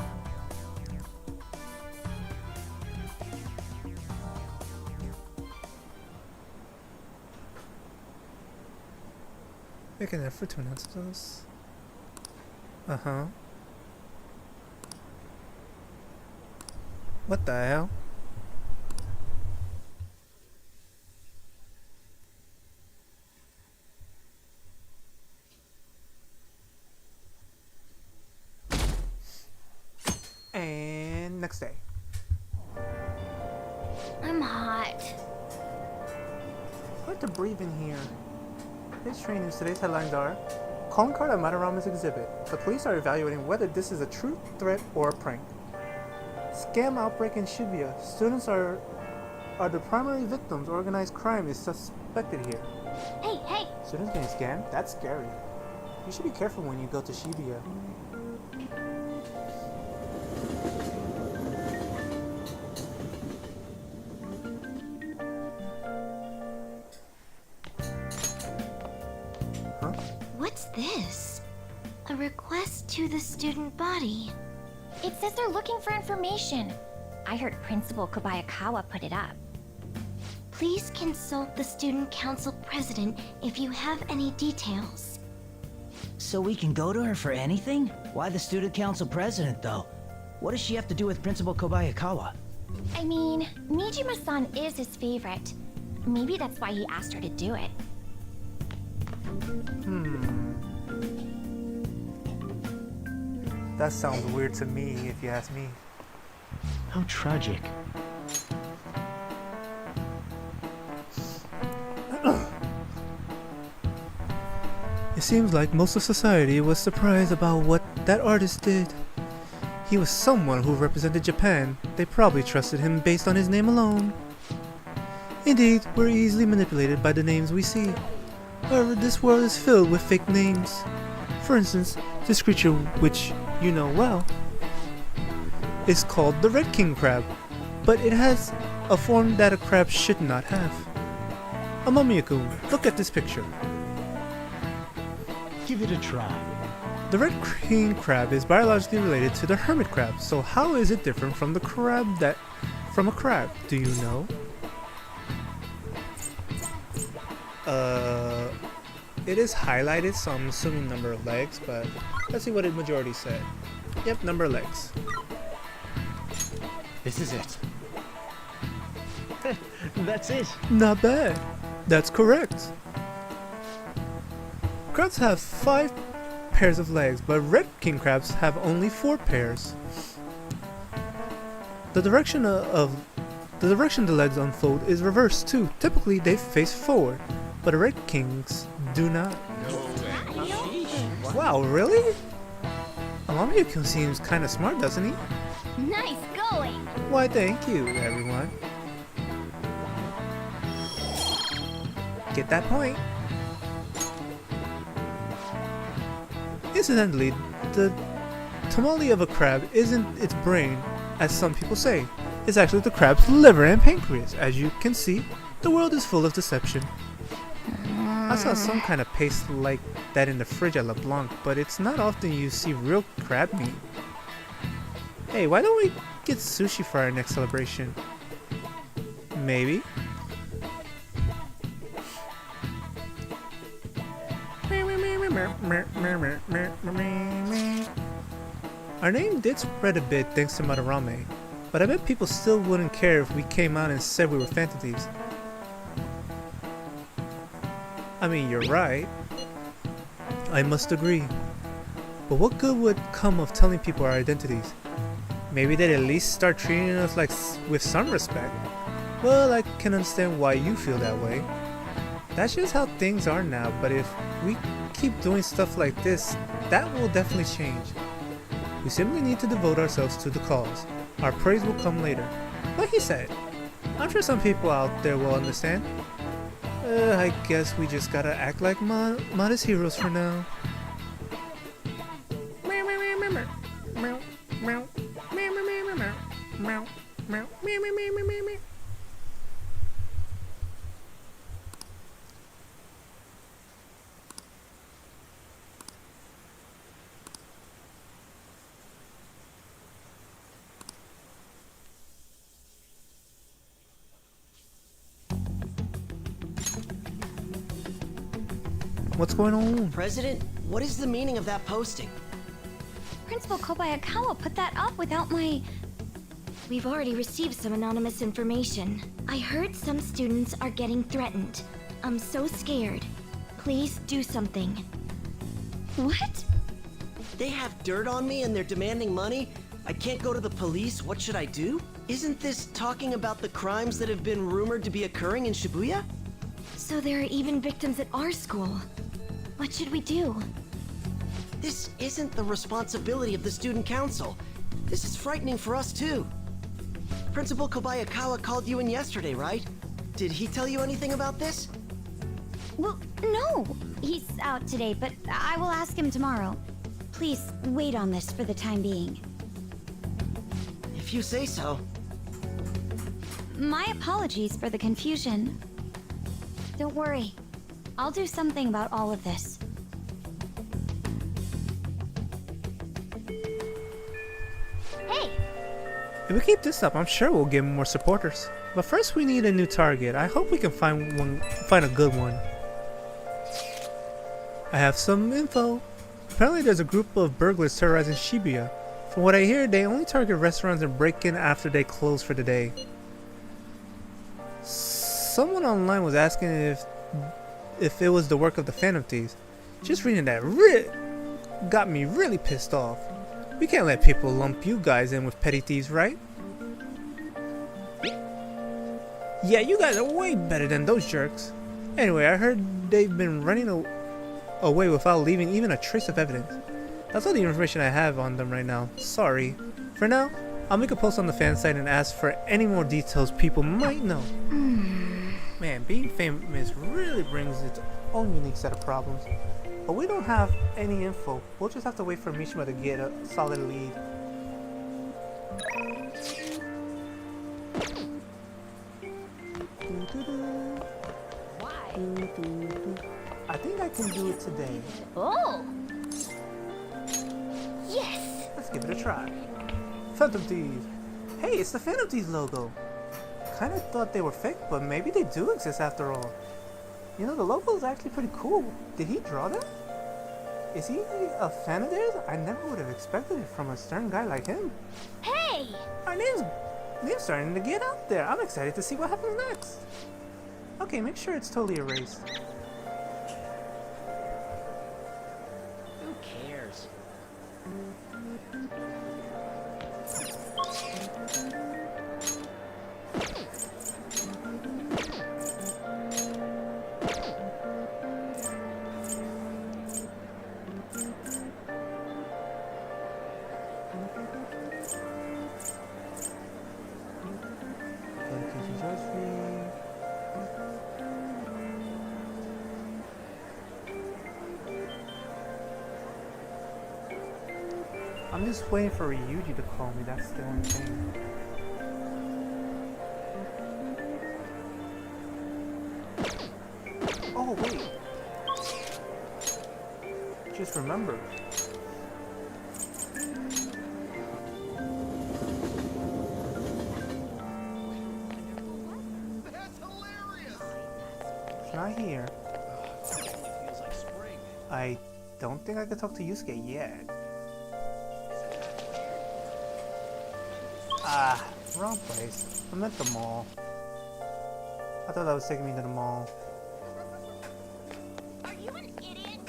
Make an effort to announce those. Uh-huh. What the hell? Next day. I'm hot. Hard to breathe in here. Today's training news. Today's headlines are: calling card at Madarama's exhibit. The police are evaluating whether this is a true threat or a prank. Scam outbreak in Shibuya. Students are the primary victims. Organized crime is suspected here. Hey, hey! Students getting scammed? That's scary. You should be careful when you go to Shibuya. Huh? What's this? A request to the student body. It says they're looking for information. I heard Principal Kobayakawa put it up. Please consult the student council president if you have any details. So we can go to her for anything? Why the student council president, though? What does she have to do with Principal Kobayakawa? I mean, Nijima-san is his favorite. Maybe that's why he asked her to do it. That sounds weird to me, if you ask me. How tragic. It seems like most of society was surprised about what that artist did. He was someone who represented Japan. They probably trusted him based on his name alone. Indeed, we're easily manipulated by the names we see. However, this world is filled with fake names. For instance, this creature, which you know well, is called the Red King Crab, but it has a form that a crab should not have. Amamiya-kun, look at this picture. Give it a try. The Red King Crab is biologically related to the hermit crab, so how is it different from the crab from a crab? Do you know? It is highlighted, so I'm assuming number of legs, but let's see what the majority said. Yep, number of legs. This is it. That's it. Not bad. That's correct. Crabs have 5 pairs of legs, but red king crabs have only 4 pairs. The direction the legs unfold is reversed too. Typically they face forward, but the red kings do not. Wow, really? Amamiya-kun seems kind of smart, doesn't he? Nice going! Why, thank you, everyone. Get that point. Incidentally, the tamale of a crab isn't its brain, as some people say. It's actually the crab's liver and pancreas. As you can see, the world is full of deception. I saw some kind of paste like that in the fridge at LeBlanc, but it's not often you see real crab meat. Hey, why don't we get sushi for our next celebration? Maybe. Our name did spread a bit thanks to Madarame, but I bet people still wouldn't care if we came out and said we were Phantom Thieves. I mean, you're right. I must agree. But what good would come of telling people our identities? Maybe they'd at least start treating us like with some respect. Well, I can understand why you feel that way. That's just how things are now, but if we keep doing stuff like this, that will definitely change. We simply need to devote ourselves to the cause. Our praise will come later. Like he said, I'm sure some people out there will understand. I guess we just gotta act like modest heroes for now. What's going on? President, what is the meaning of that posting? Principal Kobayakawa put that up without my... We've already received some anonymous information. I heard some students are getting threatened. I'm so scared. Please do something. What? They have dirt on me and they're demanding money? I can't go to the police. What should I do? Isn't this talking about the crimes that have been rumored to be occurring in Shibuya? So there are even victims at our school. What should we do? This isn't the responsibility of the student council. This is frightening for us too. Principal Kobayakawa called you in yesterday, right? Did he tell you anything about this? Well, no. He's out today, but I will ask him tomorrow. Please wait on this for the time being. If you say so. My apologies for the confusion. Don't worry. I'll do something about all of this. Hey! If we keep this up, I'm sure we'll get more supporters. But first we need a new target. I hope we can find a good one. I have some info. Apparently there's a group of burglars terrorizing Shibuya. From what I hear, they only target restaurants and break in after they close for the day. Someone online was asking if it was the work of the Phantom Thieves. Just reading that got me really pissed off. We can't let people lump you guys in with petty thieves, right? Yeah, you guys are way better than those jerks. Anyway, I heard they've been running away without leaving even a trace of evidence. That's all the information I have on them right now. Sorry. For now, I'll make a post on the fan site and ask for any more details people might know. Man, being famous really brings its own unique set of problems. But we don't have any info. We'll just have to wait for Mishima to get a solid lead. I think I can do it today. Oh! Yes! Let's give it a try. Phantom Thieves! Hey, it's the Phantom Thieves logo! Kinda thought they were fake, but maybe they do exist after all. You know, the logo is actually pretty cool. Did he draw that? Is he a fan of theirs? I never would have expected it from a stern guy like him. Hey! Our name's starting to get out there. I'm excited to see what happens next. Okay, make sure it's totally erased. Who cares? I'm just waiting for Ryuji to call me, that's the only thing. Oh, wait. Just remember. It's not here. I don't think I can talk to Yusuke yet. Ah, wrong place. I meant the mall. I thought that was taking me to the mall. Are you an idiot?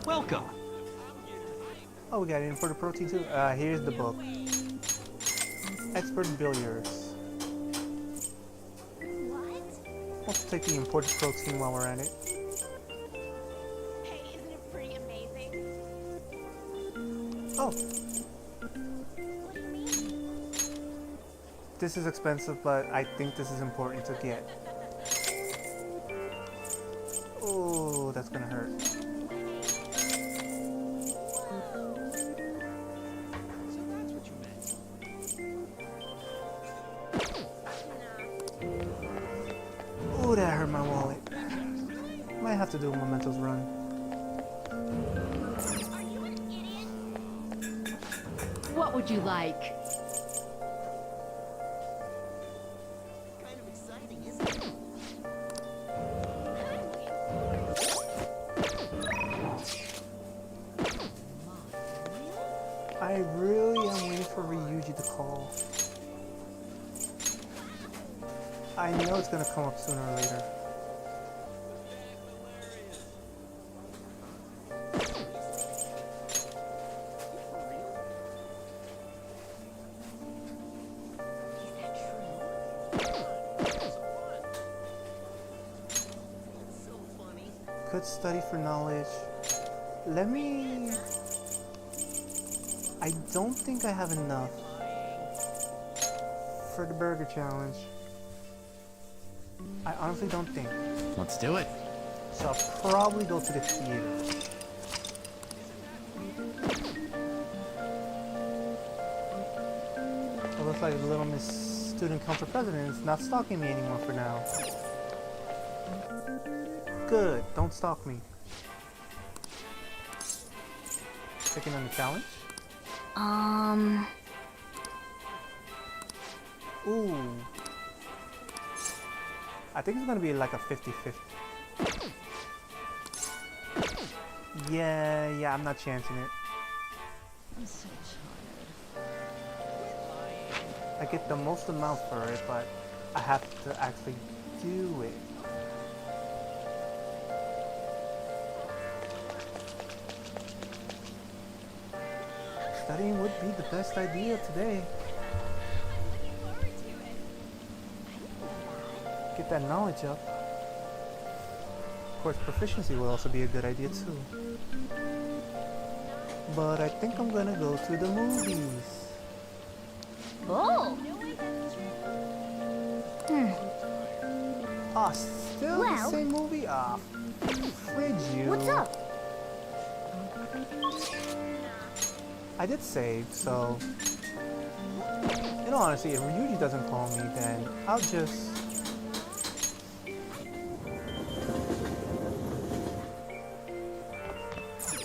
Welcome. Oh, we got in for the protein too. Here's the book. Expert Billiards. Let's take the imported protein while we're at it. Hey, isn't it pretty amazing? Oh. What do you mean? This is expensive, but I think this is important to get. Oh, that's gonna hurt. Oh, that hurt my wallet. Might have to do a Mementos run. What would you like? Kind of exciting, isn't it? I really am waiting for Ryuji to call. I know it's gonna come up sooner or later. Could study for knowledge. Let me... I don't think I have enough for the burger challenge. I honestly don't think. Let's do it. So I'll probably go to the theater. It looks like Little Miss Student Council President is not stalking me anymore for now. Good, don't stalk me. Taking on the challenge? Ooh. I think it's gonna be like a 50-50. Yeah, I'm not chancing it. I'm so tired. I get the most amount for it, but I have to actually do it. Studying would be the best idea today. Get that knowledge up. Of course, proficiency will also be a good idea too. But I think I'm gonna go to the movies. Oh! Ah, still the same movie? Ah, fridge you. What's up? I did save, so... In all honesty, if Ryuji doesn't call me, then I'll just...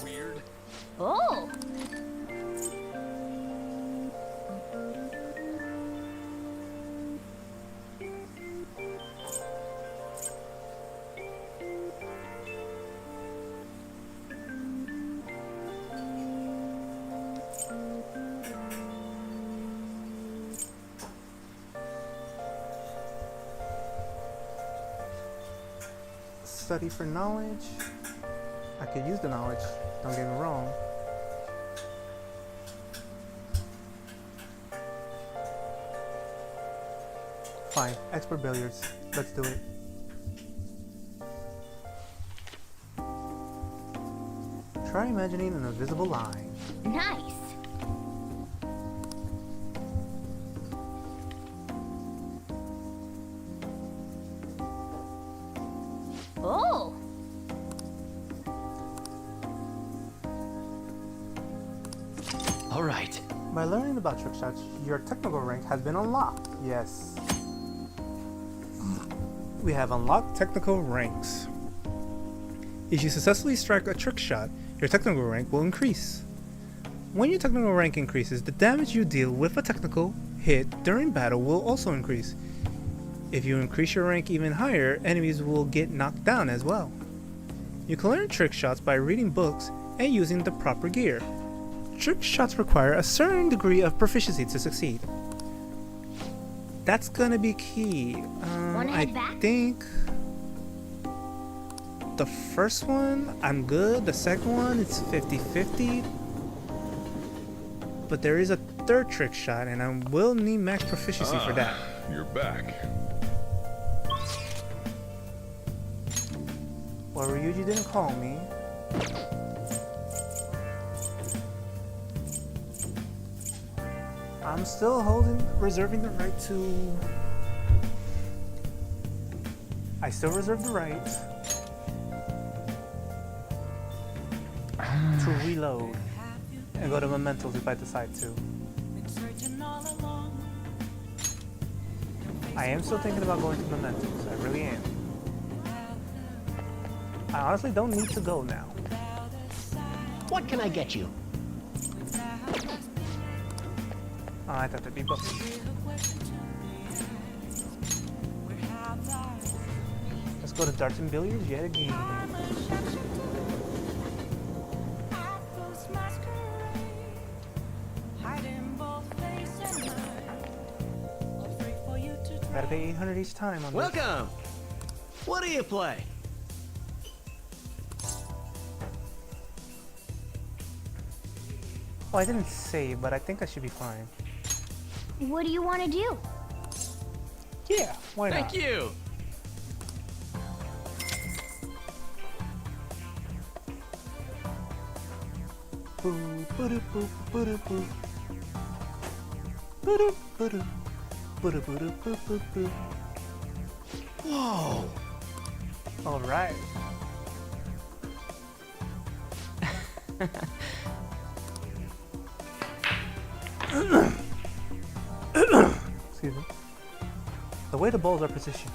Weird. Oh! Study for knowledge. I could use the knowledge, don't get me wrong. Fine, expert billiards. Let's do it. Try imagining an invisible line. Nice. Oh! All right. By learning about trick shots, your technical rank has been unlocked. Yes. We have unlocked technical ranks. If you successfully strike a trick shot, your technical rank will increase. When your technical rank increases, the damage you deal with a technical hit during battle will also increase. If you increase your rank even higher, enemies will get knocked down as well. You can learn trick shots by reading books and using the proper gear. Trick shots require a certain degree of proficiency to succeed. That's gonna be key. I think the first one, I'm good. The second one, it's 50-50. But there is a third trick shot, and I will need max proficiency for that. You're back. Well, Ryuji didn't call me. I'm still reserving the right to... I still reserve the right to reload and go to Mementos if I decide to. I am still thinking about going to Mementos, I really am. I honestly don't need to go now. What can I get you? Oh, I thought that'd be both. Let's go to darts and billiards yet again. Gotta pay 800 each time on this. Welcome! What do you play? Oh, I didn't save, but I think I should be fine. What do you want to do? Yeah, why not? Thank you! Boo, boo, boo, boo, boo. Boo, boo, boo, boo, boo, boo, boo, boo. Whoa! All right. Excuse me. The way the balls are positioned,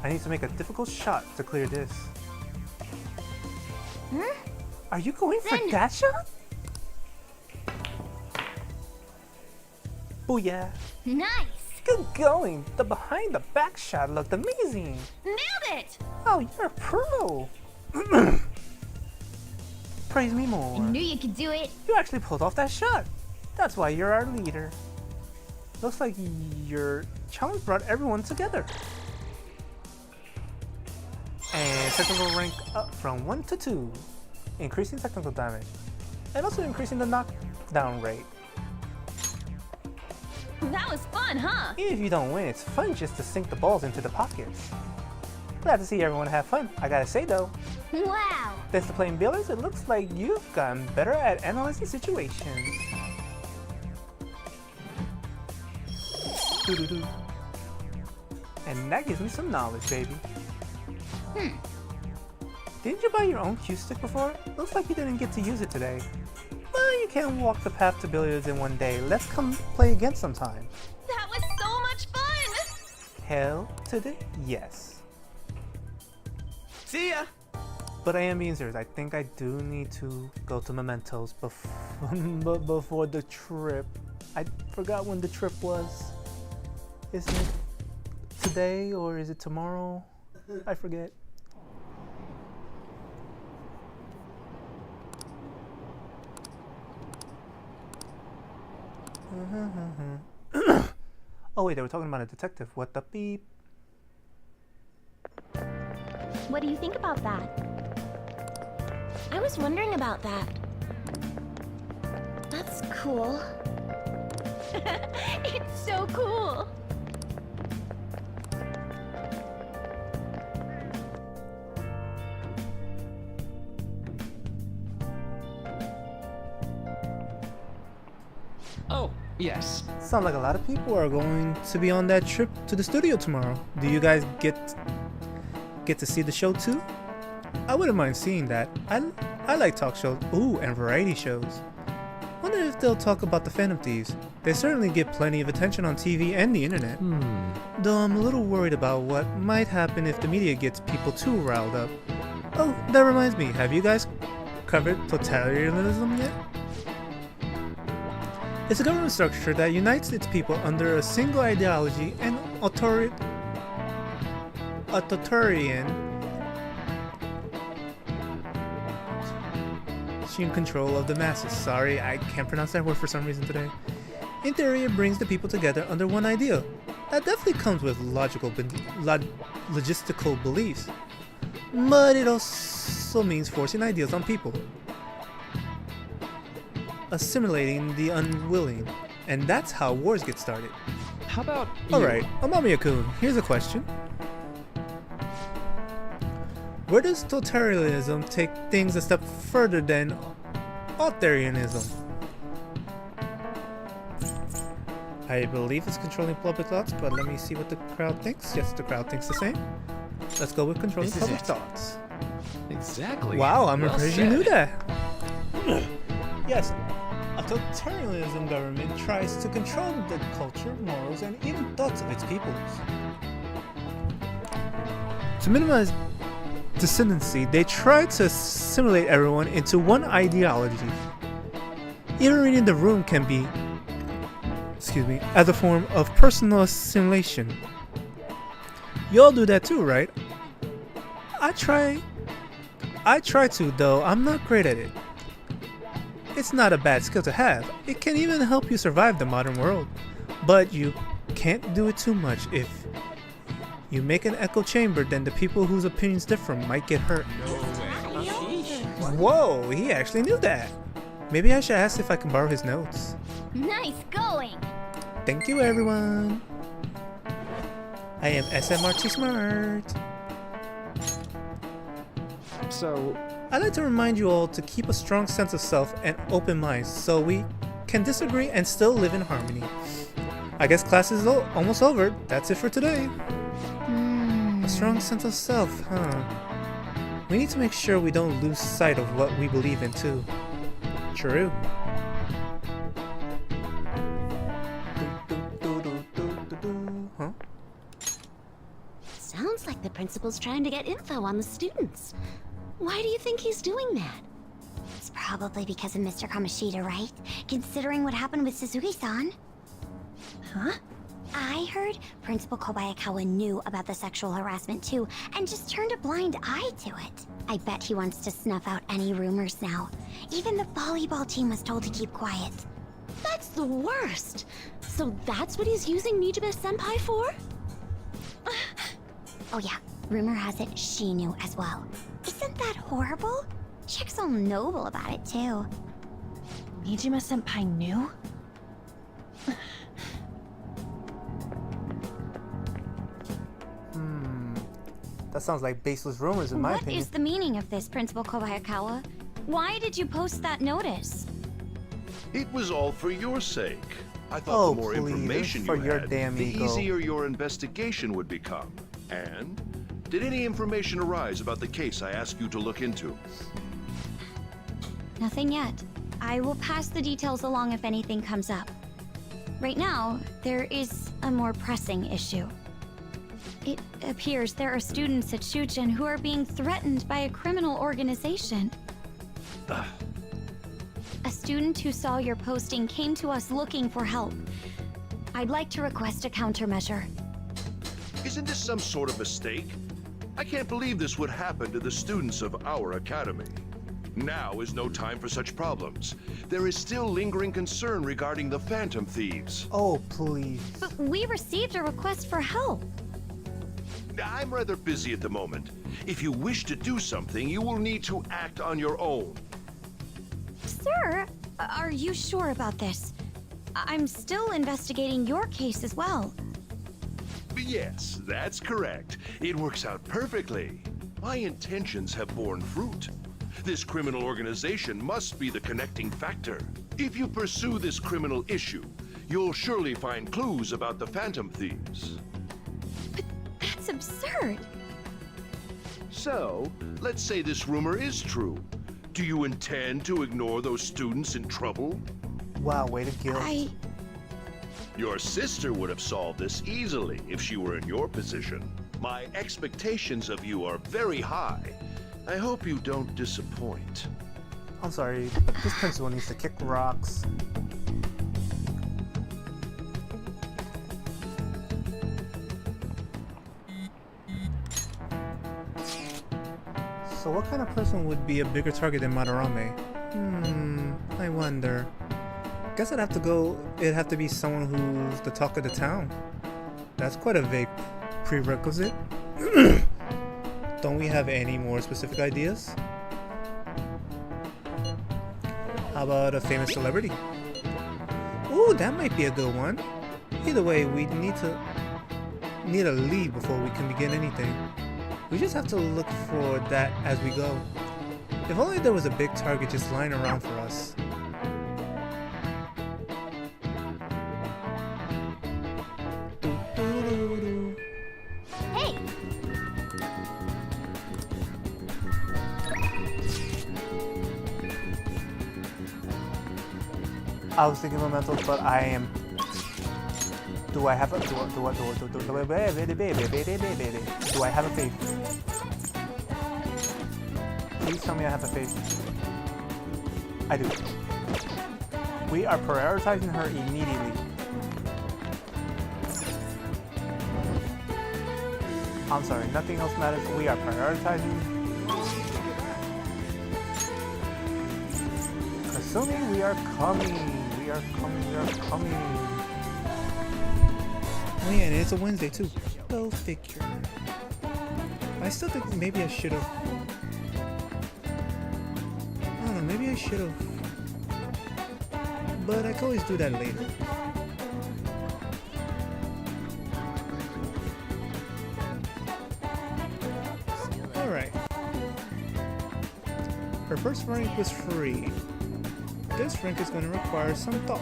I need to make a difficult shot to clear this. Huh? Are you going for that shot? Booyah. Nice! Good going. The behind the back shot looked amazing. Nailed it! Oh, you're a pro. Praise me more. I knew you could do it. You actually pulled off that shot. That's why you're our leader. Looks like your challenge brought everyone together. And technical rank up from 1 to 2. Increasing technical damage. And also increasing the knockdown rate. That was fun, huh? Even if you don't win, it's fun just to sink the balls into the pockets. Glad to see everyone have fun. I gotta say though, Wow! thanks to playing billiards, it looks like you've gotten better at analyzing situations. Doo-doo-doo. And that gives me some knowledge, baby. Didn't you buy your own cue stick before? Looks like you didn't get to use it today. Well, you can't walk the path to billiards in one day. Let's come play again sometime. That was so much fun! Hell to the yes. See ya! But I am being serious. I think I do need to go to Mementos before the trip. I forgot when the trip was. Isn't it today or is it tomorrow? I forget. Oh wait, they were talking about a detective. What the beep? What do you think about that? I was wondering about that. That's cool. It's so cool! Oh, yes. Sounds like a lot of people are going to be on that trip to the studio tomorrow. Do you guys get to see the show too? I wouldn't mind seeing that. I like talk shows, and variety shows. Wonder if they'll talk about the Phantom Thieves. They certainly get plenty of attention on TV and the internet. Though I'm a little worried about what might happen if the media gets people too riled up. Oh, that reminds me, have you guys covered totalitarianism yet? It's a government structure that unites its people under a single ideology and authoritarian control of the masses. Sorry, I can't pronounce that word for some reason today. In theory, it brings the people together under one idea. That definitely comes with logistical beliefs. But it also means forcing ideas on people. Assimilating the unwilling. And that's how wars get started. How about Alright, Amamiya-kun, here's a question. Where does totalitarianism take things a step further than authoritarianism? I believe it's controlling public thoughts, but let me see what the crowd thinks. Yes, the crowd thinks the same. Let's go with controlling public thoughts. Exactly. Wow, I'm Well impressed you said. knew that. Yes, a totalitarianism government tries to control the culture, morals, and even thoughts of its peoples. To minimize dissendency, they try to assimilate everyone into one ideology. Even reading the room can be, as a form of personal assimilation. You all do that too, right? I try to, though I'm not great at it. It's not a bad skill to have. It can even help you survive the modern world. But you can't do it too much if You make an echo chamber, then the people whose opinions differ might get hurt. Whoa, he actually knew that. Maybe I should ask if I can borrow his notes. Nice going. Thank you, everyone. I am SMRT Smart. So, I'd like to remind you all to keep a strong sense of self and open minds so we can disagree and still live in harmony. I guess class is almost over. That's it for today. A strong sense of self, huh? We need to make sure we don't lose sight of what we believe in too. True. Huh? Sounds like the principal's trying to get info on the students. Why do you think he's doing that? It's probably because of Mr. Kamoshida, right? Considering what happened with Suzuki-san. Huh? I heard Principal Kobayakawa knew about the sexual harassment too, and just turned a blind eye to it. I bet he wants to snuff out any rumors now. Even the volleyball team was told to keep quiet. That's the worst! So that's what he's using Nijibe-senpai for? Oh yeah, rumor has it she knew as well. Isn't that horrible? Chick's all noble about it too. Nijima-senpai knew? That sounds like baseless rumors in my opinion. What is the meaning of this, Principal Kobayakawa? Why did you post that notice? It was all for your sake. I thought the more information you had, the easier your investigation would become. And did any information arise about the case I asked you to look into? Nothing yet. I will pass the details along if anything comes up. Right now, there is a more pressing issue. It appears there are students at Shuchen who are being threatened by a criminal organization. A student who saw your posting came to us looking for help. I'd like to request a countermeasure. Isn't this some sort of mistake? I can't believe this would happen to the students of our academy. Now is no time for such problems. There is still lingering concern regarding the Phantom Thieves. Oh, please. But we received a request for help. I'm rather busy at the moment. If you wish to do something, you will need to act on your own. Sir, are you sure about this? I'm still investigating your case as well. Yes, that's correct. It works out perfectly. My intentions have borne fruit. This criminal organization must be the connecting factor. If you pursue this criminal issue, you'll surely find clues about the Phantom Thieves. That's absurd. So, let's say this rumor is true. Do you intend to ignore those students in trouble? Wow, way to kill. Your sister would have solved this easily if she were in your position. My expectations of you are very high. I hope you don't disappoint. I'm sorry, this principal needs to kick rocks. So what kind of person would be a bigger target than Madarame? I wonder. Guess it'd have to be someone who's the talk of the town. That's quite a vague prerequisite. Don't we have any more specific ideas? How about a famous celebrity? Ooh, that might be a good one. Either way, we need a lead before we can begin anything. We just have to look for that as we go. If only there was a big target just lying around for us. Hey! I was thinking mementos, but I am. Do I have a do I have a faith? Please tell me I have a faith. I do. We are prioritizing her immediately. I'm sorry, nothing else matters. We are prioritizing. Assuming we are coming. We are coming. Oh yeah, and it's a Wednesday too. Go figure. I still think maybe I should have. I don't know, maybe I should have. But I can always do that later. Alright. Her first rank was free. This rank is going to require some thought.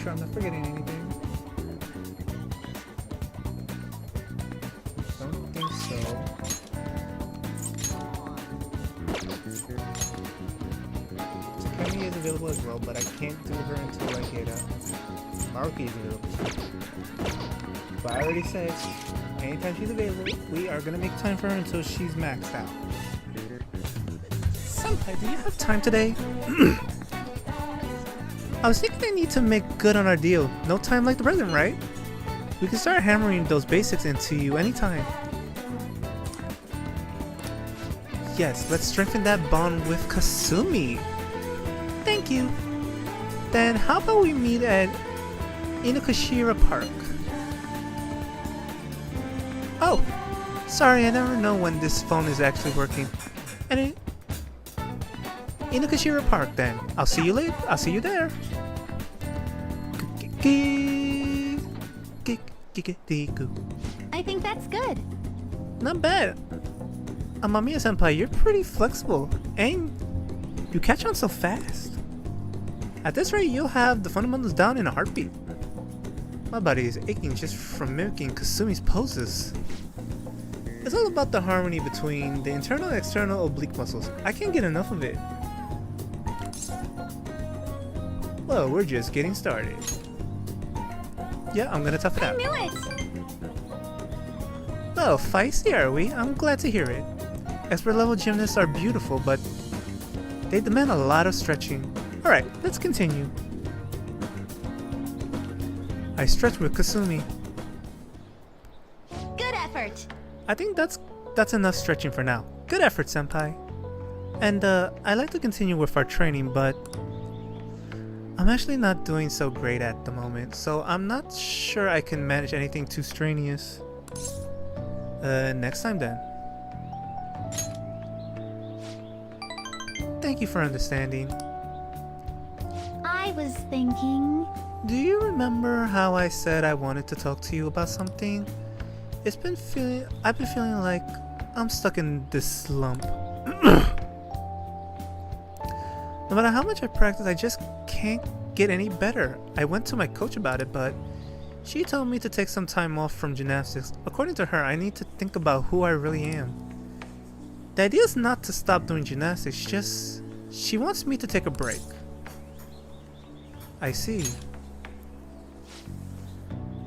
I'm not forgetting anything. Don't think so. Okami is available as well, but I can't do her until I get Maruki is available. But I already said, anytime she's available, we are gonna make time for her until she's maxed out. Senpai, do you have time today? I was thinking I need to make good on our deal. No time like the present, right? We can start hammering those basics into you anytime. Yes, let's strengthen that bond with Kasumi. Thank you. Then how about we meet at Inukashira Park? Oh, sorry, I never know when this phone is actually working. And Inukashira Park then. I'll see you later. I'll see you there. I think that's good. Not bad. Amamiya senpai, you're pretty flexible. And you catch on so fast. At this rate, you'll have the fundamentals down in a heartbeat. My body is aching just from mimicking Kasumi's poses. It's all about the harmony between the internal and external oblique muscles. I can't get enough of it. Well, we're just getting started. Yeah, I'm gonna tough it out. I knew it! Well, feisty are we? I'm glad to hear it. Expert level gymnasts are beautiful, but they demand a lot of stretching. Alright, let's continue. I stretch with Kasumi. Good effort! I think that's enough stretching for now. Good effort, senpai. And I'd like to continue with our training, but I'm actually not doing so great at the moment, so I'm not sure I can manage anything too strenuous. Next time then. Thank you for understanding. I was thinking... Do you remember how I said I wanted to talk to you about something? I've been feeling like I'm stuck in this slump. No matter how much I practice, I just can't get any better. I went to my coach about it, but she told me to take some time off from gymnastics. According to her, I need to think about who I really am. The idea is not to stop doing gymnastics, just she wants me to take a break. I see.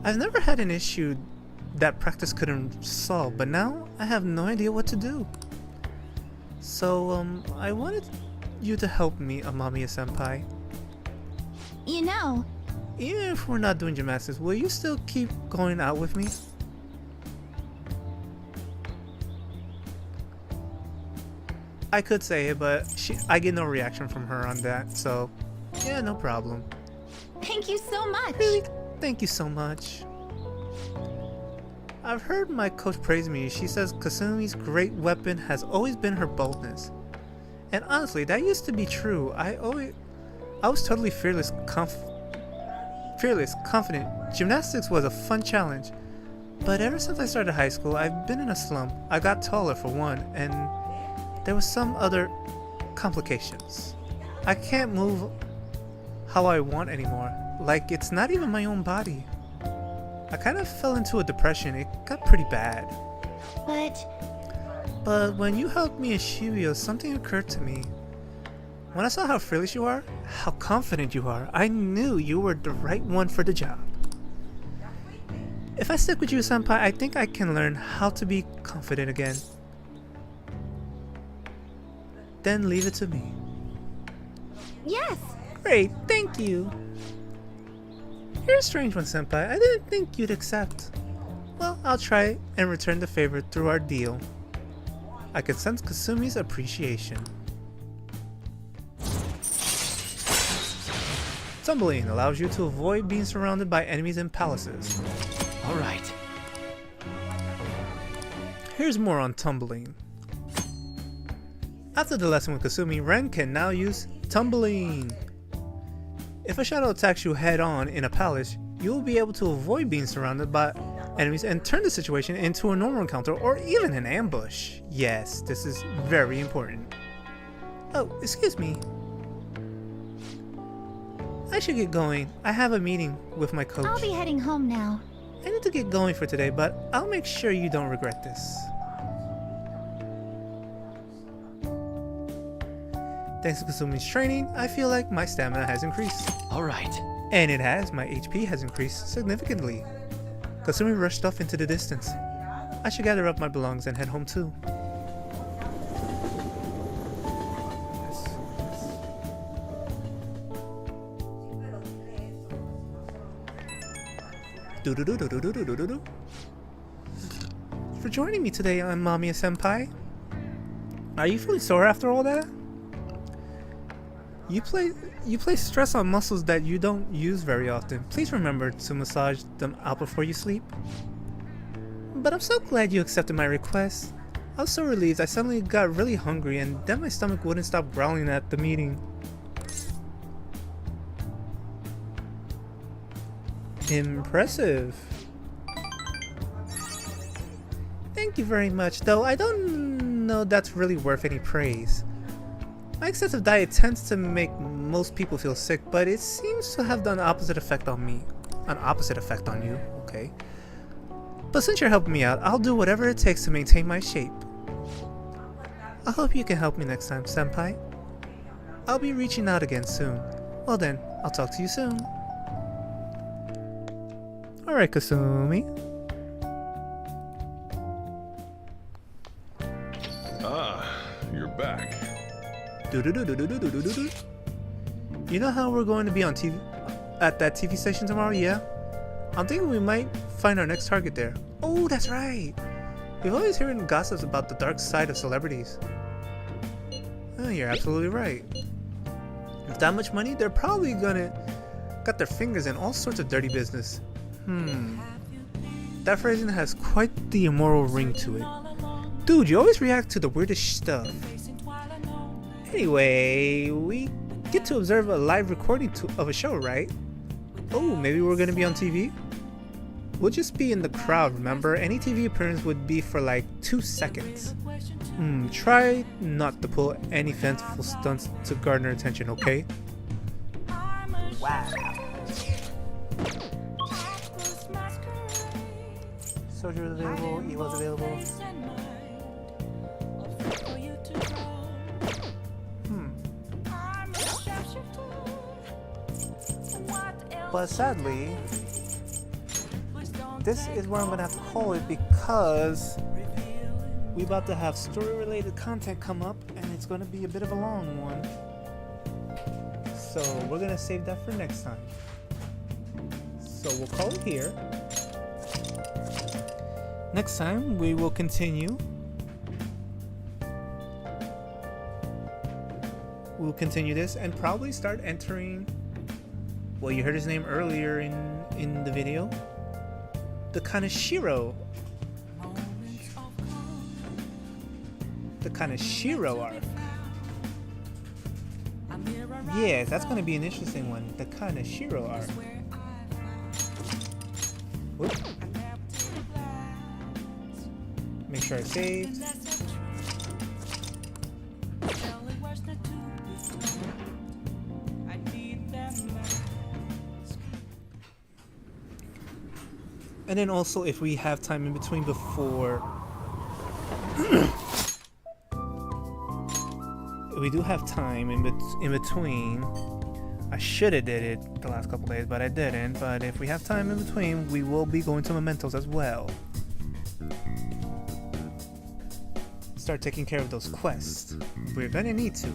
I've never had an issue that practice couldn't solve, but now I have no idea what to do. So, I wanted you to help me, Amamiya-senpai. You know... Even if we're not doing gymnastics, will you still keep going out with me? I could say it, but I get no reaction from her on that, so yeah, no problem. Thank you so much! Really? Thank you so much. I've heard my coach praise me. She says Kasumi's great weapon has always been her boldness. And honestly, that used to be true. I was totally fearless, confident. Gymnastics was a fun challenge. But ever since I started high school, I've been in a slump. I got taller for one, and there was some other complications. I can't move how I want anymore. Like, it's not even my own body. I kind of fell into a depression. It got pretty bad. But when you helped me in Shibio, something occurred to me. When I saw how fearless you are, how confident you are, I knew you were the right one for the job. If I stick with you, senpai, I think I can learn how to be confident again. then leave it to me. Yes! Great, thank you. You're a strange one, Senpai. I didn't think you'd accept. Well, I'll try and return the favor through our deal. I can sense Kasumi's appreciation. Tumbling allows you to avoid being surrounded by enemies in palaces. Alright. Here's more on tumbling. After the lesson with Kasumi, Ren can now use tumbling. If a shadow attacks you head on in a palace, you will be able to avoid being surrounded by enemies and turn the situation into a normal encounter or even an ambush. Yes, this is very important. Oh, excuse me. I should get going. I have a meeting with my coach. I'll be heading home now. I need to get going for today, but I'll make sure you don't regret this. Thanks to Kasumi's training, I feel like my stamina has increased. Alright. And it has. My HP has increased significantly. Kasumi rushed off into the distance. I should gather up my belongings and head home too. For joining me today on Mamiya Senpai. Are you feeling sore after all that? You place stress on muscles that you don't use very often. Please remember to massage them out before you sleep. But I'm so glad you accepted my request. I was so relieved. I suddenly got really hungry and then my stomach wouldn't stop growling at the meeting. Impressive. Thank you very much, though I don't know that's really worth any praise. My excessive diet tends to make most people feel sick, but it seems to have done an opposite effect on me. An opposite effect on you, okay. But since you're helping me out, I'll do whatever it takes to maintain my shape. I hope you can help me next time, Senpai. I'll be reaching out again soon. Well then, I'll talk to you soon. Alright, Kasumi. Ah, you're back. You know how we're going to be on TV at that TV station tomorrow? Yeah. I'm thinking we might find our next target there. Oh, that's right. We've always heard gossips about the dark side of celebrities. Oh, you're absolutely right. With that much money, they're probably gonna got their fingers in all sorts of dirty business. That phrasing has quite the immoral ring to it. Dude, you always react to the weirdest stuff. Anyway, we get to observe a live recording of a show, right? Oh, maybe we're gonna be on TV? We'll just be in the crowd, remember? Any TV appearance would be for like 2 seconds. Try not to pull any fanciful stunts to garner attention, okay? Wow. Soldier was available, E was available. But sadly, this is where I'm gonna have to call it because we're about to have story-related content come up and it's gonna be a bit of a long one. So we're gonna save that for next time. So we'll call it here. Next time we will continue. We'll continue this and probably start entering. Well, you heard his name earlier in the video. The Kaneshiro. The Kaneshiro arc. Yes, that's going to be an interesting one. The Kaneshiro arc. Whoop. Make sure I saved. And then also, if we have time in between before... we do have time in between. I should have did it the last couple days, but I didn't. But if we have time in between, we will be going to Mementos as well. start taking care of those quests. We're gonna need to.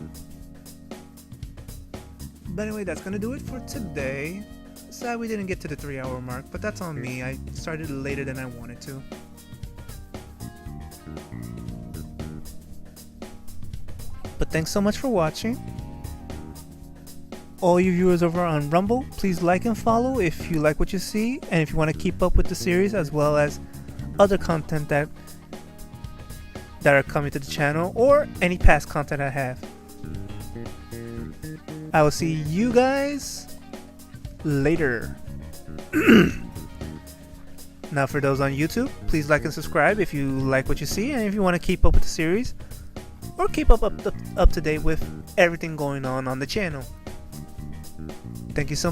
But anyway, that's gonna do it for today. Sad we didn't get to the 3-hour mark, but that's on me. I started later than I wanted to. But thanks so much for watching. All you viewers over on Rumble, please like and follow if you like what you see, and if you want to keep up with the series as well as other content that are coming to the channel, or any past content I have. I will see you guys later. Now for those on YouTube, please like and subscribe if you like what you see, and if you want to keep up with the series or keep up to date with everything going on the channel. Thank you so much.